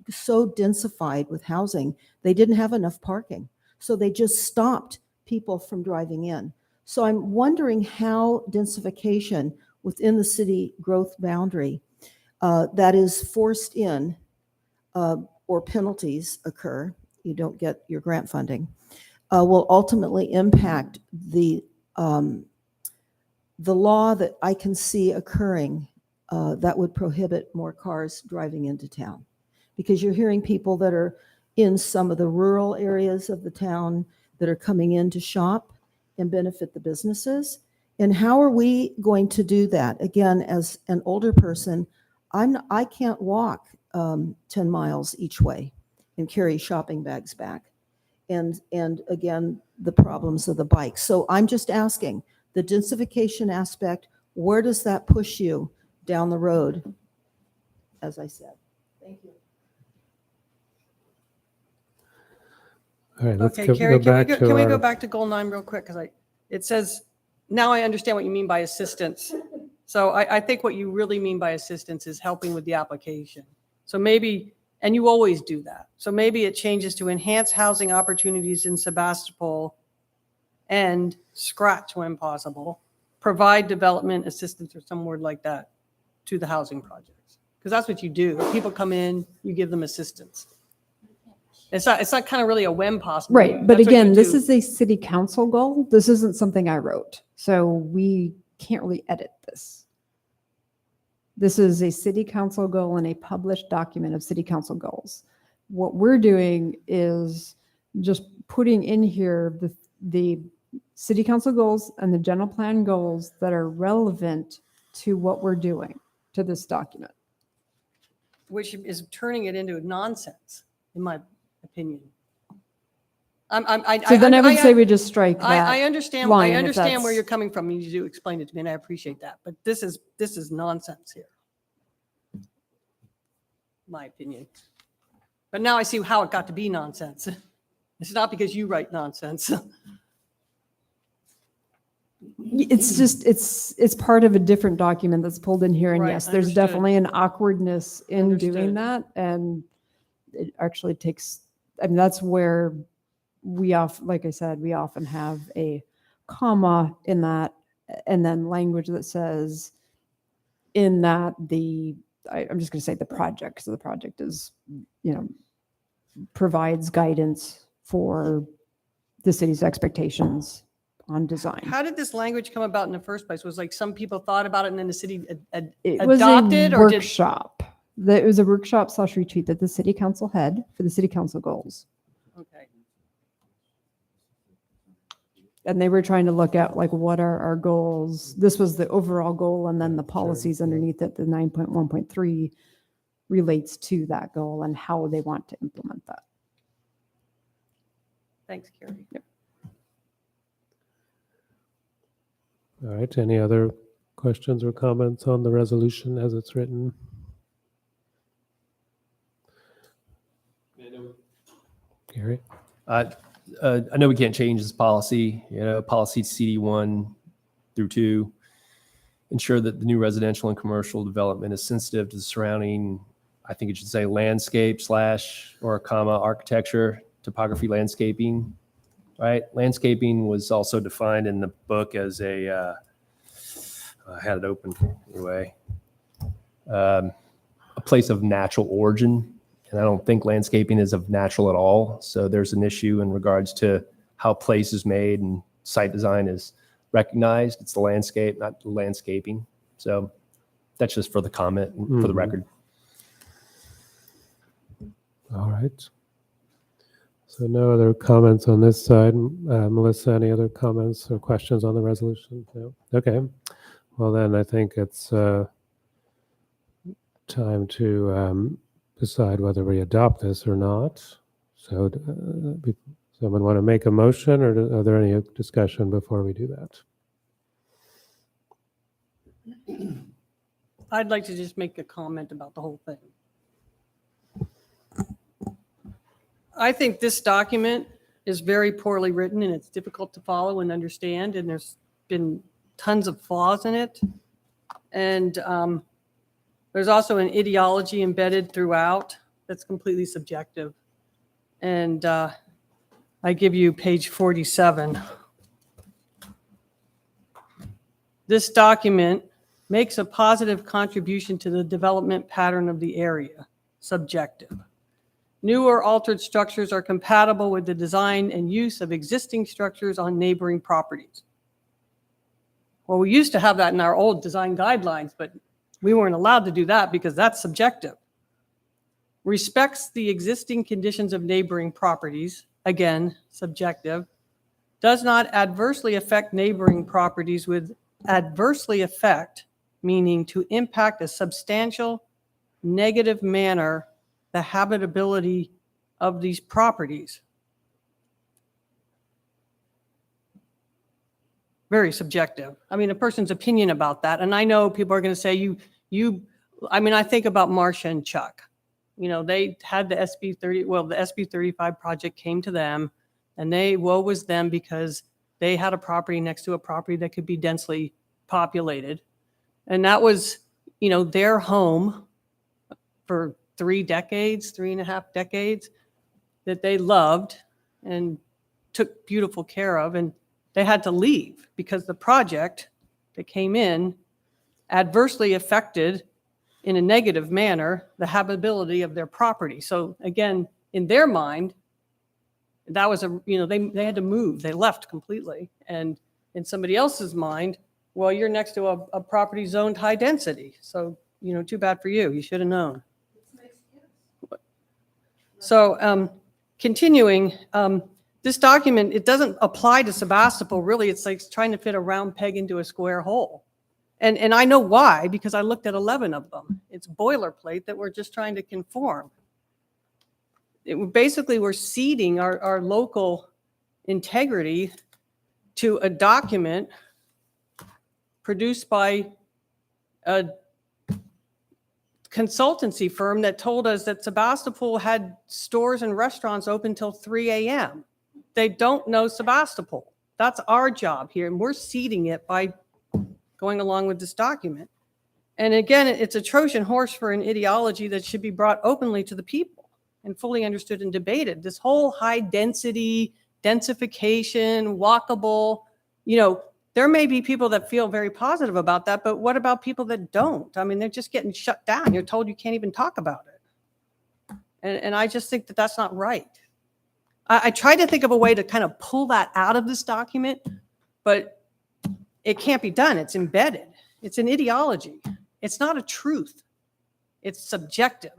densified with housing, they didn't have enough parking. So they just stopped people from driving in. So I'm wondering how densification within the city growth boundary that is forced in or penalties occur, you don't get your grant funding, will ultimately impact the law that I can see occurring that would prohibit more cars driving into town. Because you're hearing people that are in some of the rural areas of the town that are coming in to shop and benefit the businesses. And how are we going to do that? Again, as an older person, I can't walk 10 miles each way and carry shopping bags back. And again, the problems of the bike. So I'm just asking, the densification aspect, where does that push you down the road? As I said. Thank you. All right, let's Okay, go Carrie, back to can we go our, back to goal 9 real quick? Because it says, now I understand what you mean by assistance. So I think what you really mean by assistance is helping with the application. So maybe, and you always do that. So maybe it changes to enhance housing opportunities in Sebastopol and scratch when possible, provide development assistance or some word like that to the housing projects. Because that's what you do. If people come in, you give them assistance. It's not kind of really a when possible. Right, but That's what you again, this do. is a city council goal. This isn't something I wrote, so we can't really edit this. This is a city council goal and a published document of city council goals. What we're doing is just putting in here the city council goals and the general plan goals that are relevant to what we're doing to this document. Which is turning it into nonsense, in my opinion. So then I would say we just strike that. I understand. line I if understand where that's- you're coming from. You do explain it to me, and I appreciate that. But this is nonsense here, my opinion. But now I see how it got to be nonsense. It's not because you write nonsense. It's just, it's part of a different document that's pulled in here. And Right, yes, there's understood. definitely an awkwardness in doing Understood. that. And it actually takes, I mean, that's where like I said, we often have a comma in that and then language that says in that I'm just going to say the project, because the project is, provides guidance for the city's expectations on design. How did this language come about in the first place? Was like some people thought about it and then the city It was adopted, a or did? workshop. It was a workshop/retreat that the city council had for the city council goals. Okay. And they were trying to look at like, what are our goals? This was the overall goal, and then the policies underneath it, the 9.1.3 relates to that goal and how they want to implement that. Thanks, Carrie. all right, any other questions or comments on the resolution as it's written? Gary? I know we can't change this policy, policy CD1 through 2, ensure that the new residential and commercial development is sensitive to the surrounding, I think it should say landscape / or a comma, architecture, topography, landscaping, right? Landscaping was also defined in the book as I had it open anyway, a place of natural origin. And I don't think landscaping is of natural at all. So there's an issue in regards to how place is made and site design is recognized. It's the landscape, not the landscaping. So that's just for the comment, for the record. All right. So no other comments on this side. Melissa, any other comments or questions on the resolution? No? Okay. Well, then I think it's time to decide whether we adopt this or not. So someone want to make a motion, or are there any discussion before we do that? I'd like to just make a comment about the whole thing. I think this document is very poorly written and it's difficult to follow and understand, and there's been tons of flaws in it. And there's also an ideology embedded throughout that's completely subjective. And I give you page 47. This document makes a positive contribution to the development pattern of the area, subjective. New or altered structures are compatible with the design and use of existing structures on neighboring properties. Well, we used to have that in our old design guidelines, but we weren't allowed to do that because that's subjective. Respects the existing conditions of neighboring properties, again, subjective. Does not adversely affect neighboring properties with adversely affect, meaning to impact a substantial negative manner the habitability of these properties. Very subjective. I mean, a person's opinion about that. And I know people are going to say I mean, I think about Marcia and Chuck. You know, they had the SB 35 project came to them, and woe was them because they had a property next to a property that could be densely populated. And that was, you know, their home for 3.5 decades that they loved and took beautiful care of. And they had to leave because the project that came in adversely affected in a negative manner the habitability of their property. So again, in their mind, that was they had to move. They left completely. And in somebody else's mind, well, you're next to a property zoned high density. So, you know, too bad for you. You should have known. So continuing, this document, it doesn't apply to Sebastopol, really. It's like trying to fit a round peg into a square hole. And I know why, because I looked at 11 of them. It's boilerplate that we're just trying to conform. Basically, we're ceding our local integrity to a document produced by a consultancy firm that told us that Sebastopol had stores and restaurants open till 3 a.m. They don't know Sebastopol. That's our job here, and we're ceding it by going along with this document. And again, it's a Trojan horse for an ideology that should be brought openly to the people and fully understood and debated. This whole high density, densification, walkable, you know, there may be people that feel very positive about that, but what about people that don't? I mean, they're just getting shut down. You're told you can't even talk about it. And I just think that that's not right. I tried to think of a way to kind of pull that out of this document, but it can't be done. It's embedded. It's an ideology. It's not a truth. It's subjective.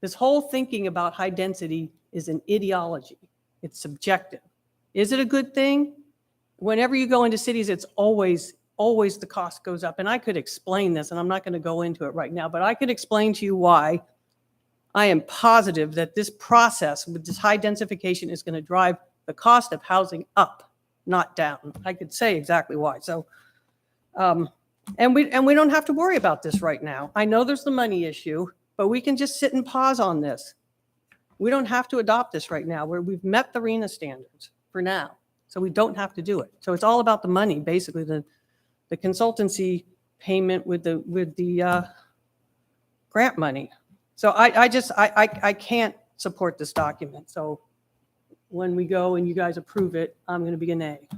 This whole thinking about high density is an ideology. It's subjective. Is it a good thing? Whenever you go into cities, it's always the cost goes up. And I could explain this, and I'm not going to go into it right now, but I could explain to you why I am positive that this process with this high densification is going to drive the cost of housing up, not down. I could say exactly why. So, and we don't have to worry about this right now. I know there's the money issue, but we can just sit and pause on this. We don't have to adopt this right now, where we've met the RENA standards for now. So we don't have to do it. So it's all about the money, basically the consultancy payment with the grant money. So I can't support this document. So when we go and you guys approve it, I'm going to be a nay.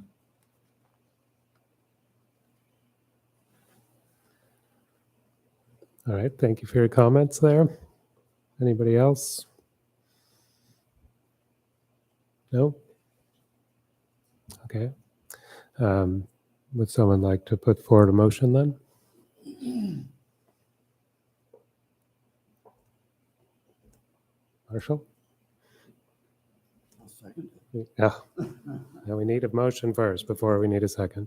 All right, thank you for your comments there. Anybody else? No? Okay. Would someone like to put forward a motion then? Marshall? I'll second it. Yeah. Now we need a motion first before we need a second.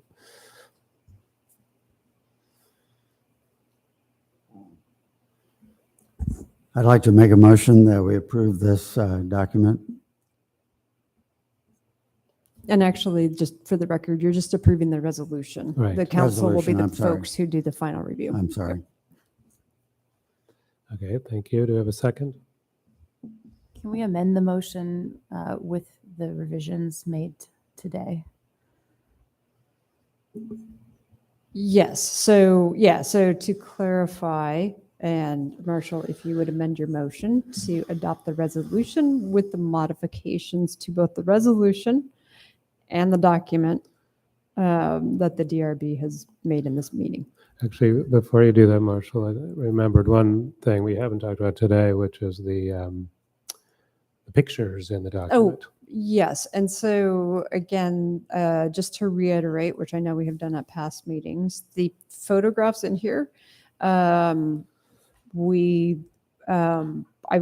I'd like to make a motion that we approve this document. And actually, just for the record, you're just approving the resolution. Right. The council will be Resolution, the I'm sorry. folks who do the final review. I'm sorry. Okay, thank you. Do we have a second? Can we amend the motion with the revisions made today? Yes. So, yeah. So to clarify, and Marshall, if you would amend your motion to adopt the resolution with the modifications to both the resolution and the document that the DRB has made in this meeting. Actually, before you do that, Marshall, I remembered one thing we haven't talked about today, which is the pictures in the document. Yes. And so again, just to reiterate, which I know we have done at past meetings, the photographs in here, I will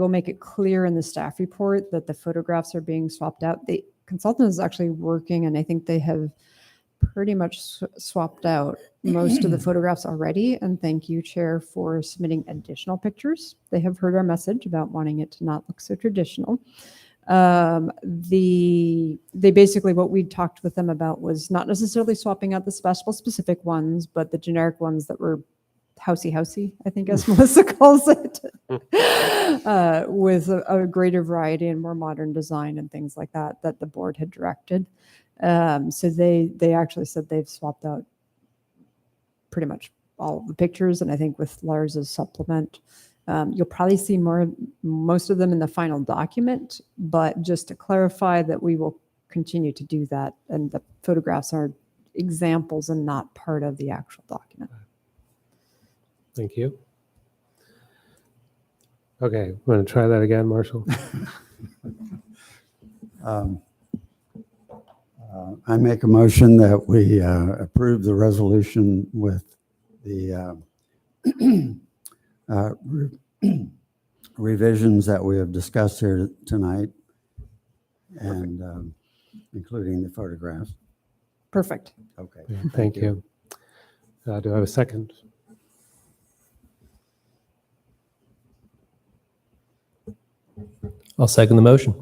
make it clear in the staff report that the photographs are being swapped out. The consultant is actually working, and I think they have pretty much swapped out most of the photographs already. And thank you, Chair, for submitting additional pictures. They have heard our message about wanting it to not look so traditional. They basically, what we talked with them about was not necessarily swapping out the Sebastopol specific ones, but the generic ones that were housey, I think, as Melissa calls it, with a greater variety and more modern design and things like that the board had directed. So they actually said they've swapped out pretty much all of the pictures, and I think with Lars's supplement, you'll probably see most of them in the final document, but just to clarify that we will continue to do that, and the photographs are examples and not part of the actual document. Thank you. Okay, want to try that again, Marshall? I make a motion that we approve the resolution with the revisions that we have discussed here tonight, and including the photographs. Perfect. Okay. Thank you. Do I have a second? I'll second the motion.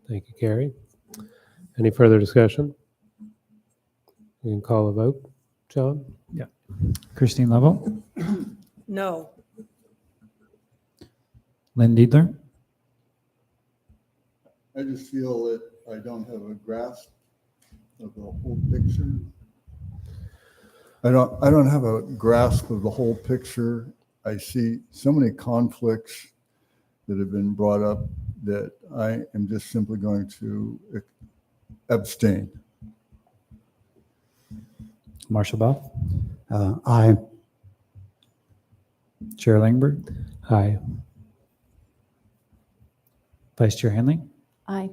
Thank you, Carrie. Any further discussion? We can call a vote. John? Christine Lovell, No. Lynn Diedler, I just feel that I don't have a grasp of the whole picture. I don't have a grasp of the whole picture. I see so many conflicts that have been brought up that I am just simply going to abstain. Marshall Bell, Aye. Chair Langberg, Aye. Vice Chair Hanley, Aye.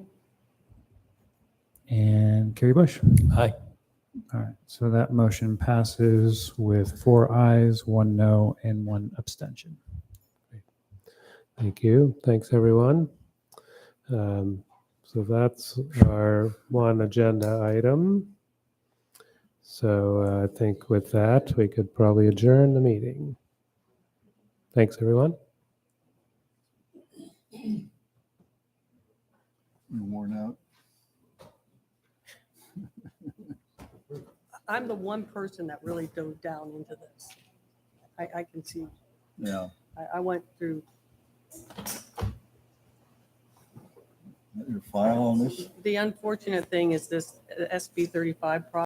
and Carrie Bush. Aye. All right, so that motion passes with 4 ayes, 1 no, and 1 abstention. Thank you. Thanks, everyone. So that's our one agenda item. So I think with that, we could probably adjourn the meeting. Thanks, everyone. You worn out? I'm the one person that really dove down into this. I can see, Yeah. I went through Your file on this? the unfortunate thing is this SB 35 process.